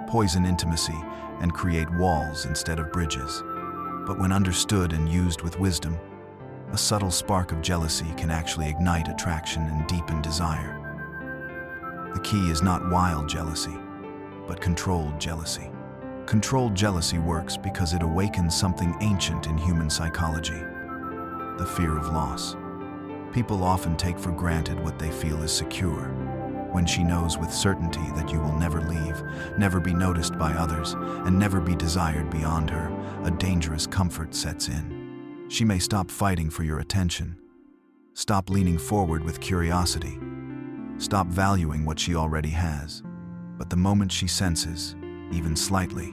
poison intimacy, and create walls instead of bridges. But when understood and used with wisdom, a subtle spark of jealousy can actually ignite attraction and deepen desire. The key is not wild jealousy, but controlled jealousy. Controlled jealousy works because it awakens something ancient in human psychology: the fear of loss. People often take for granted what they feel is secure. When she knows with certainty that you will never leave, never be noticed by others, and never be desired beyond her, a dangerous comfort sets in. She may stop fighting for your attention, stop leaning forward with curiosity, stop valuing what she already has. But the moment she senses, even slightly,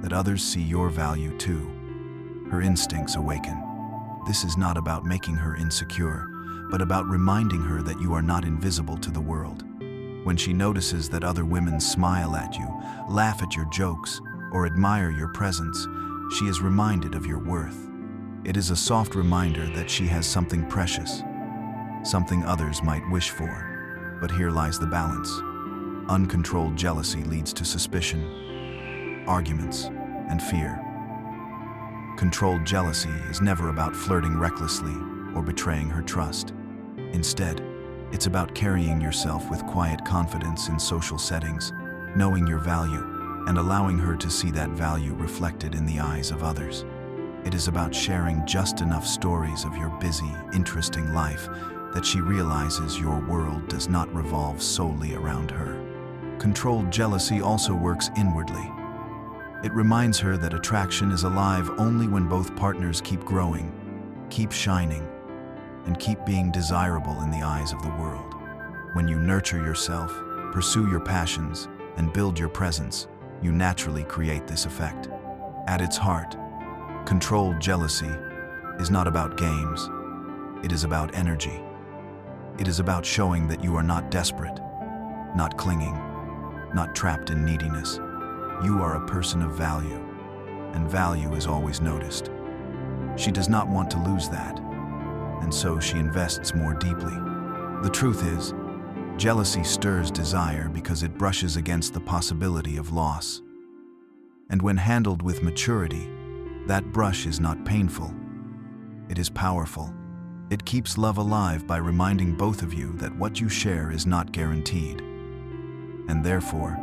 that others see your value too, her instincts awaken. This is not about making her insecure, but about reminding her that you are not invisible to the world. When she notices that other women smile at you, laugh at your jokes, or admire your presence, she is reminded of your worth. It is a soft reminder that she has something precious, something others might wish for. But here lies the balance. Uncontrolled jealousy leads to suspicion, arguments, and fear. Controlled jealousy is never about flirting recklessly or betraying her trust. Instead, it's about carrying yourself with quiet confidence in social settings, knowing your value, and allowing her to see that value reflected in the eyes of others. It is about sharing just enough stories of your busy, interesting life that she realizes your world does not revolve solely around her. Controlled jealousy also works inwardly. It reminds her that attraction is alive only when both partners keep growing, keep shining, and keep being desirable in the eyes of the world. When you nurture yourself, pursue your passions, and build your presence, you naturally create this effect. At its heart, controlled jealousy is not about games. It is about energy. It is about showing that you are not desperate, not clinging, not trapped in neediness. You are a person of value, and value is always noticed. She does not want to lose that, and so she invests more deeply. The truth is, jealousy stirs desire because it brushes against the possibility of loss. And when handled with maturity, that brush is not painful. It is powerful. It keeps love alive by reminding both of you that what you share is not guaranteed, and therefore,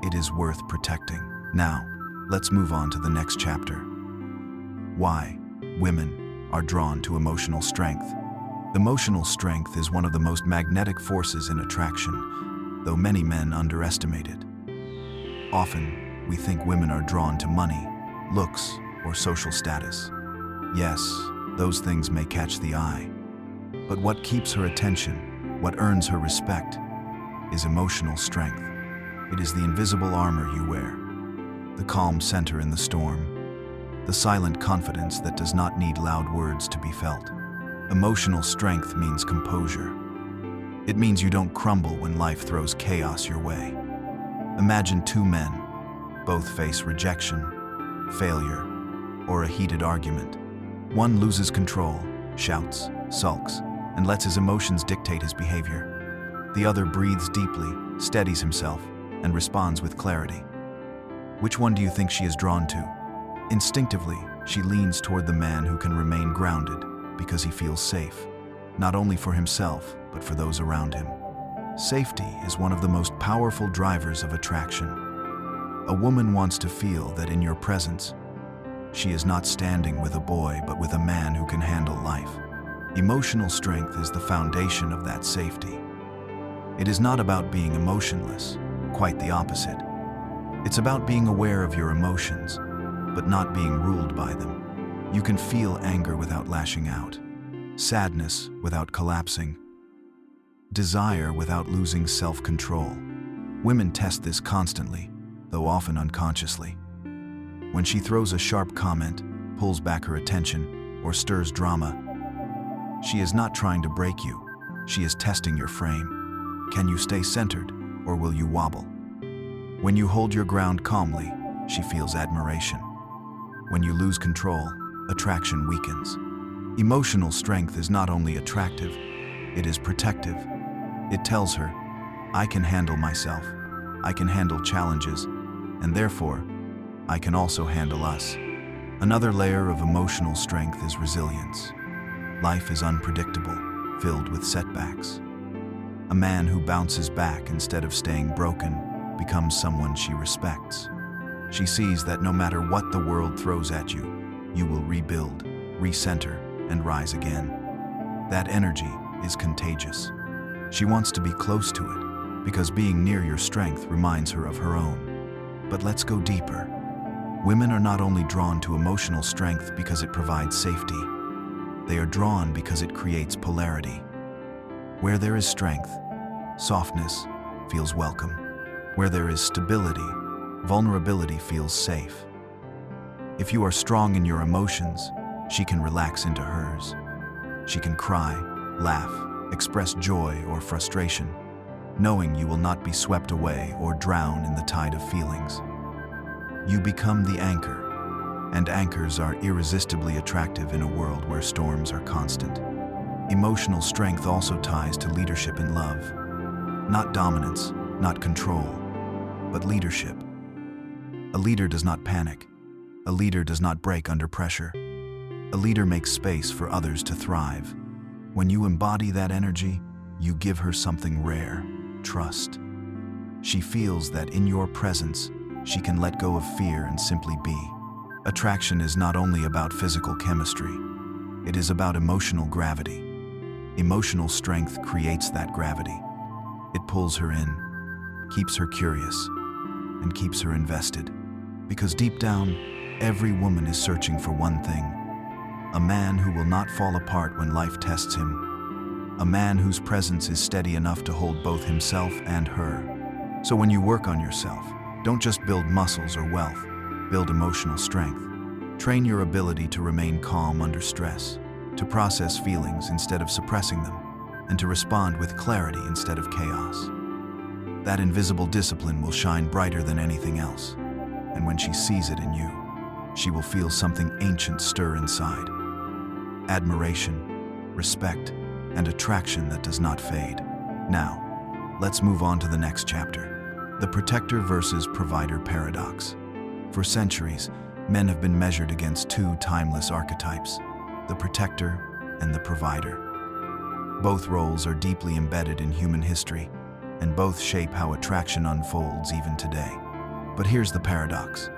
it is worth protecting. Now, let's move on to the next chapter. Why women are drawn to emotional strength. Emotional strength is one of the most magnetic forces in attraction, though many men underestimate it. Often, we think women are drawn to money, looks, or social status. Yes, those things may catch the eye. But what keeps her attention, what earns her respect, is emotional strength. It is the invisible armor you wear, the calm center in the storm, the silent confidence that does not need loud words to be felt. Emotional strength means composure. It means you don't crumble when life throws chaos your way. Imagine two men. Both face rejection, failure, or a heated argument. One loses control, shouts, sulks, and lets his emotions dictate his behavior. The other breathes deeply, steadies himself, and responds with clarity. Which one do you think she is drawn to? Instinctively, she leans toward the man who can remain grounded because he feels safe, not only for himself, but for those around him. Safety is one of the most powerful drivers of attraction. A woman wants to feel that in your presence, she is not standing with a boy, but with a man who can handle life. Emotional strength is the foundation of that safety. It is not about being emotionless, quite the opposite. It's about being aware of your emotions, but not being ruled by them. You can feel anger without lashing out, sadness without collapsing, desire without losing self-control. Women test this constantly, though often unconsciously. When she throws a sharp comment, pulls back her attention, or stirs drama, she is not trying to break you. She is testing your frame. Can you stay centered, or will you wobble? When you hold your ground calmly, she feels admiration. When you lose control, attraction weakens. Emotional strength is not only attractive, it is protective. It tells her, I can handle myself, I can handle challenges, and therefore, I can also handle us. Another layer of emotional strength is resilience. Life is unpredictable, filled with setbacks. A man who bounces back instead of staying broken becomes someone she respects. She sees that no matter what the world throws at you, you will rebuild, recenter, and rise again. That energy is contagious. She wants to be close to it, because being near your strength reminds her of her own. But let's go deeper. Women are not only drawn to emotional strength because it provides safety, they are drawn because it creates polarity. Where there is strength, softness feels welcome. Where there is stability, vulnerability feels safe. If you are strong in your emotions, she can relax into hers. She can cry, laugh, express joy or frustration, knowing you will not be swept away or drown in the tide of feelings. You become the anchor, and anchors are irresistibly attractive in a world where storms are constant. Emotional strength also ties to leadership in love. Not dominance, not control, but leadership. A leader does not panic. A leader does not break under pressure. A leader makes space for others to thrive. When you embody that energy, you give her something rare, trust. She feels that in your presence, she can let go of fear and simply be. Attraction is not only about physical chemistry, it is about emotional gravity. Emotional strength creates that gravity. It pulls her in, keeps her curious, and keeps her invested. Because deep down, every woman is searching for one thing: a man who will not fall apart when life tests him. A man whose presence is steady enough to hold both himself and her. So when you work on yourself, don't just build muscles or wealth, build emotional strength. Train your ability to remain calm under stress, to process feelings instead of suppressing them, and to respond with clarity instead of chaos. That invisible discipline will shine brighter than anything else, and when she sees it in you, she will feel something ancient stir inside. Admiration, respect, and attraction that does not fade. Now, let's move on to the next chapter. The protector versus provider paradox. For centuries, men have been measured against two timeless archetypes: the protector and the provider. Both roles are deeply embedded in human history, and both shape how attraction unfolds even today. But here's the paradox.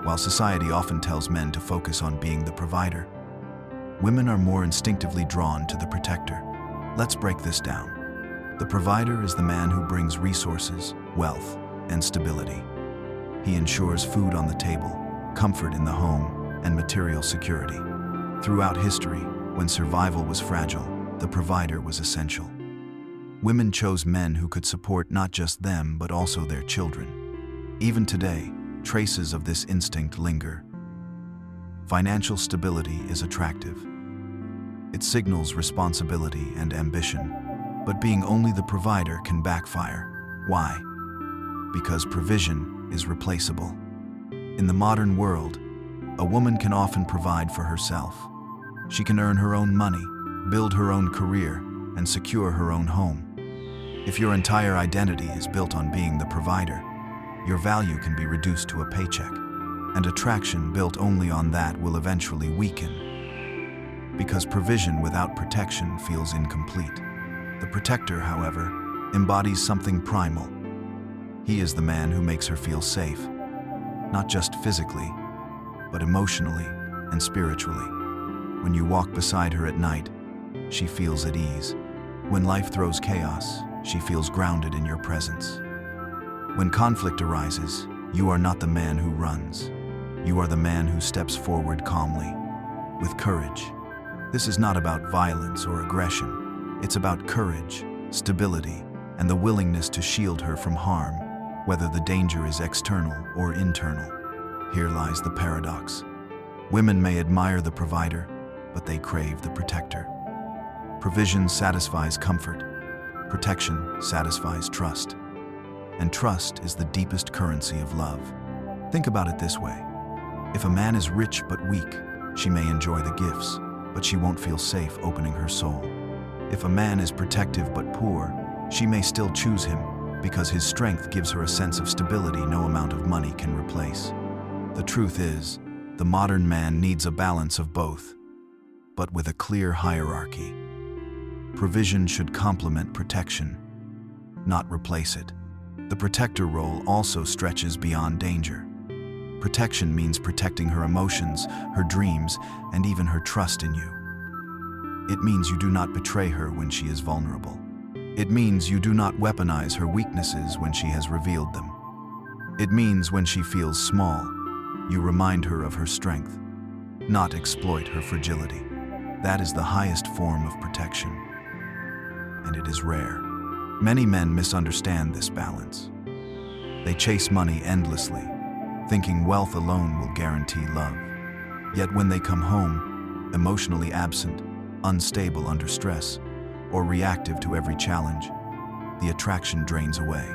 While society often tells men to focus on being the provider, women are more instinctively drawn to the protector. Let's break this down. The provider is the man who brings resources, wealth, and stability. He ensures food on the table, comfort in the home, and material security. Throughout history, when survival was fragile, the provider was essential. Women chose men who could support not just them but also their children. Even today, traces of this instinct linger. Financial stability is attractive. It signals responsibility and ambition, but being only the provider can backfire. Why? Because provision is replaceable. In the modern world, a woman can often provide for herself. She can earn her own money, build her own career, and secure her own home. If your entire identity is built on being the provider, your value can be reduced to a paycheck, and attraction built only on that will eventually weaken. Because provision without protection feels incomplete. The protector, however, embodies something primal. He is the man who makes her feel safe, not just physically, but emotionally and spiritually. When you walk beside her at night, she feels at ease. When life throws chaos, she feels grounded in your presence. When conflict arises, you are not the man who runs. You are the man who steps forward calmly, with courage. This is not about violence or aggression. It's about courage, stability, and the willingness to shield her from harm, whether the danger is external or internal. Here lies the paradox. Women may admire the provider, but they crave the protector. Provision satisfies comfort. Protection satisfies trust. And trust is the deepest currency of love. Think about it this way. If a man is rich but weak, she may enjoy the gifts, but she won't feel safe opening her soul. If a man is protective but poor, she may still choose him because his strength gives her a sense of stability no amount of money can replace. The truth is, the modern man needs a balance of both, but with a clear hierarchy. Provision should complement protection, not replace it. The protector role also stretches beyond danger. Protection means protecting her emotions, her dreams, and even her trust in you. It means you do not betray her when she is vulnerable. It means you do not weaponize her weaknesses when she has revealed them. It means when she feels small, you remind her of her strength, not exploit her fragility. That is the highest form of protection, and it is rare. Many men misunderstand this balance. They chase money endlessly, thinking wealth alone will guarantee love. Yet when they come home, emotionally absent, unstable under stress, or reactive to every challenge, the attraction drains away.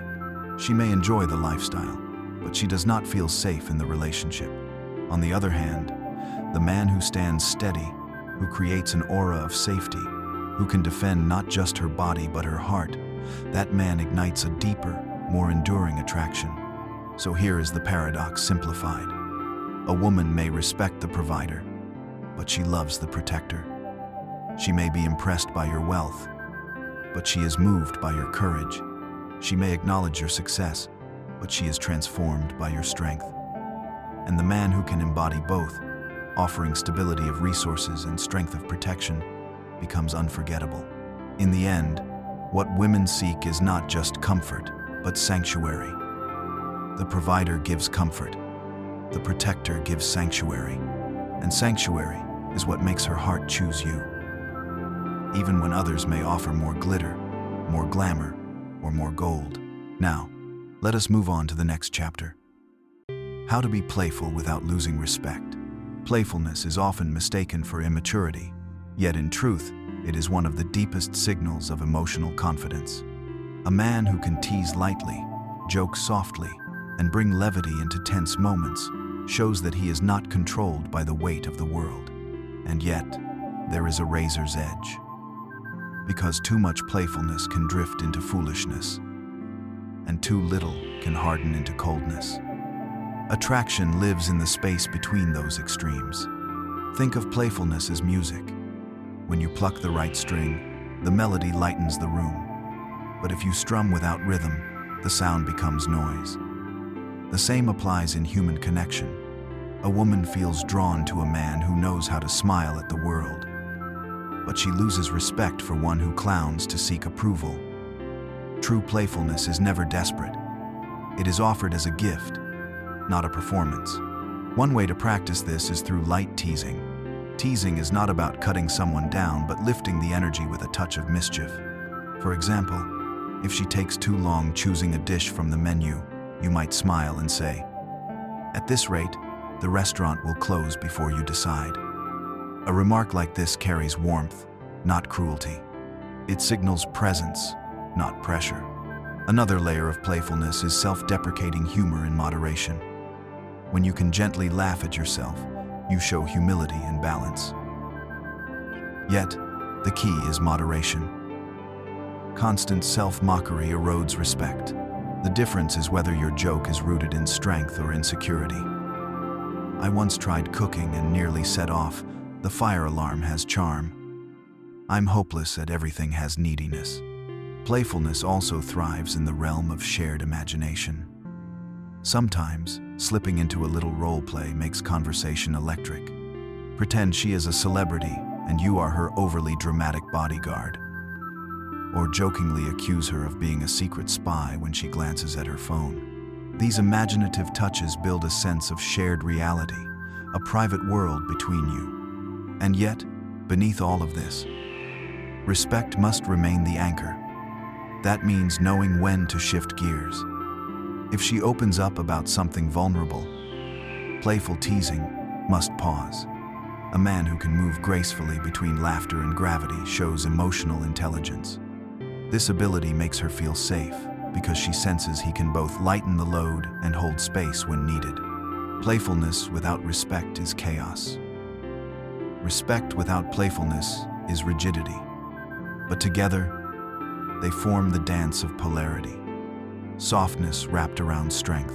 She may enjoy the lifestyle, but she does not feel safe in the relationship. On the other hand, the man who stands steady, who creates an aura of safety, who can defend not just her body but her heart, that man ignites a deeper, more enduring attraction. So here is the paradox simplified. A woman may respect the provider, but she loves the protector. She may be impressed by your wealth, but she is moved by your courage. She may acknowledge your success, but she is transformed by your strength. And the man who can embody both, offering stability of resources and strength of protection, becomes unforgettable. In the end, what women seek is not just comfort, but sanctuary. The provider gives comfort. The protector gives sanctuary. And sanctuary is what makes her heart choose you. Even when others may offer more glitter, more glamour, or more gold. Now, let us move on to the next chapter. How to be playful without losing respect. Playfulness is often mistaken for immaturity, yet in truth, it is one of the deepest signals of emotional confidence. A man who can tease lightly, joke softly, and bring levity into tense moments shows that he is not controlled by the weight of the world. And yet, there is a razor's edge. Because too much playfulness can drift into foolishness, and too little can harden into coldness. Attraction lives in the space between those extremes. Think of playfulness as music. When you pluck the right string, the melody lightens the room. But if you strum without rhythm, the sound becomes noise. The same applies in human connection. A woman feels drawn to a man who knows how to smile at the world, but she loses respect for one who clowns to seek approval. True playfulness is never desperate. It is offered as a gift, not a performance. One way to practice this is through light teasing. Teasing is not about cutting someone down, but lifting the energy with a touch of mischief. For example, if she takes too long choosing a dish from the menu, you might smile and say, At this rate, the restaurant will close before you decide. A remark like this carries warmth, not cruelty. It signals presence, not pressure. Another layer of playfulness is self-deprecating humor in moderation. When you can gently laugh at yourself, you show humility and balance. Yet, the key is moderation. Constant self-mockery erodes respect. The difference is whether your joke is rooted in strength or insecurity. I once tried cooking and nearly set off. The fire alarm has charm. I'm hopeless at everything has neediness. Playfulness also thrives in the realm of shared imagination. Sometimes, slipping into a little role play makes conversation electric. Pretend she is a celebrity and you are her overly dramatic bodyguard. Or jokingly accuse her of being a secret spy when she glances at her phone. These imaginative touches build a sense of shared reality, a private world between you. And yet, beneath all of this, respect must remain the anchor. That means knowing when to shift gears. If she opens up about something vulnerable, playful teasing must pause. A man who can move gracefully between laughter and gravity shows emotional intelligence. This ability makes her feel safe because she senses he can both lighten the load and hold space when needed. Playfulness without respect is chaos. Respect without playfulness is rigidity. But together, they form the dance of polarity. Softness wrapped around strength.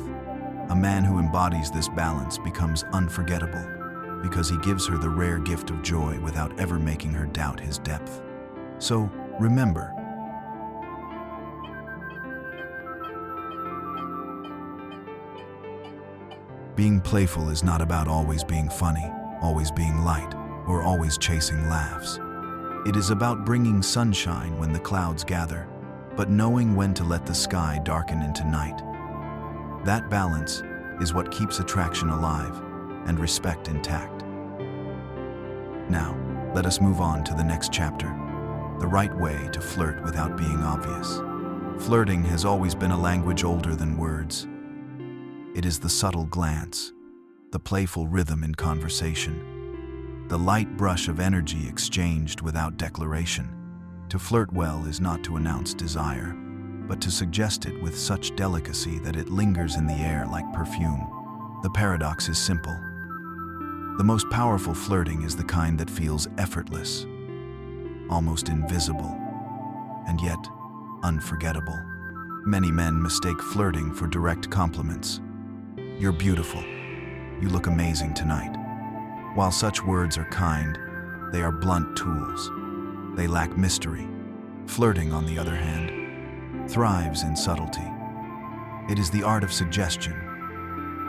A man who embodies this balance becomes unforgettable because he gives her the rare gift of joy without ever making her doubt his depth. So, remember, being playful is not about always being funny, always being light, or always chasing laughs. It is about bringing sunshine when the clouds gather, but knowing when to let the sky darken into night. That balance is what keeps attraction alive and respect intact. Now, let us move on to the next chapter, the right way to flirt without being obvious. Flirting has always been a language older than words. It is the subtle glance, the playful rhythm in conversation, the light brush of energy exchanged without declaration. To flirt well is not to announce desire, but to suggest it with such delicacy that it lingers in the air like perfume. The paradox is simple. The most powerful flirting is the kind that feels effortless, almost invisible, and yet unforgettable. Many men mistake flirting for direct compliments. You're beautiful. You look amazing tonight. While such words are kind, they are blunt tools. They lack mystery. Flirting, on the other hand, thrives in subtlety. It is the art of suggestion,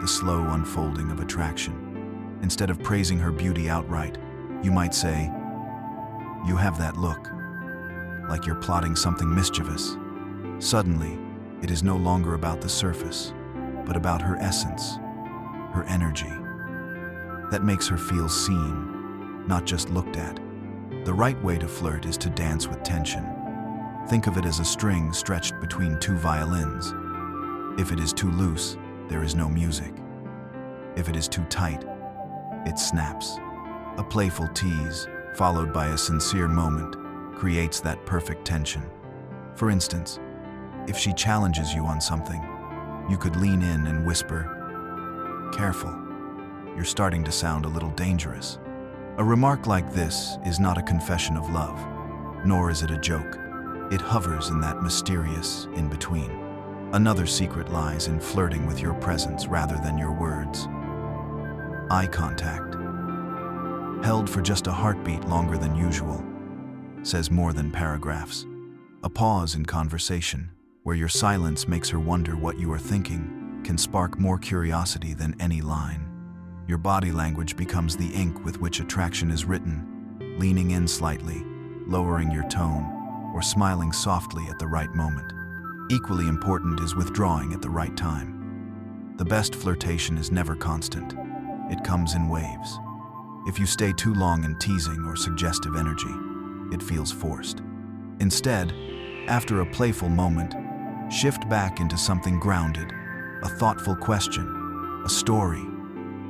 the slow unfolding of attraction. Instead of praising her beauty outright, you might say, "You have that look," like you're plotting something mischievous. Suddenly, it is no longer about the surface, but about her essence, her energy. That makes her feel seen, not just looked at. The right way to flirt is to dance with tension. Think of it as a string stretched between two violins. If it is too loose, there is no music. If it is too tight, it snaps. A playful tease, followed by a sincere moment, creates that perfect tension. For instance, if she challenges you on something, you could lean in and whisper, "Careful, you're starting to sound a little dangerous." A remark like this is not a confession of love, nor is it a joke. It hovers in that mysterious in-between. Another secret lies in flirting with your presence rather than your words. Eye contact, held for just a heartbeat longer than usual, says more than paragraphs. A pause in conversation, where your silence makes her wonder what you are thinking, can spark more curiosity than any line. Your body language becomes the ink with which attraction is written, leaning in slightly, lowering your tone, or smiling softly at the right moment. Equally important is withdrawing at the right time. The best flirtation is never constant. It comes in waves. If you stay too long in teasing or suggestive energy, it feels forced. Instead, after a playful moment, shift back into something grounded, a thoughtful question, a story,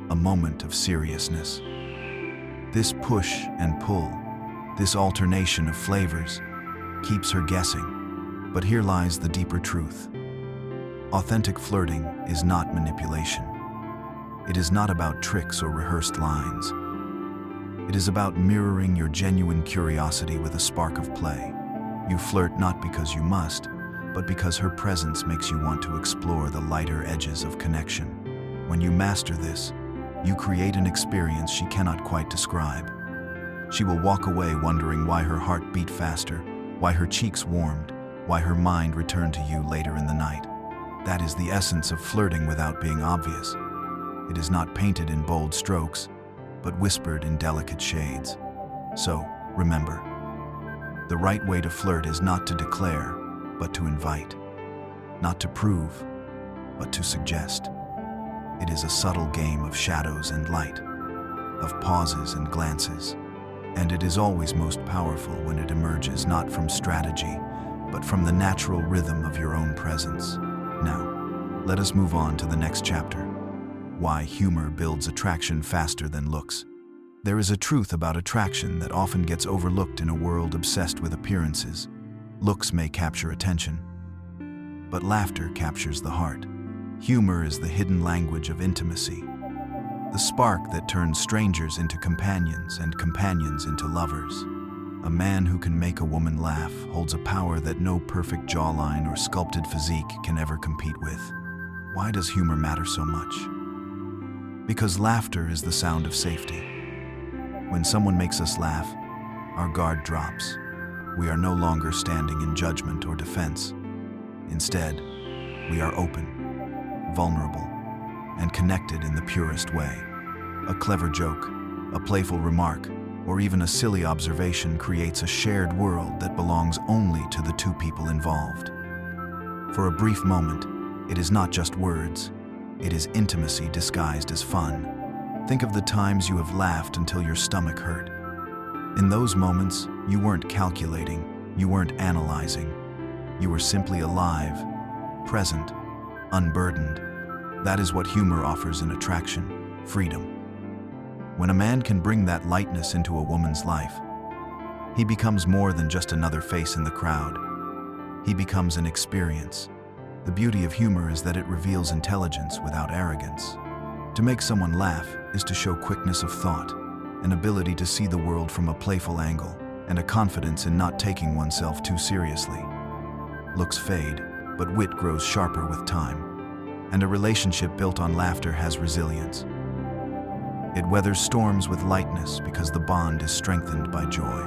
a moment of seriousness. This push and pull, this alternation of flavors, keeps her guessing. But here lies the deeper truth. Authentic flirting is not manipulation. It is not about tricks or rehearsed lines. It is about mirroring your genuine curiosity with a spark of play. You flirt not because you must, but because her presence makes you want to explore the lighter edges of connection. When you master this, you create an experience she cannot quite describe. She will walk away wondering why her heart beat faster, why her cheeks warmed, why her mind returned to you later in the night. That is the essence of flirting without being obvious. It is not painted in bold strokes, but whispered in delicate shades. So, remember, the right way to flirt is not to declare, but to invite. Not to prove, but to suggest. It is a subtle game of shadows and light, of pauses and glances, and it is always most powerful when it emerges not from strategy, but from the natural rhythm of your own presence. Now, let us move on to the next chapter. Why humor builds attraction faster than looks. There is a truth about attraction that often gets overlooked in a world obsessed with appearances. Looks may capture attention, but laughter captures the heart. Humor is the hidden language of intimacy, the spark that turns strangers into companions and companions into lovers. A man who can make a woman laugh holds a power that no perfect jawline or sculpted physique can ever compete with. Why does humor matter so much? Because laughter is the sound of safety. When someone makes us laugh, our guard drops. We are no longer standing in judgment or defense. Instead, we are open, vulnerable, and connected in the purest way. A clever joke, a playful remark, or even a silly observation creates a shared world that belongs only to the two people involved. For a brief moment, it is not just words. It is intimacy disguised as fun. Think of the times you have laughed until your stomach hurt. In those moments, you weren't calculating, you weren't analyzing. You were simply alive, present, unburdened. That is what humor offers in attraction, freedom. When a man can bring that lightness into a woman's life, he becomes more than just another face in the crowd. He becomes an experience. The beauty of humor is that it reveals intelligence without arrogance. To make someone laugh is to show quickness of thought, an ability to see the world from a playful angle, and a confidence in not taking oneself too seriously. Looks fade, but wit grows sharper with time, and a relationship built on laughter has resilience. It weathers storms with lightness because the bond is strengthened by joy.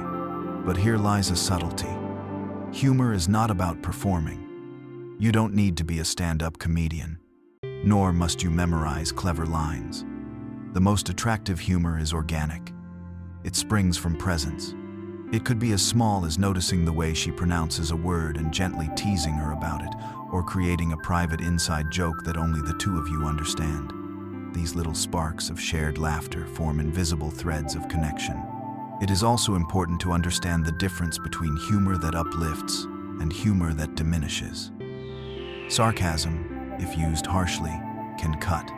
But here lies a subtlety. Humor is not about performing. You don't need to be a stand-up comedian, nor must you memorize clever lines. The most attractive humor is organic. It springs from presence. It could be as small as noticing the way she pronounces a word and gently teasing her about it, or creating a private inside joke that only the two of you understand. These little sparks of shared laughter form invisible threads of connection. It is also important to understand the difference between humor that uplifts and humor that diminishes. Sarcasm, if used harshly, can cut.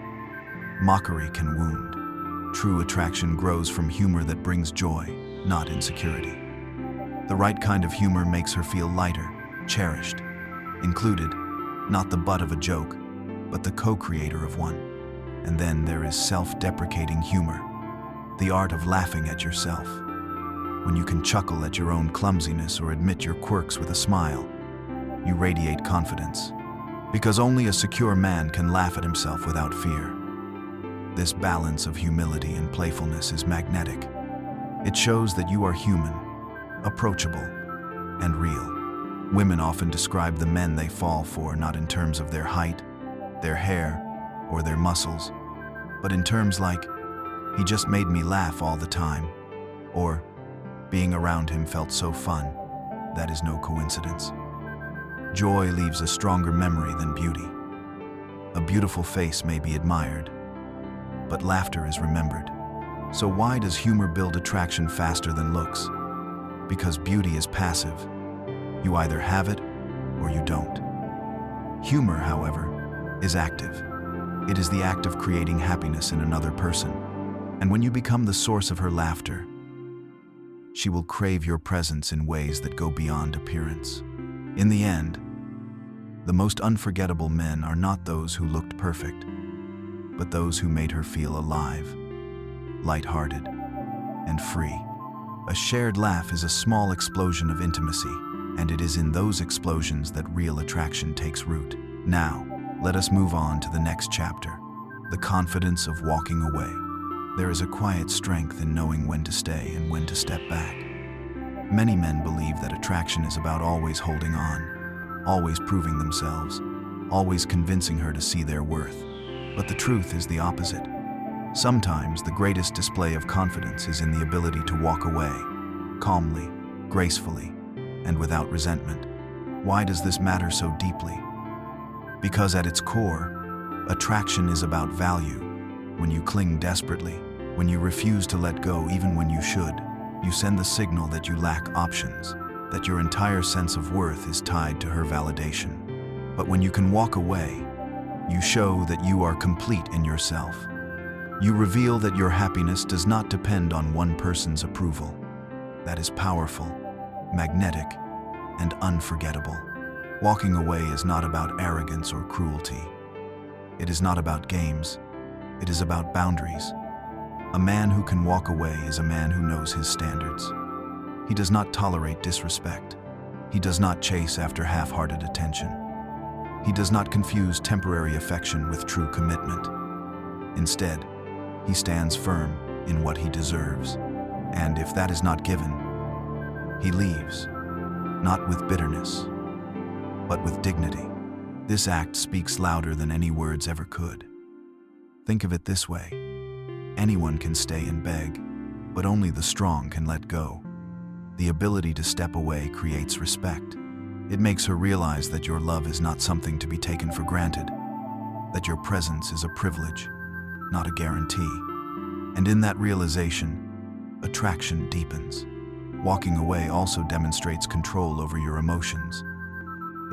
Mockery can wound. True attraction grows from humor that brings joy, not insecurity. The right kind of humor makes her feel lighter, cherished, included, not the butt of a joke, but the co-creator of one. And then there is self-deprecating humor, the art of laughing at yourself. When you can chuckle at your own clumsiness or admit your quirks with a smile, you radiate confidence. Because only a secure man can laugh at himself without fear. This balance of humility and playfulness is magnetic. It shows that you are human, approachable, and real. Women often describe the men they fall for not in terms of their height, their hair, or their muscles, but in terms like, "He just made me laugh all the time," or "Being around him felt so fun." That is no coincidence. Joy leaves a stronger memory than beauty. A beautiful face may be admired, but laughter is remembered. So why does humor build attraction faster than looks? Because beauty is passive. You either have it or you don't. Humor, however, is active. It is the act of creating happiness in another person. And when you become the source of her laughter, she will crave your presence in ways that go beyond appearance. In the end, the most unforgettable men are not those who looked perfect, but those who made her feel alive, lighthearted, and free. A shared laugh is a small explosion of intimacy, and it is in those explosions that real attraction takes root. Now, let us move on to the next chapter, the confidence of walking away. There is a quiet strength in knowing when to stay and when to step back. Many men believe that attraction is about always holding on, always proving themselves, always convincing her to see their worth. But the truth is the opposite. Sometimes the greatest display of confidence is in the ability to walk away, calmly, gracefully, and without resentment. Why does this matter so deeply? Because at its core, attraction is about value. When you cling desperately, when you refuse to let go even when you should, you send the signal that you lack options, that your entire sense of worth is tied to her validation. But when you can walk away, you show that you are complete in yourself. You reveal that your happiness does not depend on one person's approval. That is powerful, magnetic, and unforgettable. Walking away is not about arrogance or cruelty. It is not about games. It is about boundaries. A man who can walk away is a man who knows his standards. He does not tolerate disrespect. He does not chase after half-hearted attention. He does not confuse temporary affection with true commitment. Instead, he stands firm in what he deserves. And if that is not given, he leaves, not with bitterness, but with dignity. This act speaks louder than any words ever could. Think of it this way. Anyone can stay and beg, but only the strong can let go. The ability to step away creates respect. It makes her realize that your love is not something to be taken for granted, that your presence is a privilege, not a guarantee. And in that realization, attraction deepens. Walking away also demonstrates control over your emotions.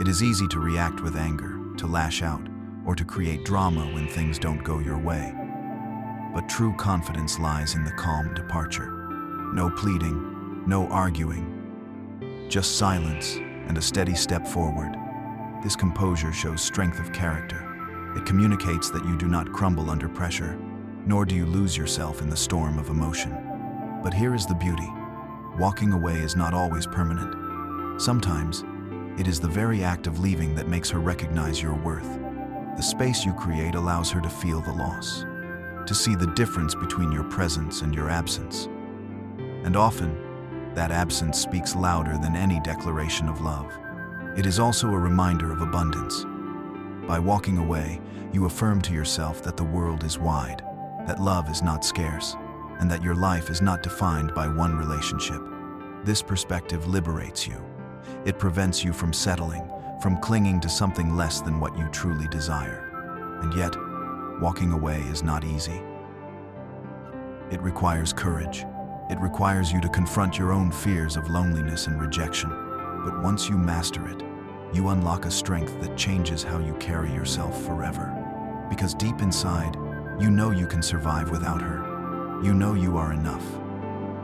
It is easy to react with anger, to lash out, or to create drama when things don't go your way. But true confidence lies in the calm departure. No pleading, no arguing, just silence and a steady step forward. This composure shows strength of character. It communicates that you do not crumble under pressure, nor do you lose yourself in the storm of emotion. But here is the beauty. Walking away is not always permanent. Sometimes, it is the very act of leaving that makes her recognize your worth. The space you create allows her to feel the loss, to see the difference between your presence and your absence. And often, that absence speaks louder than any declaration of love. It is also a reminder of abundance. By walking away, you affirm to yourself that the world is wide, that love is not scarce, and that your life is not defined by one relationship. This perspective liberates you. It prevents you from settling, from clinging to something less than what you truly desire. And yet, walking away is not easy. It requires courage. It requires you to confront your own fears of loneliness and rejection. But once you master it, you unlock a strength that changes how you carry yourself forever. Because deep inside, you know you can survive without her. You know you are enough.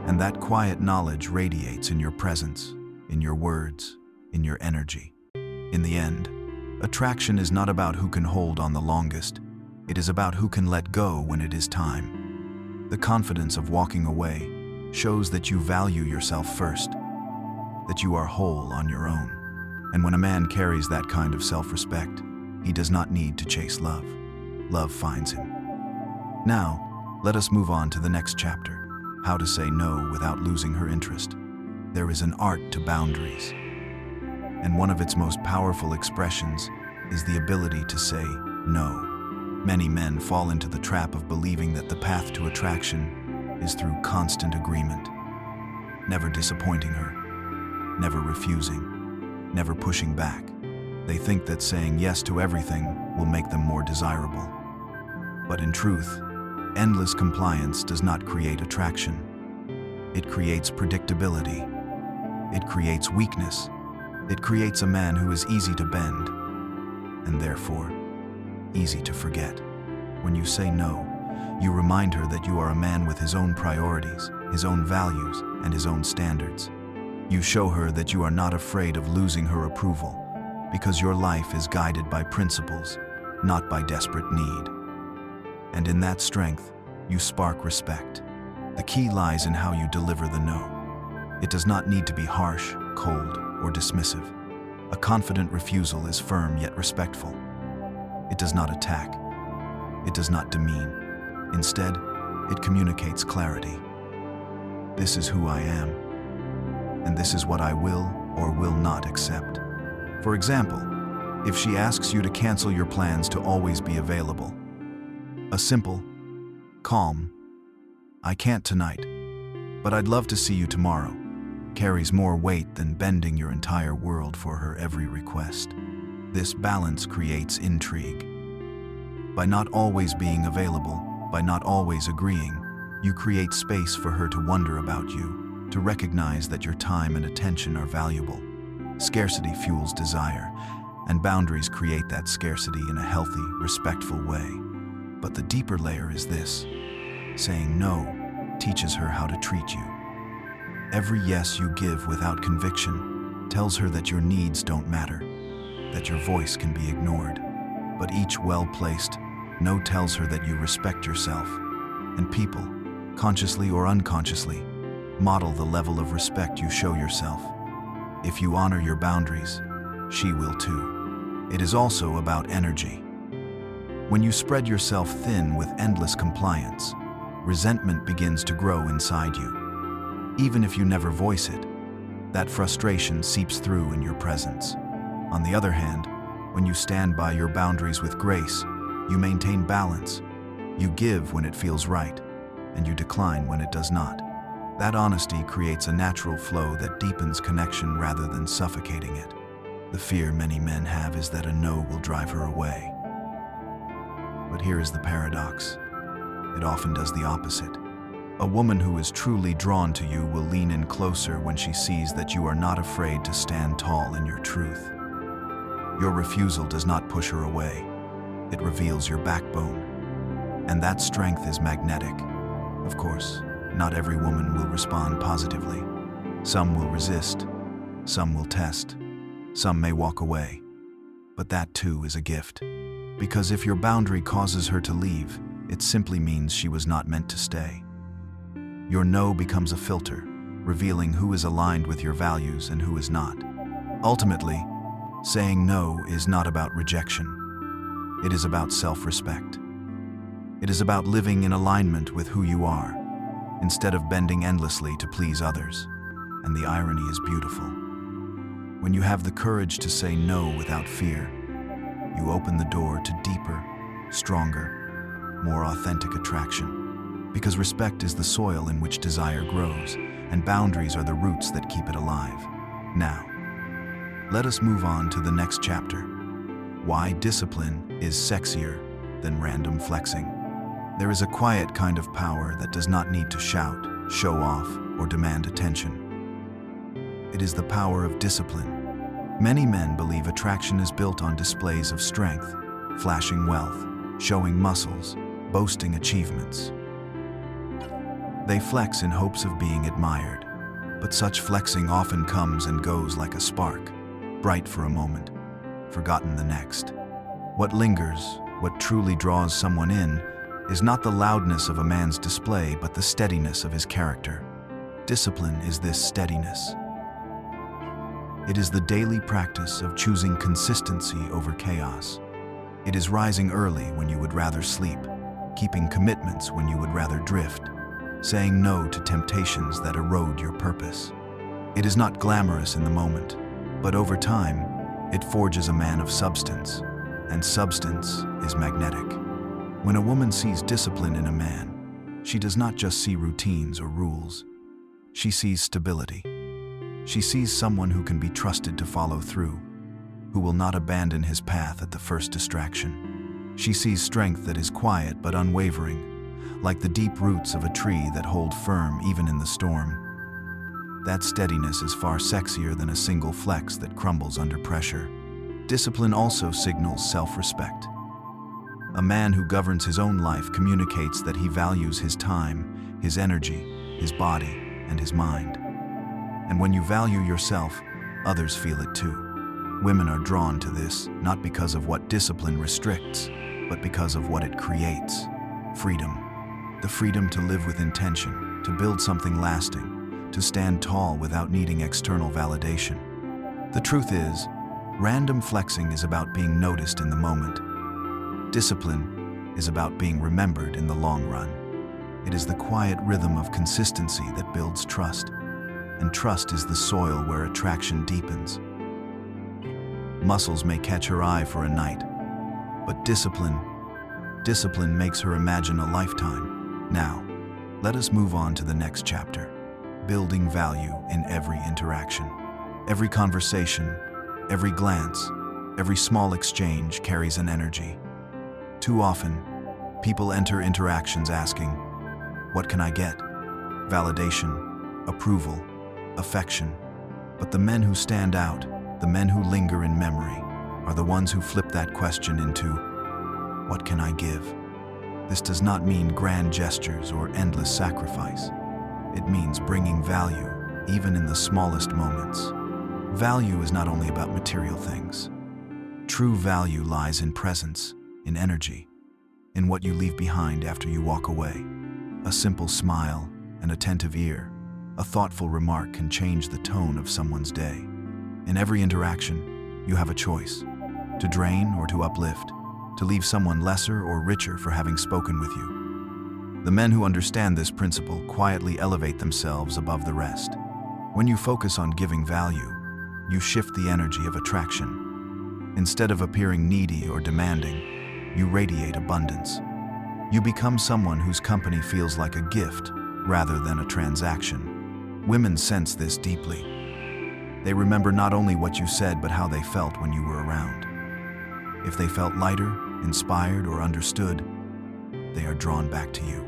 And that quiet knowledge radiates in your presence, in your words, in your energy. In the end, attraction is not about who can hold on the longest. It is about who can let go when it is time. The confidence of walking away shows that you value yourself first, that you are whole on your own. And when a man carries that kind of self-respect, he does not need to chase love. Love finds him. Now, let us move on to the next chapter, how to say no without losing her interest. There is an art to boundaries, and one of its most powerful expressions is the ability to say no. Many men fall into the trap of believing that the path to attraction is through constant agreement, never disappointing her, never refusing, never pushing back. They think that saying yes to everything will make them more desirable. But in truth, endless compliance does not create attraction. It creates predictability. It creates weakness. It creates a man who is easy to bend, and therefore, easy to forget. When you say no, you remind her that you are a man with his own priorities, his own values, and his own standards. You show her that you are not afraid of losing her approval, because your life is guided by principles, not by desperate need. And in that strength, you spark respect. The key lies in how you deliver the no. It does not need to be harsh, cold, or dismissive. A confident refusal is firm yet respectful. It does not attack. It does not demean. Instead, it communicates clarity. This is who I am, and this is what I will or will not accept. For example, if she asks you to cancel your plans to always be available, a simple, calm, "I can't tonight, but I'd love to see you tomorrow," carries more weight than bending your entire world for her every request. This balance creates intrigue. By not always being available, by not always agreeing, you create space for her to wonder about you, to recognize that your time and attention are valuable. Scarcity fuels desire, and boundaries create that scarcity in a healthy, respectful way. But the deeper layer is this: saying no teaches her how to treat you. Every yes you give without conviction tells her that your needs don't matter, that your voice can be ignored. But each well-placed no tells her that you respect yourself, and people, consciously or unconsciously, model the level of respect you show yourself. If you honor your boundaries, she will too. It is also about energy. When you spread yourself thin with endless compliance, resentment begins to grow inside you. Even if you never voice it, that frustration seeps through in your presence. On the other hand, when you stand by your boundaries with grace, you maintain balance. You give when it feels right, and you decline when it does not. That honesty creates a natural flow that deepens connection rather than suffocating it. The fear many men have is that a no will drive her away. But here is the paradox. It often does the opposite. A woman who is truly drawn to you will lean in closer when she sees that you are not afraid to stand tall in your truth. Your refusal does not push her away. It reveals your backbone. And that strength is magnetic. Of course, not every woman will respond positively. Some will resist. Some will test. Some may walk away. But that too is a gift. Because if your boundary causes her to leave, it simply means she was not meant to stay. Your no becomes a filter, revealing who is aligned with your values and who is not. Ultimately, saying no is not about rejection. It is about self-respect. It is about living in alignment with who you are, instead of bending endlessly to please others. And the irony is beautiful. When you have the courage to say no without fear, you open the door to deeper, stronger, more authentic attraction. Because respect is the soil in which desire grows, and boundaries are the roots that keep it alive. Now, let us move on to the next chapter. Why discipline is sexier than random flexing. There is a quiet kind of power that does not need to shout, show off, or demand attention. It is the power of discipline. Many men believe attraction is built on displays of strength, flashing wealth, showing muscles, boasting achievements. They flex in hopes of being admired, but such flexing often comes and goes like a spark, bright for a moment, forgotten the next. What lingers, what truly draws someone in, is not the loudness of a man's display, but the steadiness of his character. Discipline is this steadiness. It is the daily practice of choosing consistency over chaos. It is rising early when you would rather sleep, keeping commitments when you would rather drift, saying no to temptations that erode your purpose. It is not glamorous in the moment, but over time, it forges a man of substance, and substance is magnetic. When a woman sees discipline in a man, she does not just see routines or rules. She sees stability. She sees someone who can be trusted to follow through, who will not abandon his path at the first distraction. She sees strength that is quiet but unwavering, like the deep roots of a tree that hold firm even in the storm. That steadiness is far sexier than a single flex that crumbles under pressure. Discipline also signals self-respect. A man who governs his own life communicates that he values his time, his energy, his body, and his mind. And when you value yourself, others feel it too. Women are drawn to this, not because of what discipline restricts, but because of what it creates. Freedom. The freedom to live with intention, to build something lasting, to stand tall without needing external validation. The truth is, random flexing is about being noticed in the moment. Discipline is about being remembered in the long run. It is the quiet rhythm of consistency that builds trust, and trust is the soil where attraction deepens. Muscles may catch her eye for a night, but discipline makes her imagine a lifetime. Now, let us move on to the next chapter, building value in every interaction. Every conversation, every glance, every small exchange carries an energy. Too often, people enter interactions asking, "What can I get?" Validation, approval, affection. But the men who stand out, the men who linger in memory, are the ones who flip that question into, "What can I give?" This does not mean grand gestures or endless sacrifice. It means bringing value, even in the smallest moments. Value is not only about material things. True value lies in presence, in energy, in what you leave behind after you walk away. A simple smile, an attentive ear, a thoughtful remark can change the tone of someone's day. In every interaction, you have a choice: to drain or to uplift, to leave someone lesser or richer for having spoken with you. The men who understand this principle quietly elevate themselves above the rest. When you focus on giving value, you shift the energy of attraction. Instead of appearing needy or demanding, you radiate abundance. You become someone whose company feels like a gift rather than a transaction. Women sense this deeply. They remember not only what you said, but how they felt when you were around. If they felt lighter, inspired, or understood, they are drawn back to you.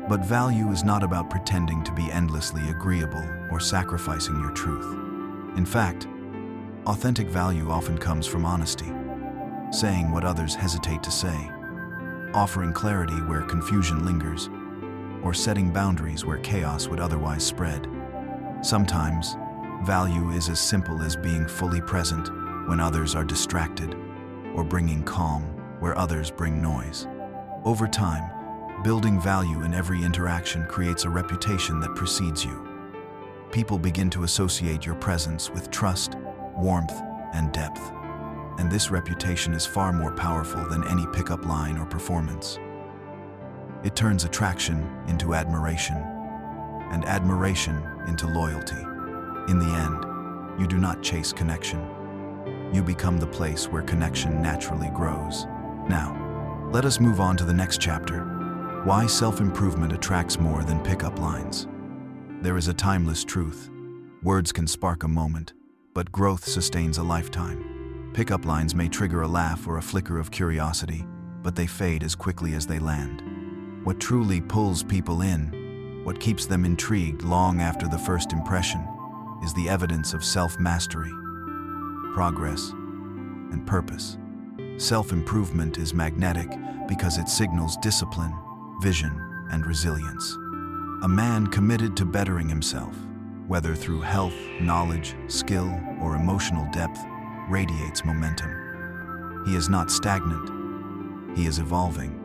But value is not about pretending to be endlessly agreeable or sacrificing your truth. In fact, authentic value often comes from honesty, saying what others hesitate to say, offering clarity where confusion lingers, or setting boundaries where chaos would otherwise spread. Sometimes, value is as simple as being fully present when others are distracted, or bringing calm where others bring noise. Over time, building value in every interaction creates a reputation that precedes you. People begin to associate your presence with trust, warmth, and depth. And this reputation is far more powerful than any pickup line or performance. It turns attraction into admiration, and admiration into loyalty. In the end, you do not chase connection. You become the place where connection naturally grows. Now, let us move on to the next chapter: why self-improvement attracts more than pickup lines. There is a timeless truth. Words can spark a moment, but growth sustains a lifetime. Pickup lines may trigger a laugh or a flicker of curiosity, but they fade as quickly as they land. What truly pulls people in, what keeps them intrigued long after the first impression, is the evidence of self-mastery, progress, and purpose. Self-improvement is magnetic because it signals discipline, vision, and resilience. A man committed to bettering himself, whether through health, knowledge, skill, or emotional depth, radiates momentum. He is not stagnant, he is evolving,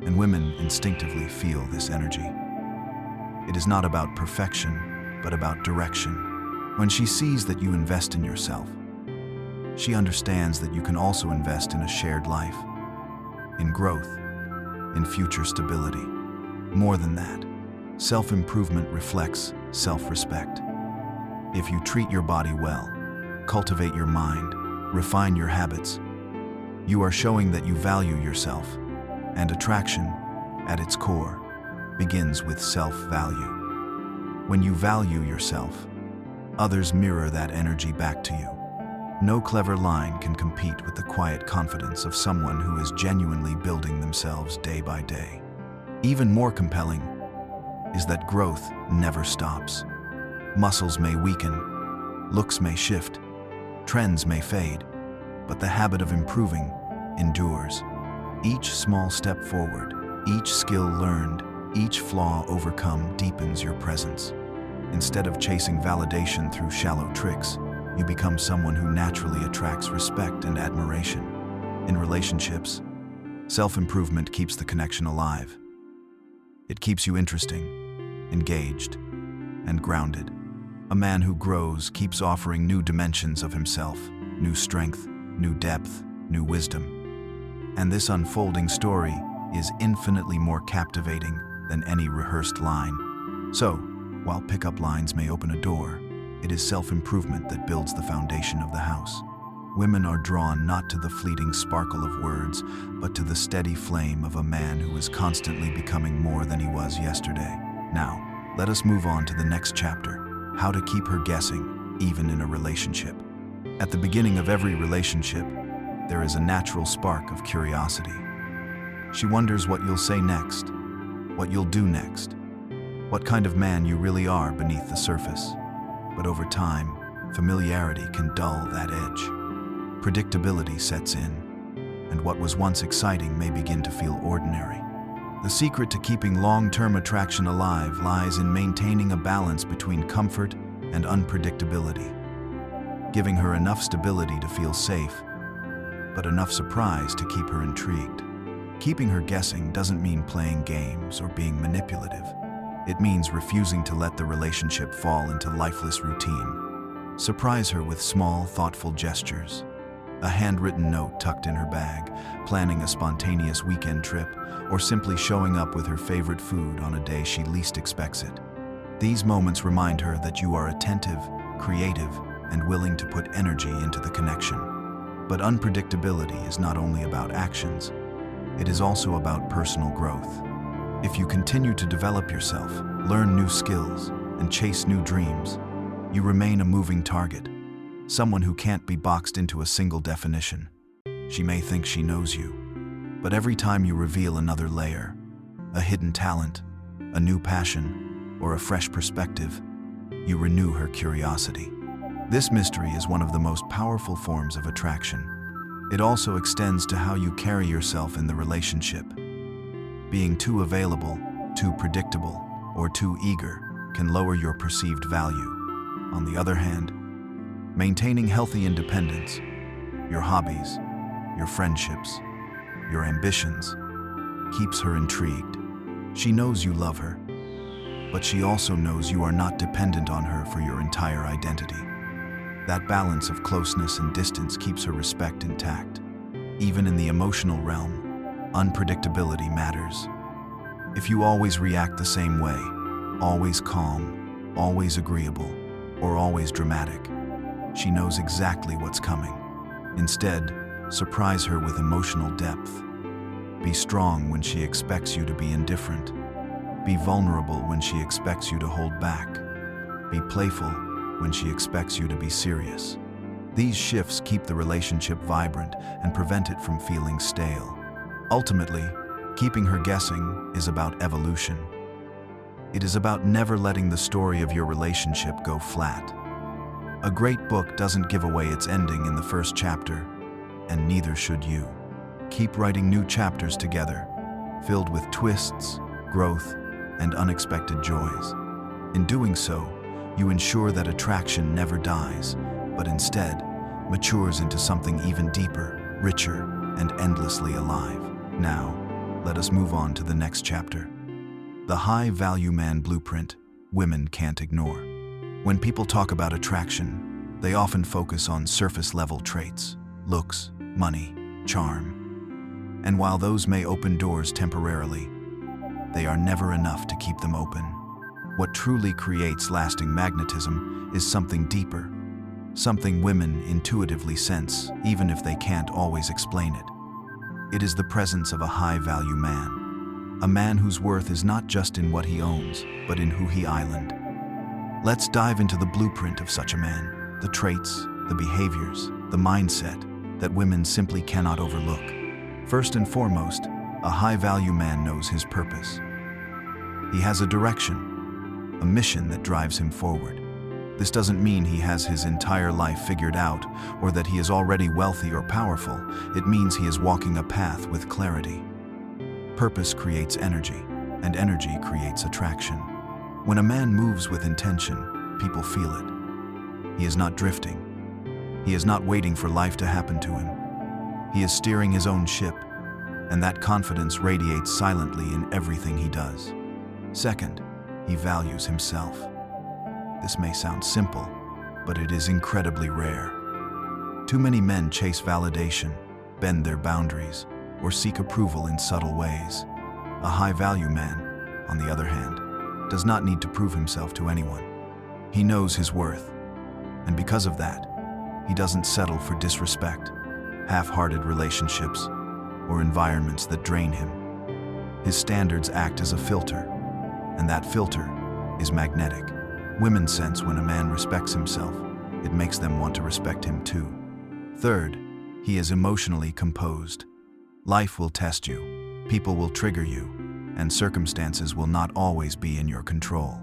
and women instinctively feel this energy. It is not about perfection, but about direction. When she sees that you invest in yourself, she understands that you can also invest in a shared life, in growth, in future stability. More than that, self-improvement reflects self-respect. If you treat your body well, cultivate your mind, refine your habits, you are showing that you value yourself, and attraction, at its core, begins with self-value. When you value yourself, others mirror that energy back to you. No clever line can compete with the quiet confidence of someone who is genuinely building themselves day by day. Even more compelling is that growth never stops. Muscles may weaken, looks may shift, trends may fade, but the habit of improving endures. Each small step forward, each skill learned, each flaw overcome deepens your presence. Instead of chasing validation through shallow tricks, you become someone who naturally attracts respect and admiration. In relationships, self-improvement keeps the connection alive. It keeps you interesting, engaged, and grounded. A man who grows keeps offering new dimensions of himself, new strength, new depth, new wisdom. And this unfolding story is infinitely more captivating than any rehearsed line. So, while pickup lines may open a door, it is self-improvement that builds the foundation of the house. Women are drawn not to the fleeting sparkle of words, but to the steady flame of a man who is constantly becoming more than he was yesterday. Now, let us move on to the next chapter, how to keep her guessing, even in a relationship. At the beginning of every relationship, there is a natural spark of curiosity. She wonders what you'll say next, what you'll do next, what kind of man you really are beneath the surface. But over time, familiarity can dull that edge. Predictability sets in, and what was once exciting may begin to feel ordinary. The secret to keeping long-term attraction alive lies in maintaining a balance between comfort and unpredictability, giving her enough stability to feel safe, but enough surprise to keep her intrigued. Keeping her guessing doesn't mean playing games or being manipulative. It means refusing to let the relationship fall into lifeless routine. Surprise her with small, thoughtful gestures. A handwritten note tucked in her bag, planning a spontaneous weekend trip, or simply showing up with her favorite food on a day she least expects it. These moments remind her that you are attentive, creative, and willing to put energy into the connection. But unpredictability is not only about actions, it is also about personal growth. If you continue to develop yourself, learn new skills, and chase new dreams, you remain a moving target, someone who can't be boxed into a single definition. She may think she knows you, but every time you reveal another layer, a hidden talent, a new passion, or a fresh perspective, you renew her curiosity. This mystery is one of the most powerful forms of attraction. It also extends to how you carry yourself in the relationship. Being too available, too predictable, or too eager can lower your perceived value. On the other hand, maintaining healthy independence, your hobbies, your friendships, your ambitions, keeps her intrigued. She knows you love her, but she also knows you are not dependent on her for your entire identity. That balance of closeness and distance keeps her respect intact. Even in the emotional realm, unpredictability matters. If you always react the same way, always calm, always agreeable, or always dramatic, she knows exactly what's coming. Instead, surprise her with emotional depth. Be strong when she expects you to be indifferent. Be vulnerable when she expects you to hold back. Be playful when she expects you to be serious. These shifts keep the relationship vibrant and prevent it from feeling stale. Ultimately, keeping her guessing is about evolution. It is about never letting the story of your relationship go flat. A great book doesn't give away its ending in the first chapter, and neither should you. Keep writing new chapters together, filled with twists, growth, and unexpected joys. In doing so, you ensure that attraction never dies, but instead matures into something even deeper, richer, and endlessly alive. Now, let us move on to the next chapter. The high-value man blueprint women can't ignore. When people talk about attraction, they often focus on surface-level traits, looks, money, charm. And while those may open doors temporarily, they are never enough to keep them open. What truly creates lasting magnetism is something deeper, something women intuitively sense, even if they can't always explain it. It is the presence of a high-value man, a man whose worth is not just in what he owns, but in who he island. Let's dive into the blueprint of such a man, the traits, the behaviors, the mindset that women simply cannot overlook. First and foremost, a high-value man knows his purpose. He has a direction, a mission that drives him forward. This doesn't mean he has his entire life figured out or that he is already wealthy or powerful. It means he is walking a path with clarity. Purpose creates energy, and energy creates attraction. When a man moves with intention, people feel it. He is not drifting. He is not waiting for life to happen to him. He is steering his own ship, and that confidence radiates silently in everything he does. Second, he values himself. This may sound simple, but it is incredibly rare. Too many men chase validation, bend their boundaries, or seek approval in subtle ways. A high-value man, on the other hand, does not need to prove himself to anyone. He knows his worth, and because of that, he doesn't settle for disrespect, half-hearted relationships, or environments that drain him. His standards act as a filter, and that filter is magnetic. Women sense when a man respects himself. It makes them want to respect him too. Third, he is emotionally composed. Life will test you, people will trigger you, and circumstances will not always be in your control.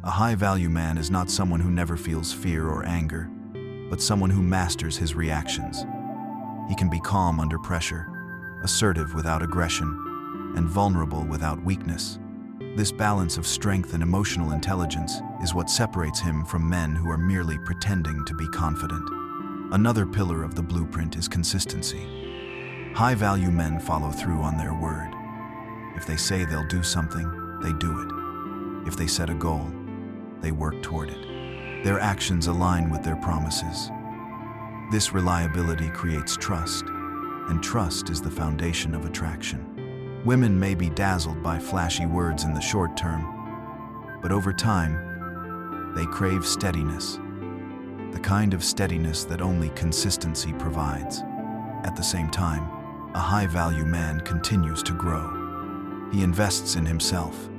A high-value man is not someone who never feels fear or anger, but someone who masters his reactions. He can be calm under pressure, assertive without aggression, and vulnerable without weakness. This balance of strength and emotional intelligence is what separates him from men who are merely pretending to be confident. Another pillar of the blueprint is consistency. High-value men follow through on their word. If they say they'll do something, they do it. If they set a goal, they work toward it. Their actions align with their promises. This reliability creates trust, and trust is the foundation of attraction. Women may be dazzled by flashy words in the short term, but over time, they crave steadiness, the kind of steadiness that only consistency provides. At the same time, a high-value man continues to grow. He invests in himself,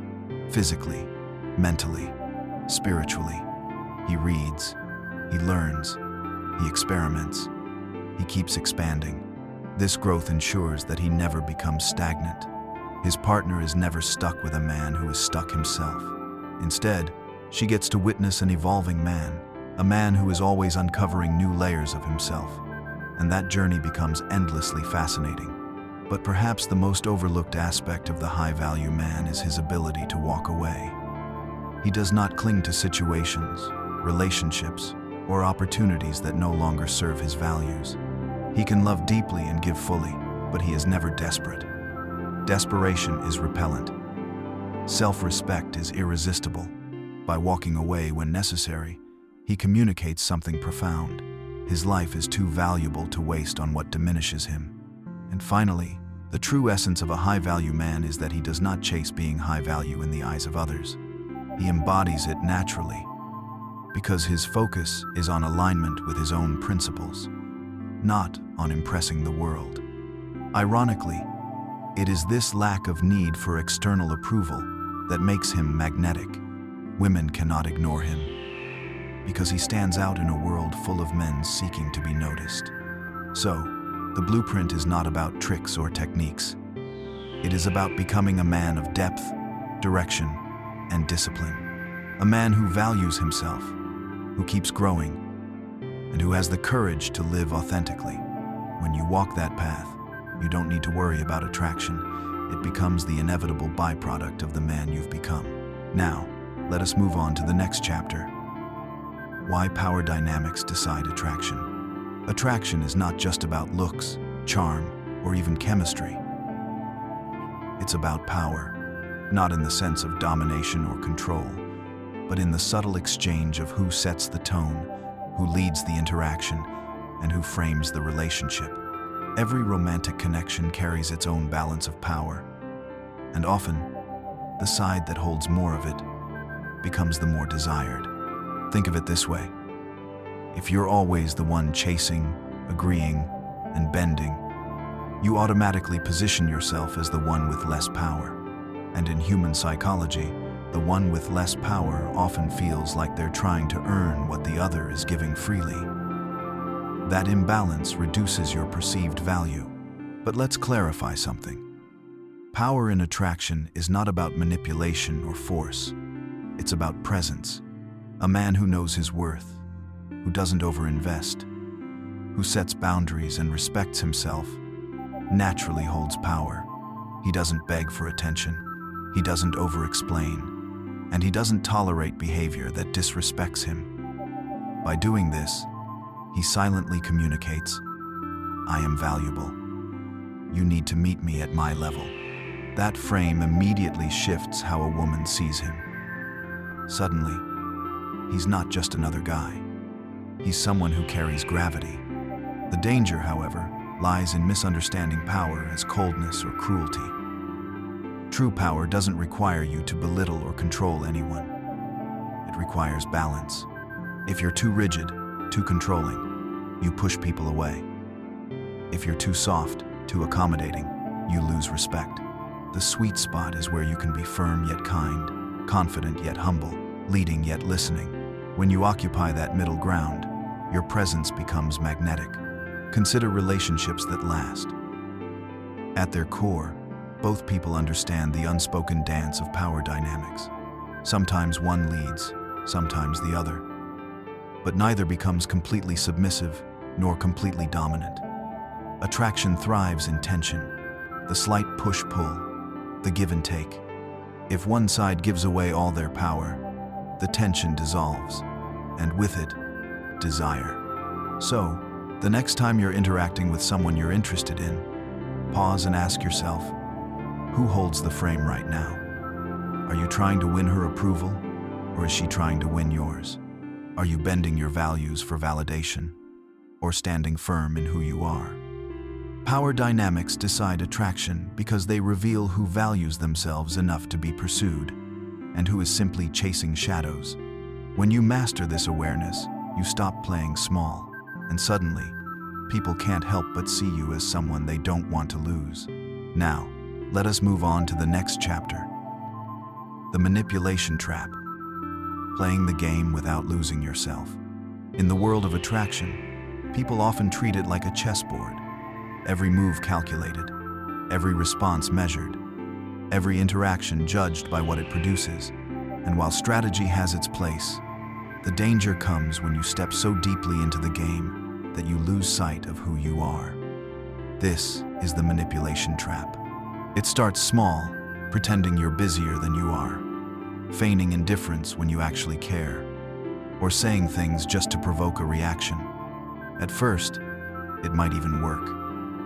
physically, mentally, spiritually. He reads, he learns, he experiments, he keeps expanding. This growth ensures that he never becomes stagnant. His partner is never stuck with a man who is stuck himself. Instead, she gets to witness an evolving man, a man who is always uncovering new layers of himself, and that journey becomes endlessly fascinating. But perhaps the most overlooked aspect of the high-value man is his ability to walk away. He does not cling to situations, relationships, or opportunities that no longer serve his values. He can love deeply and give fully, but he is never desperate. Desperation is repellent. Self-respect is irresistible. By walking away when necessary, he communicates something profound. His life is too valuable to waste on what diminishes him. And finally, the true essence of a high-value man is that he does not chase being high value in the eyes of others. He embodies it naturally, because his focus is on alignment with his own principles, not on impressing the world. Ironically, it is this lack of need for external approval that makes him magnetic. Women cannot ignore him, because he stands out in a world full of men seeking to be noticed. So, the blueprint is not about tricks or techniques. It is about becoming a man of depth, direction, and discipline. A man who values himself, who keeps growing, and who has the courage to live authentically. When you walk that path, you don't need to worry about attraction. It becomes the inevitable byproduct of the man you've become. Now, let us move on to the next chapter. Why power dynamics decide attraction. Attraction is not just about looks, charm, or even chemistry. It's about power, not in the sense of domination or control, but in the subtle exchange of who sets the tone, who leads the interaction, and who frames the relationship. Every romantic connection carries its own balance of power, and often, the side that holds more of it becomes the more desired. Think of it this way. If you're always the one chasing, agreeing, and bending, you automatically position yourself as the one with less power. And in human psychology, the one with less power often feels like they're trying to earn what the other is giving freely. That imbalance reduces your perceived value. But let's clarify something. Power in attraction is not about manipulation or force. It's about presence. A man who knows his worth, who doesn't overinvest, who sets boundaries and respects himself, naturally holds power. He doesn't beg for attention, he doesn't over-explain, and he doesn't tolerate behavior that disrespects him. By doing this, he silently communicates, "I am valuable. You need to meet me at my level." That frame immediately shifts how a woman sees him. Suddenly, he's not just another guy. He's someone who carries gravity. The danger, however, lies in misunderstanding power as coldness or cruelty. True power doesn't require you to belittle or control anyone. It requires balance. If you're too rigid, too controlling, you push people away. If you're too soft, too accommodating, you lose respect. The sweet spot is where you can be firm yet kind, confident yet humble, leading yet listening. When you occupy that middle ground, your presence becomes magnetic. Consider relationships that last. At their core, both people understand the unspoken dance of power dynamics. Sometimes one leads, sometimes the other. But neither becomes completely submissive nor completely dominant. Attraction thrives in tension, the slight push-pull, the give and take. If one side gives away all their power, the tension dissolves, and with it, desire. So, the next time you're interacting with someone you're interested in, pause and ask yourself, who holds the frame right now? Are you trying to win her approval, or is she trying to win yours? Are you bending your values for validation, or standing firm in who you are? Power dynamics decide attraction because they reveal who values themselves enough to be pursued, and who is simply chasing shadows. When you master this awareness, you stop playing small, and suddenly, people can't help but see you as someone they don't want to lose. Now, let us move on to the next chapter. The manipulation trap. Playing the game without losing yourself. In the world of attraction, people often treat it like a chessboard. Every move calculated, every response measured, every interaction judged by what it produces. And while strategy has its place, the danger comes when you step so deeply into the game that you lose sight of who you are. This is the manipulation trap. It starts small, pretending you're busier than you are, feigning indifference when you actually care, or saying things just to provoke a reaction. At first, it might even work.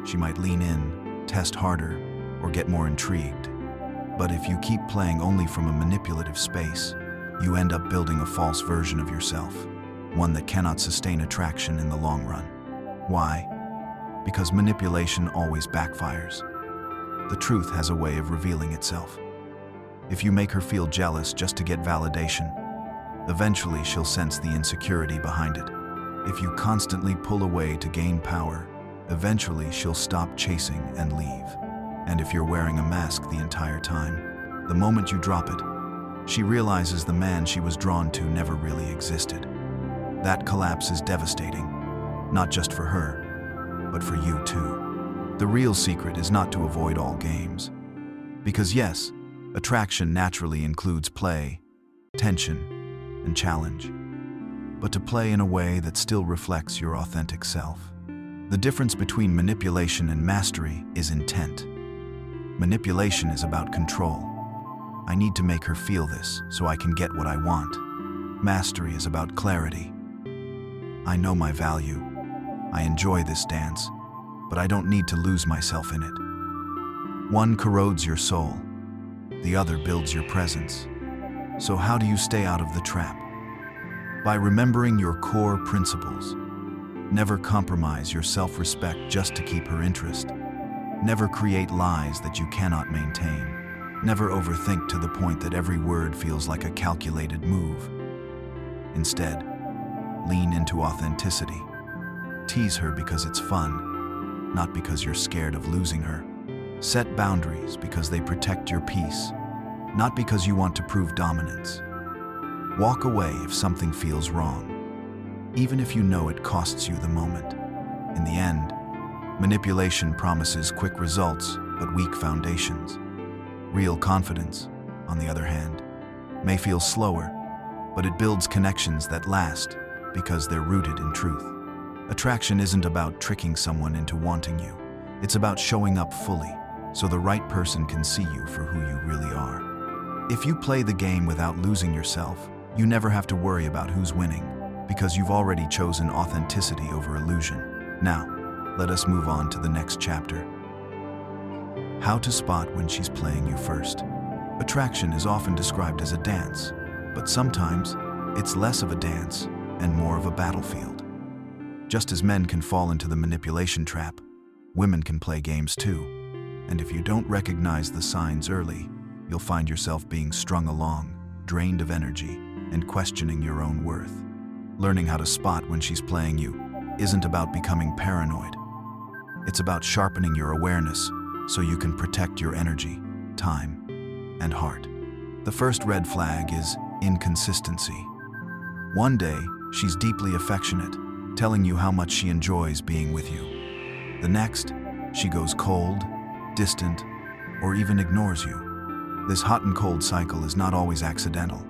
She might lean in, test harder, or get more intrigued. But if you keep playing only from a manipulative space, you end up building a false version of yourself, one that cannot sustain attraction in the long run. Why? Because manipulation always backfires. The truth has a way of revealing itself. If you make her feel jealous just to get validation, eventually she'll sense the insecurity behind it. If you constantly pull away to gain power, eventually she'll stop chasing and leave. And if you're wearing a mask the entire time, the moment you drop it, she realizes the man she was drawn to never really existed. That collapse is devastating, not just for her, but for you too. The real secret is not to avoid all games. Because yes, attraction naturally includes play, tension, and challenge. But to play in a way that still reflects your authentic self. The difference between manipulation and mastery is intent. Manipulation is about control. I need to make her feel this so I can get what I want. Mastery is about clarity. I know my value. I enjoy this dance, but I don't need to lose myself in it. One corrodes your soul. The other builds your presence. So how do you stay out of the trap? By remembering your core principles. Never compromise your self-respect just to keep her interest. Never create lies that you cannot maintain. Never overthink to the point that every word feels like a calculated move. Instead, lean into authenticity. Tease her because it's fun, not because you're scared of losing her. Set boundaries because they protect your peace, not because you want to prove dominance. Walk away if something feels wrong, even if you know it costs you the moment. In the end, manipulation promises quick results but weak foundations. Real confidence, on the other hand, may feel slower, but it builds connections that last because they're rooted in truth. Attraction isn't about tricking someone into wanting you. It's about showing up fully so the right person can see you for who you really are. If you play the game without losing yourself, you never have to worry about who's winning because you've already chosen authenticity over illusion. Now, let us move on to the next chapter. How to spot when she's playing you first. Attraction is often described as a dance, but sometimes it's less of a dance and more of a battlefield. Just as men can fall into the manipulation trap, women can play games too. And if you don't recognize the signs early, you'll find yourself being strung along, drained of energy, and questioning your own worth. Learning how to spot when she's playing you isn't about becoming paranoid. It's about sharpening your awareness so you can protect your energy, time, and heart. The first red flag is inconsistency. One day, she's deeply affectionate, telling you how much she enjoys being with you. The next, she goes cold, distant, or even ignores you. This hot and cold cycle is not always accidental.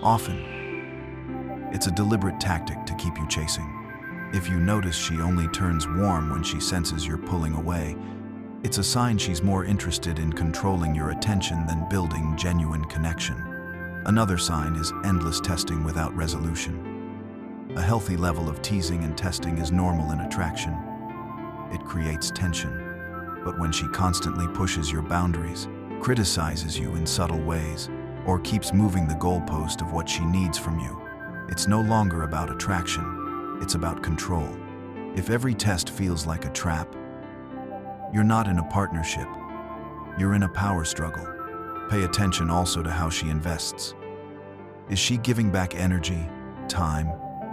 Often, it's a deliberate tactic to keep you chasing. If you notice she only turns warm when she senses you're pulling away, it's a sign she's more interested in controlling your attention than building genuine connection. Another sign is endless testing without resolution. A healthy level of teasing and testing is normal in attraction. It creates tension. But when she constantly pushes your boundaries, criticizes you in subtle ways, or keeps moving the goalpost of what she needs from you, it's no longer about attraction, it's about control. If every test feels like a trap, you're not in a partnership, you're in a power struggle. Pay attention also to how she invests. Is she giving back energy, time,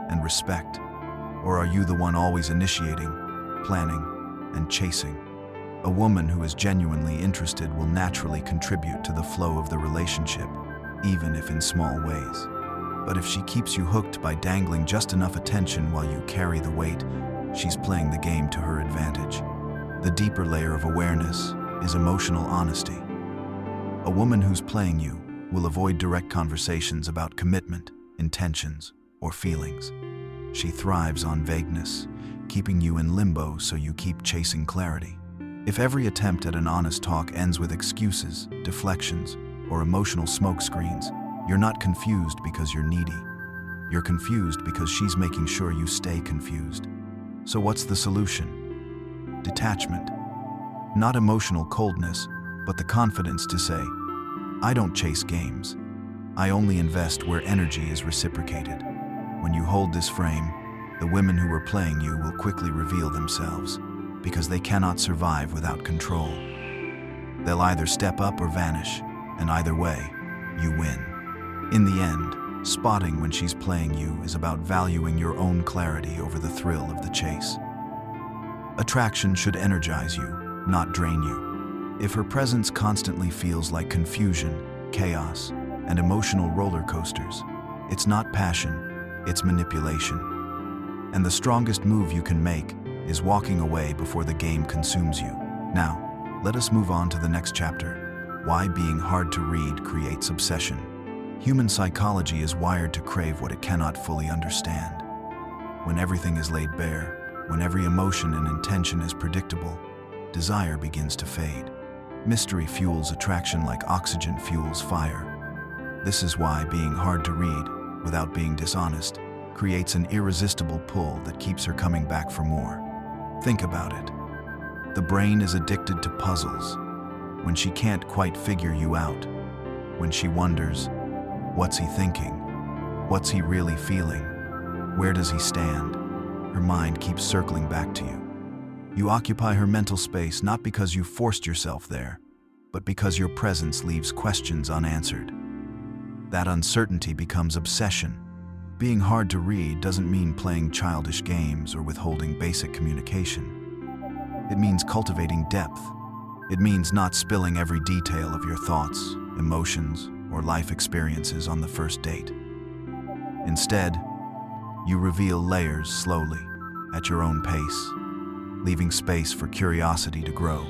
and respect? Or are you the one always initiating, planning, and chasing? A woman who is genuinely interested will naturally contribute to the flow of the relationship, even if in small ways. But if she keeps you hooked by dangling just enough attention while you carry the weight, she's playing the game to her advantage. The deeper layer of awareness is emotional honesty. A woman who's playing you will avoid direct conversations about commitment, intentions, or feelings. She thrives on vagueness, keeping you in limbo so you keep chasing clarity. If every attempt at an honest talk ends with excuses, deflections, or emotional smokescreens, you're not confused because you're needy. You're confused because she's making sure you stay confused. So what's the solution? Detachment. Not emotional coldness, but the confidence to say, I don't chase games. I only invest where energy is reciprocated. When you hold this frame, the women who are playing you will quickly reveal themselves, because they cannot survive without control. They'll either step up or vanish, and either way, you win. In the end, spotting when she's playing you is about valuing your own clarity over the thrill of the chase. Attraction should energize you, not drain you. If her presence constantly feels like confusion, chaos, and emotional roller coasters, it's not passion, it's manipulation. And the strongest move you can make is walking away before the game consumes you. Now, let us move on to the next chapter. Why being hard to read creates obsession. Human psychology is wired to crave what it cannot fully understand. When everything is laid bare, when every emotion and intention is predictable, desire begins to fade. Mystery fuels attraction like oxygen fuels fire. This is why being hard to read, without being dishonest, creates an irresistible pull that keeps her coming back for more. Think about it. The brain is addicted to puzzles. When she can't quite figure you out, when she wonders, what's he thinking? What's he really feeling? Where does he stand? Her mind keeps circling back to you. You occupy her mental space not because you forced yourself there, but because your presence leaves questions unanswered. That uncertainty becomes obsession. Being hard to read doesn't mean playing childish games or withholding basic communication. It means cultivating depth. It means not spilling every detail of your thoughts, emotions, or life experiences on the first date. Instead, you reveal layers slowly, at your own pace, leaving space for curiosity to grow.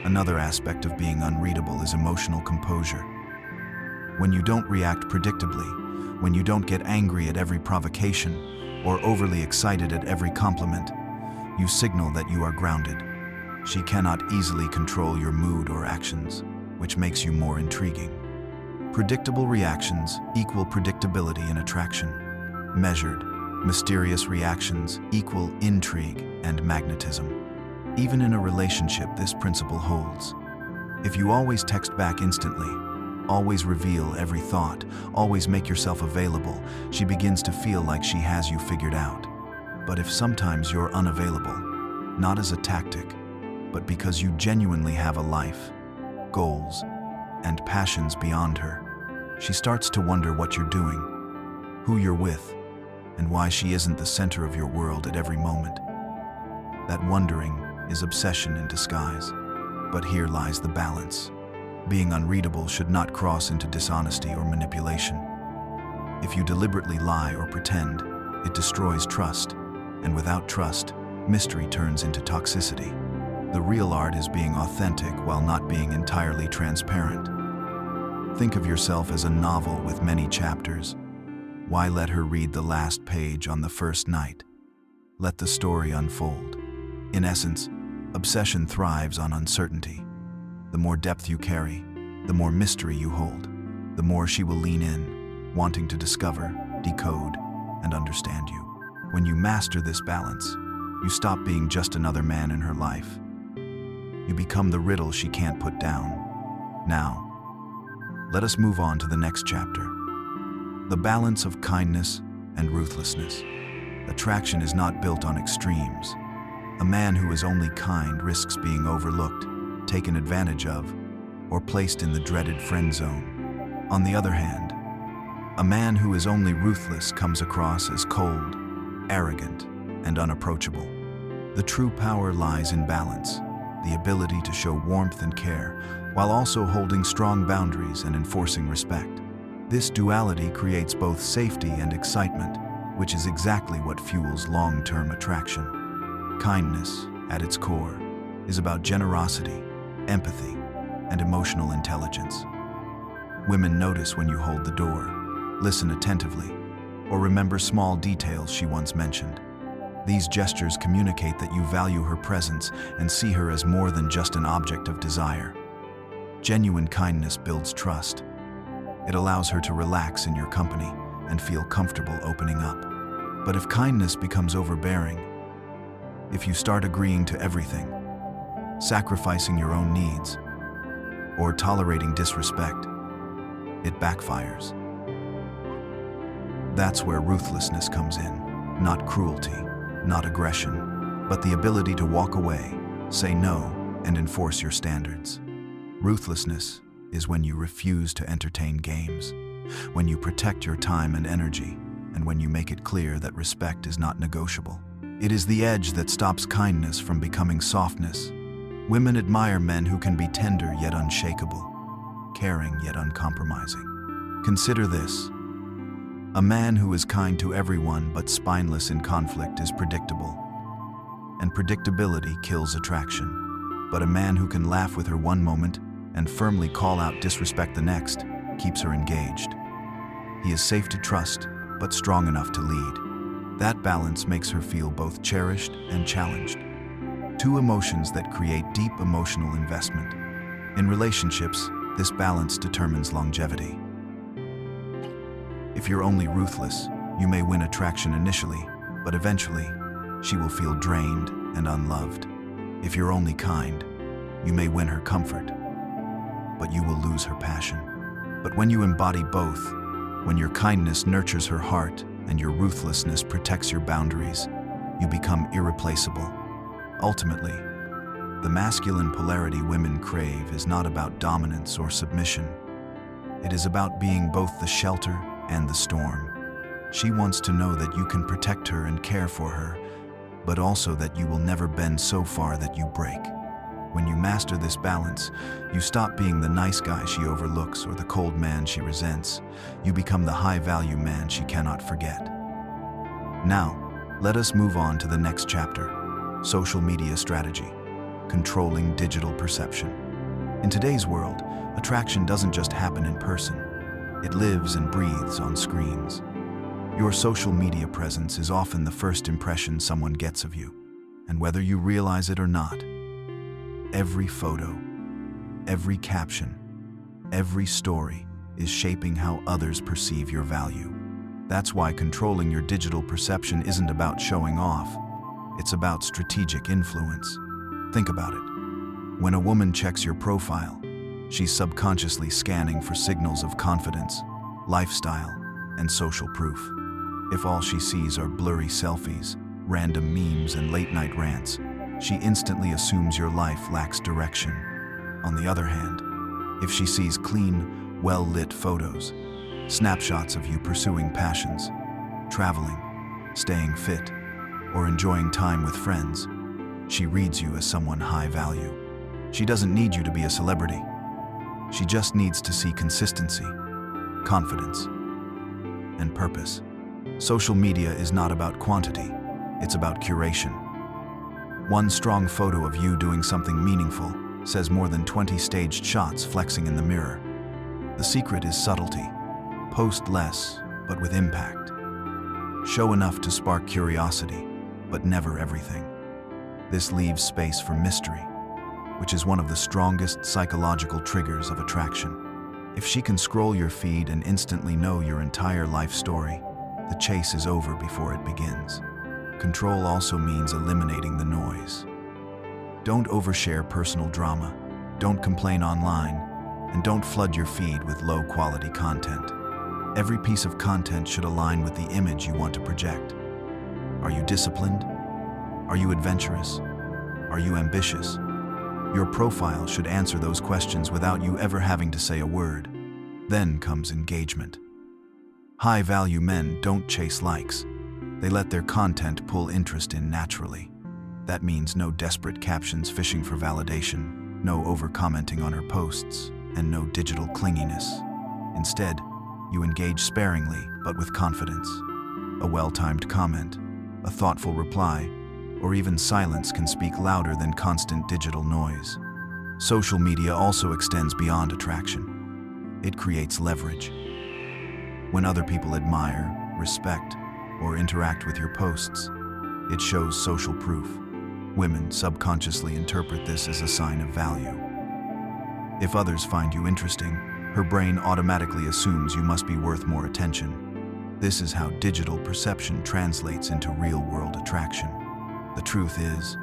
Another aspect of being unreadable is emotional composure. When you don't react predictably, When you don't get angry at every provocation or overly excited at every compliment, you signal that you are grounded. She cannot easily control your mood or actions, which makes you more intriguing. Predictable reactions equal predictability in attraction. Measured, mysterious reactions equal intrigue and magnetism. Even in a relationship, this principle holds. If you always text back instantly, always reveal every thought, always make yourself available, she begins to feel like she has you figured out. But if sometimes you're unavailable, not as a tactic, but because you genuinely have a life, goals, and passions beyond her, she starts to wonder what you're doing, who you're with, and why she isn't the center of your world at every moment. That wondering is obsession in disguise. But here lies the balance. Being unreadable should not cross into dishonesty or manipulation. If you deliberately lie or pretend, it destroys trust, and without trust, mystery turns into toxicity. The real art is being authentic while not being entirely transparent. Think of yourself as a novel with many chapters. Why let her read the last page on the first night? Let the story unfold. In essence, obsession thrives on uncertainty. The more depth you carry, the more mystery you hold, the more she will lean in, wanting to discover, decode, and understand you. When you master this balance, you stop being just another man in her life. You become the riddle she can't put down. Now, let us move on to the next chapter. The balance of kindness and ruthlessness. Attraction is not built on extremes. A man who is only kind risks being overlooked, taken advantage of, or placed in the dreaded friend zone. On the other hand, a man who is only ruthless comes across as cold, arrogant, and unapproachable. The true power lies in balance, the ability to show warmth and care, while also holding strong boundaries and enforcing respect. This duality creates both safety and excitement, which is exactly what fuels long-term attraction. Kindness, at its core, is about generosity, empathy, and emotional intelligence. Women notice when you hold the door, listen attentively, or remember small details she once mentioned. These gestures communicate that you value her presence and see her as more than just an object of desire. Genuine kindness builds trust. It allows her to relax in your company and feel comfortable opening up. But if kindness becomes overbearing, if you start agreeing to everything, sacrificing your own needs, or tolerating disrespect, it backfires. That's where ruthlessness comes in, not cruelty, not aggression, but the ability to walk away, say no, and enforce your standards. Ruthlessness is when you refuse to entertain games, when you protect your time and energy, and when you make it clear that respect is not negotiable. It is the edge that stops kindness from becoming softness. Women admire men who can be tender yet unshakable, caring yet uncompromising. Consider this. A man who is kind to everyone but spineless in conflict is predictable, and predictability kills attraction. But a man who can laugh with her one moment and firmly call out disrespect the next keeps her engaged. He is safe to trust, but strong enough to lead. That balance makes her feel both cherished and challenged. Two emotions that create deep emotional investment. In relationships, this balance determines longevity. If you're only ruthless, you may win attraction initially, but eventually, she will feel drained and unloved. If you're only kind, you may win her comfort, but you will lose her passion. But when you embody both, when your kindness nurtures her heart and your ruthlessness protects your boundaries, you become irreplaceable. Ultimately, the masculine polarity women crave is not about dominance or submission. It is about being both the shelter and the storm. She wants to know that you can protect her and care for her, but also that you will never bend so far that you break. When you master this balance, you stop being the nice guy she overlooks or the cold man she resents. You become the high-value man she cannot forget. Now, let us move on to the next chapter, social media strategy, controlling digital perception. In today's world, attraction doesn't just happen in person. It lives and breathes on screens. Your social media presence is often the first impression someone gets of you, and whether you realize it or not, every photo, every caption, every story is shaping how others perceive your value. That's why controlling your digital perception isn't about showing off. It's about strategic influence. Think about it. When a woman checks your profile, she's subconsciously scanning for signals of confidence, lifestyle, and social proof. If all she sees are blurry selfies, random memes, and late-night rants, she instantly assumes your life lacks direction. On the other hand, if she sees clean, well-lit photos, snapshots of you pursuing passions, traveling, staying fit, or enjoying time with friends, she reads you as someone high value. She doesn't need you to be a celebrity. She just needs to see consistency, confidence, and purpose. Social media is not about quantity, it's about curation. One strong photo of you doing something meaningful says more than 20 staged shots flexing in the mirror. The secret is subtlety. Post less, but with impact. Show enough to spark curiosity, but never everything. This leaves space for mystery, which is one of the strongest psychological triggers of attraction. If she can scroll your feed and instantly know your entire life story, the chase is over before it begins. Control also means eliminating the noise. Don't overshare personal drama, don't complain online, and don't flood your feed with low-quality content. Every piece of content should align with the image you want to project. Are you disciplined? Are you adventurous? Are you ambitious? Your profile should answer those questions without you ever having to say a word. Then comes engagement. High-value men don't chase likes. They let their content pull interest in naturally. That means no desperate captions fishing for validation, no over-commenting on her posts, and no digital clinginess. Instead, you engage sparingly but with confidence. A well-timed comment, a thoughtful reply, or even silence can speak louder than constant digital noise. Social media also extends beyond attraction. It creates leverage. When other people admire, respect, or interact with your posts, it shows social proof. Women subconsciously interpret this as a sign of value. If others find you interesting, her brain automatically assumes you must be worth more attention. This is how digital perception translates into real-world attraction. The truth is,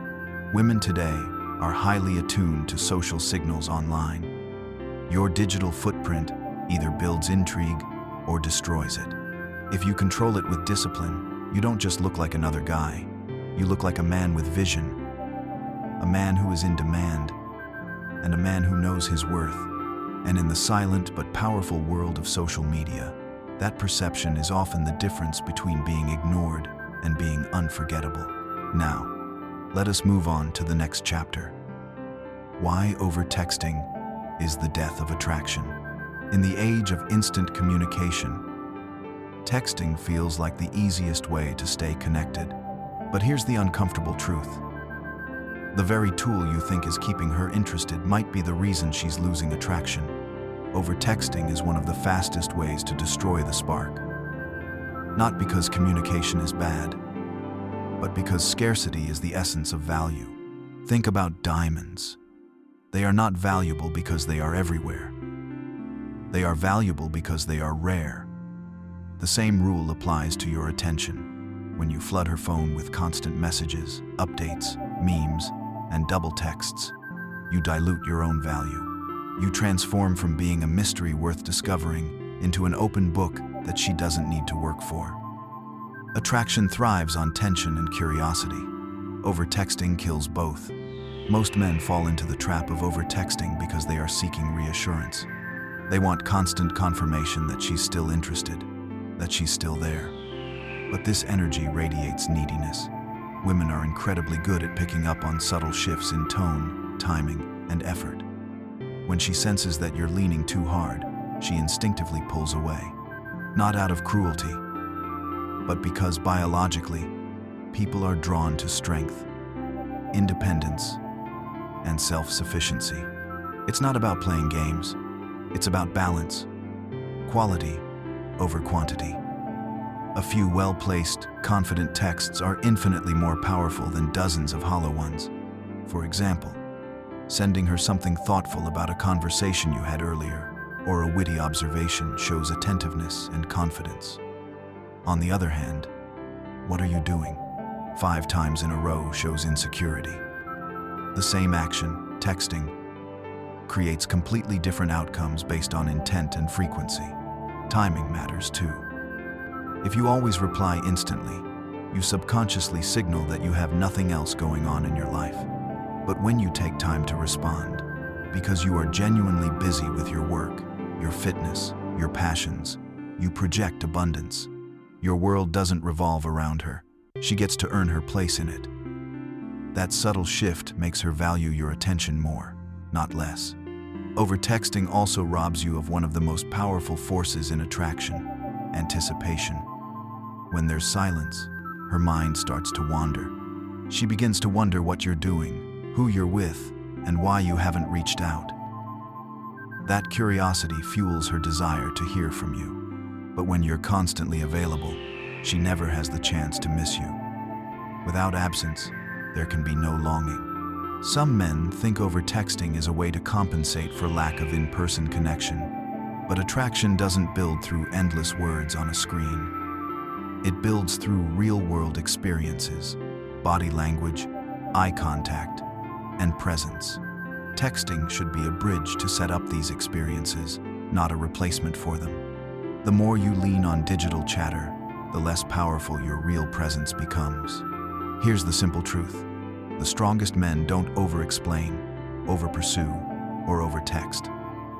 women today are highly attuned to social signals online. Your digital footprint either builds intrigue or destroys it. If you control it with discipline, you don't just look like another guy. You look like a man with vision, a man who is in demand, and a man who knows his worth. And in the silent but powerful world of social media, that perception is often the difference between being ignored and being unforgettable. Now, let us move on to the next chapter. Why over-texting is the death of attraction. In the age of instant communication, texting feels like the easiest way to stay connected. But here's the uncomfortable truth. The very tool you think is keeping her interested might be the reason she's losing attraction. Over-texting is one of the fastest ways to destroy the spark. Not because communication is bad, but because scarcity is the essence of value. Think about diamonds. They are not valuable because they are everywhere. They are valuable because they are rare. The same rule applies to your attention. When you flood her phone with constant messages, updates, memes, and double texts, you dilute your own value. You transform from being a mystery worth discovering into an open book that she doesn't need to work for. Attraction thrives on tension and curiosity. Over-texting kills both. Most men fall into the trap of over-texting because they are seeking reassurance. They want constant confirmation that she's still interested, that she's still there. But this energy radiates neediness. Women are incredibly good at picking up on subtle shifts in tone, timing, and effort. When she senses that you're leaning too hard, she instinctively pulls away. Not out of cruelty, but because biologically, people are drawn to strength, independence, and self-sufficiency. It's not about playing games, it's about balance. quality over quantity. A few well-placed, confident texts are infinitely more powerful than dozens of hollow ones. For example, sending her something thoughtful about a conversation you had earlier, or a witty observation shows attentiveness and confidence. On the other hand, "What are you doing?" 5 times in a row shows insecurity. The same action, texting, creates completely different outcomes based on intent and frequency. Timing matters too. If you always reply instantly, you subconsciously signal that you have nothing else going on in your life. But when you take time to respond, because you are genuinely busy with your work, your fitness, your passions, you project abundance. Your world doesn't revolve around her. She gets to earn her place in it. That subtle shift makes her value your attention more, not less. Overtexting also robs you of one of the most powerful forces in attraction: anticipation. When there's silence, her mind starts to wander. She begins to wonder what you're doing, who you're with, and why you haven't reached out. That curiosity fuels her desire to hear from you. But when you're constantly available, she never has the chance to miss you. Without absence, there can be no longing. Some men think overtexting is a way to compensate for lack of in-person connection, but attraction doesn't build through endless words on a screen. It builds through real-world experiences, body language, eye contact, and presence. Texting should be a bridge to set up these experiences, not a replacement for them. The more you lean on digital chatter, the less powerful your real presence becomes. Here's the simple truth: the strongest men don't over-explain, over-pursue, or over-text.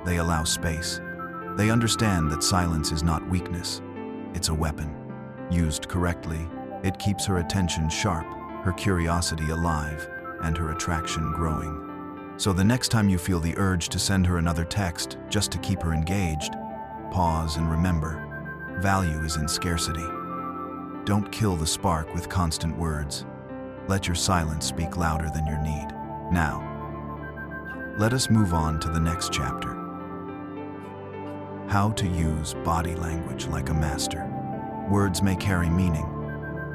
They allow space. They understand that silence is not weakness, it's a weapon. Used correctly, it keeps her attention sharp, her curiosity alive, and her attraction growing. So the next time you feel the urge to send her another text just to keep her engaged, pause and remember, value is in scarcity. Don't kill the spark with constant words. Let your silence speak louder than your need. Now, let us move on to the next chapter. How to use body language like a master. Words may carry meaning,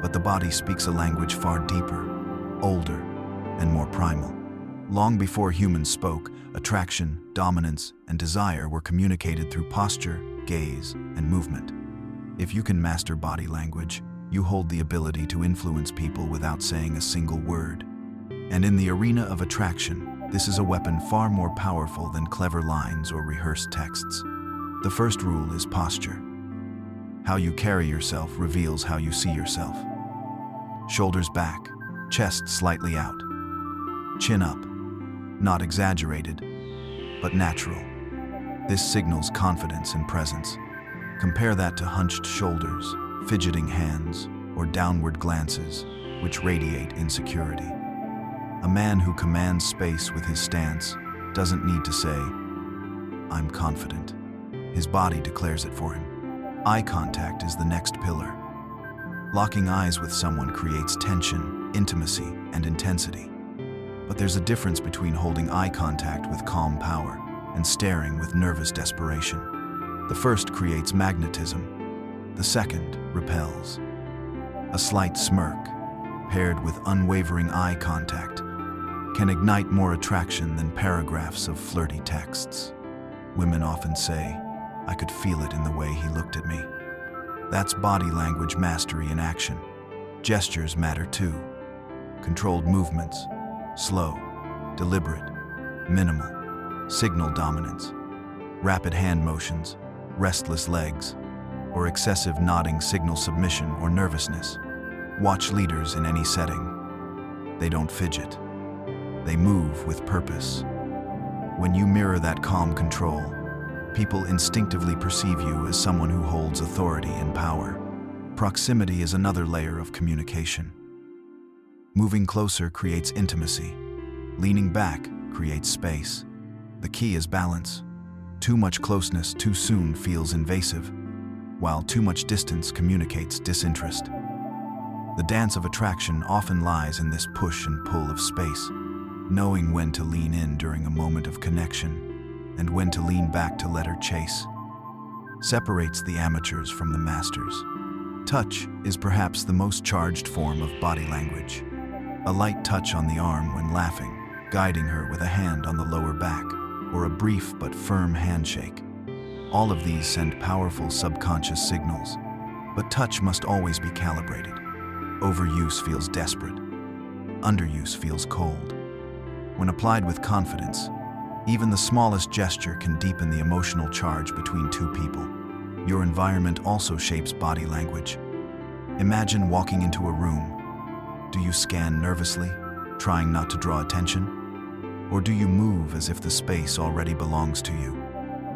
but the body speaks a language far deeper, older, and more primal. Long before humans spoke, attraction, dominance, and desire were communicated through posture, gaze, and movement. If you can master body language, you hold the ability to influence people without saying a single word. And in the arena of attraction, this is a weapon far more powerful than clever lines or rehearsed texts. The first rule is posture. How you carry yourself reveals how you see yourself. Shoulders back, chest slightly out. Chin up, not exaggerated, but natural. This signals confidence and presence. Compare that to hunched shoulders, fidgeting hands, or downward glances, which radiate insecurity. A man who commands space with his stance doesn't need to say, "I'm confident." His body declares it for him. Eye contact is the next pillar. Locking eyes with someone creates tension, intimacy, and intensity. But there's a difference between holding eye contact with calm power and staring with nervous desperation. The first creates magnetism. The second repels. A slight smirk, paired with unwavering eye contact, can ignite more attraction than paragraphs of flirty texts. Women often say, "I could feel it in the way he looked at me." That's body language mastery in action. Gestures matter too. Controlled movements, slow, deliberate, minimal, signal dominance. Rapid hand motions, restless legs, or excessive nodding signal submission or nervousness. Watch leaders in any setting. They don't fidget. They move with purpose. When you mirror that calm control, people instinctively perceive you as someone who holds authority and power. Proximity is another layer of communication. Moving closer creates intimacy. Leaning back creates space. The key is balance. Too much closeness too soon feels invasive, while too much distance communicates disinterest. The dance of attraction often lies in this push and pull of space, knowing when to lean in during a moment of connection and when to lean back to let her chase. separates the amateurs from the masters. Touch is perhaps the most charged form of body language. A light touch on the arm when laughing, guiding her with a hand on the lower back, or a brief but firm handshake. All of these send powerful subconscious signals, but touch must always be calibrated. Overuse feels desperate. Underuse feels cold. When applied with confidence, even the smallest gesture can deepen the emotional charge between two people. Your environment also shapes body language. Imagine walking into a room. Do you scan nervously, trying not to draw attention? Or do you move as if the space already belongs to you?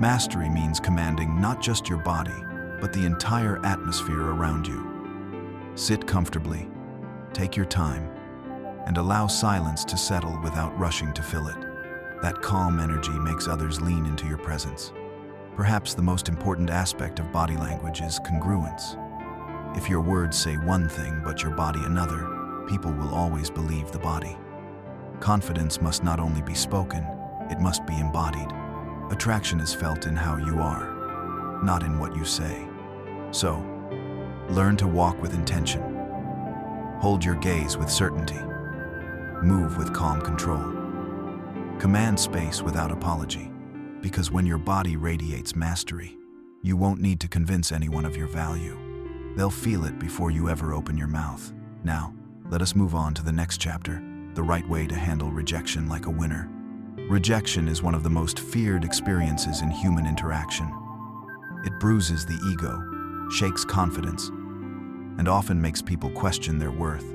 Mastery means commanding not just your body, but the entire atmosphere around you. Sit comfortably, take your time, and allow silence to settle without rushing to fill it. That calm energy makes others lean into your presence. Perhaps the most important aspect of body language is congruence. If your words say one thing but your body another, people will always believe the body. Confidence must not only be spoken, it must be embodied. Attraction is felt in how you are, not in what you say. So, learn to walk with intention. Hold your gaze with certainty. Move with calm control. Command space without apology, because when your body radiates mastery, you won't need to convince anyone of your value. They'll feel it before you ever open your mouth. Now, let us move on to the next chapter, the right way to handle rejection like a winner. Rejection is one of the most feared experiences in human interaction. It bruises the ego, shakes confidence, and often makes people question their worth.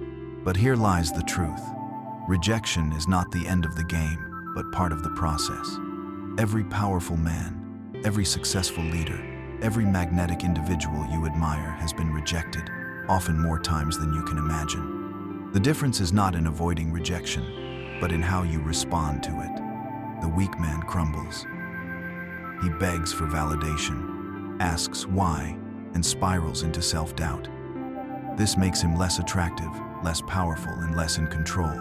But here lies the truth. Rejection is not the end of the game, but part of the process. Every powerful man, every successful leader, every magnetic individual you admire has been rejected, often more times than you can imagine. The difference is not in avoiding rejection, but in how you respond to it. The weak man crumbles. He begs for validation, asks why, and spirals into self-doubt. This makes him less attractive, less powerful, and less in control.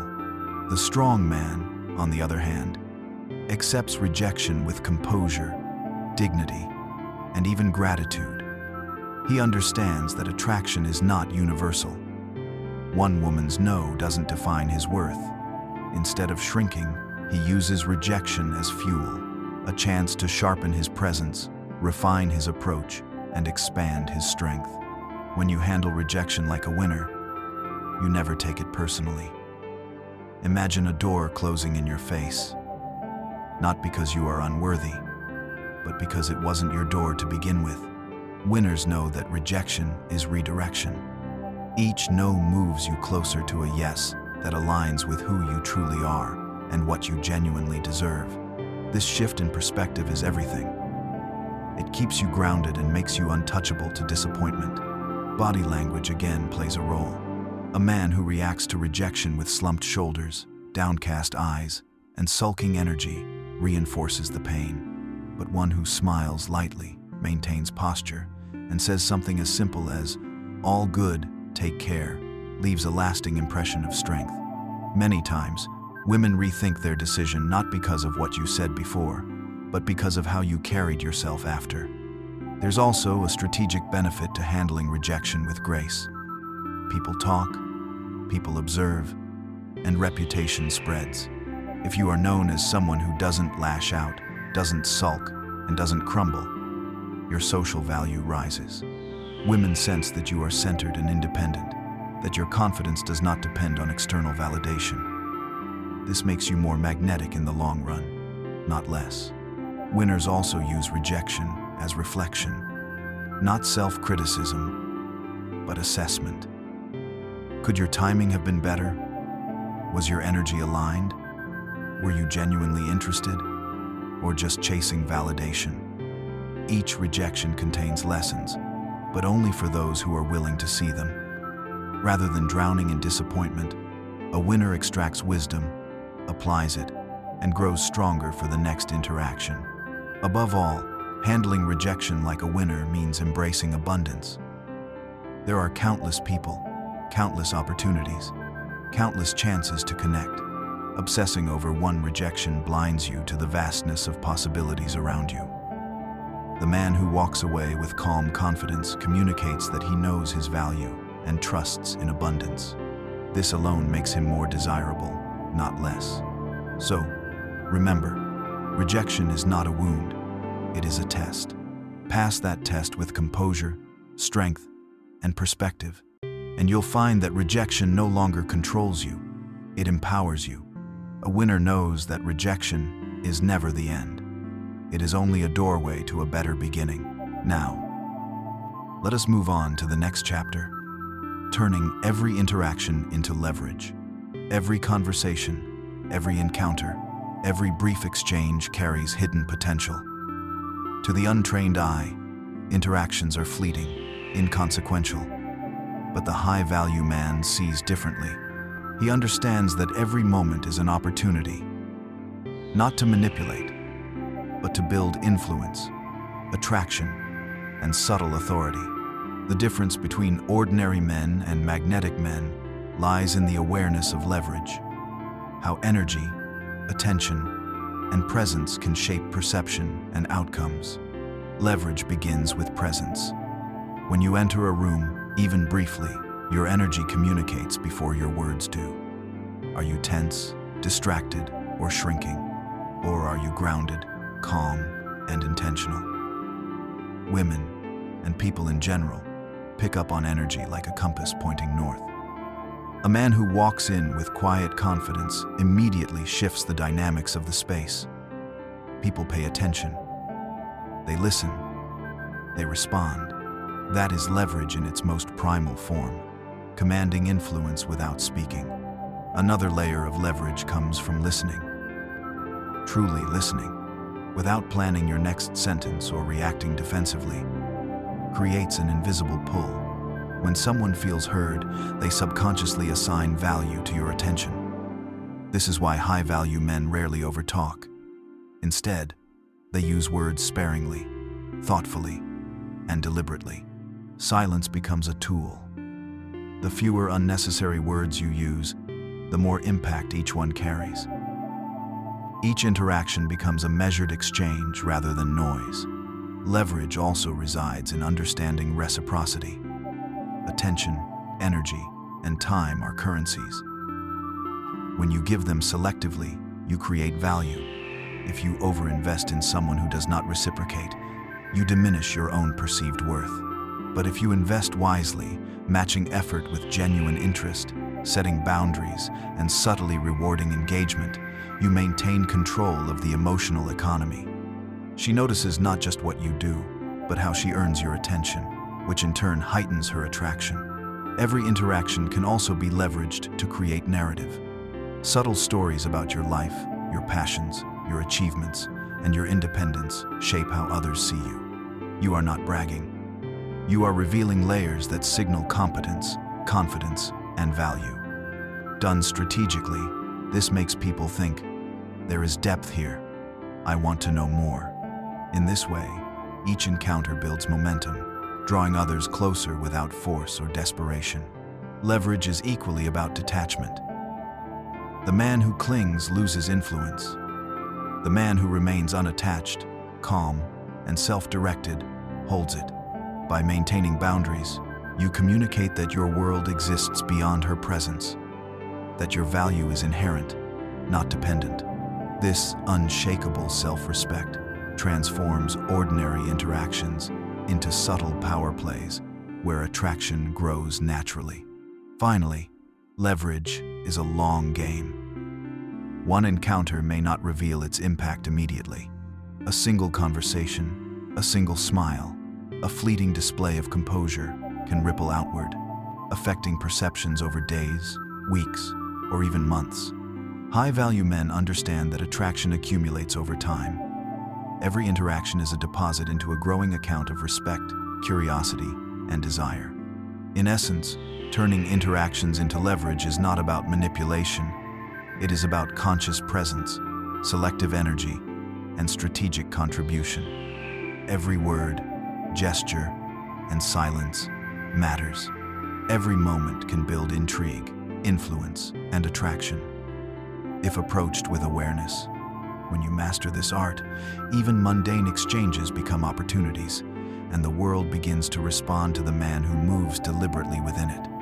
The strong man, on the other hand, accepts rejection with composure, dignity, and even gratitude. He understands that attraction is not universal. One woman's no doesn't define his worth. Instead of shrinking, he uses rejection as fuel, a chance to sharpen his presence, refine his approach, and expand his strength. When you handle rejection like a winner, you never take it personally. Imagine a door closing in your face, not because you are unworthy, but because it wasn't your door to begin with. Winners know that rejection is redirection. Each no moves you closer to a yes that aligns with who you truly are and what you genuinely deserve. This shift in perspective is everything. It keeps you grounded and makes you untouchable to disappointment. Body language again plays a role. A man who reacts to rejection with slumped shoulders, downcast eyes, and sulking energy reinforces the pain. But one who smiles lightly, maintains posture, and says something as simple as, "All good, take care," leaves a lasting impression of strength. Many times, women rethink their decision not because of what you said before, but because of how you carried yourself after. There's also a strategic benefit to handling rejection with grace. People talk, people observe, and reputation spreads. If you are known as someone who doesn't lash out, doesn't sulk, and doesn't crumble, your social value rises. Women sense that you are centered and independent, that your confidence does not depend on external validation. This makes you more magnetic in the long run, not less. Winners also use rejection as reflection, not self-criticism, but assessment. Could your timing have been better? Was your energy aligned? Were you genuinely interested? Or just chasing validation? Each rejection contains lessons, but only for those who are willing to see them. Rather than drowning in disappointment, a winner extracts wisdom, applies it, and grows stronger for the next interaction. Above all, handling rejection like a winner means embracing abundance. There are countless people, countless opportunities, countless chances to connect. Obsessing over one rejection blinds you to the vastness of possibilities around you. The man who walks away with calm confidence communicates that he knows his value and trusts in abundance. This alone makes him more desirable, not less. So, remember, rejection is not a wound, it is a test. Pass that test with composure, strength, and perspective, and you'll find that rejection no longer controls you, it empowers you. A winner knows that rejection is never the end. It is only a doorway to a better beginning. Now, let us move on to the next chapter, turning every interaction into leverage. Every conversation, every encounter, every brief exchange carries hidden potential. To the untrained eye, interactions are fleeting, inconsequential. But the high-value man sees differently. He understands that every moment is an opportunity, not to manipulate, but to build influence, attraction, and subtle authority. The difference between ordinary men and magnetic men lies in the awareness of leverage, how energy, attention, and presence can shape perception and outcomes. Leverage begins with presence. When you enter a room, even briefly, your energy communicates before your words do. Are you tense, distracted, or shrinking? Or are you grounded, calm, and intentional? Women, and people in general, pick up on energy like a compass pointing north. A man who walks in with quiet confidence immediately shifts the dynamics of the space. People pay attention. They listen. They respond. That is leverage in its most primal form, commanding influence without speaking. Another layer of leverage comes from listening. Truly listening, without planning your next sentence or reacting defensively, creates an invisible pull. When someone feels heard, they subconsciously assign value to your attention. This is why high-value men rarely overtalk. Instead, they use words sparingly, thoughtfully, and deliberately. Silence becomes a tool. The fewer unnecessary words you use, the more impact each one carries. Each interaction becomes a measured exchange rather than noise. Leverage also resides in understanding reciprocity. Attention, energy, and time are currencies. When you give them selectively, you create value. If you overinvest in someone who does not reciprocate, you diminish your own perceived worth. But if you invest wisely, matching effort with genuine interest, setting boundaries, and subtly rewarding engagement, you maintain control of the emotional economy. She notices not just what you do, but how she earns your attention, which in turn heightens her attraction. Every interaction can also be leveraged to create narrative. Subtle stories about your life, your passions, your achievements, and your independence shape how others see you. You are not bragging. You are revealing layers that signal competence, confidence, and value. Done strategically, this makes people think, there is depth here. I want to know more. In this way, each encounter builds momentum, drawing others closer without force or desperation. Leverage is equally about detachment. The man who clings loses influence. The man who remains unattached, calm, and self-directed holds it. By maintaining boundaries, you communicate that your world exists beyond her presence, that your value is inherent, not dependent. This unshakable self-respect transforms ordinary interactions into subtle power plays where attraction grows naturally. Finally, leverage is a long game. One encounter may not reveal its impact immediately. A single conversation, a single smile, a fleeting display of composure can ripple outward, affecting perceptions over days, weeks, or even months. High-value men understand that attraction accumulates over time. Every interaction is a deposit into a growing account of respect, curiosity, and desire. In essence, turning interactions into leverage is not about manipulation. It is about conscious presence, selective energy, and strategic contribution. Every word, gesture, and silence matters. Every moment can build intrigue, influence, and attraction. If approached with awareness, When you master this art, even mundane exchanges become opportunities, and the world begins to respond to the man who moves deliberately within it.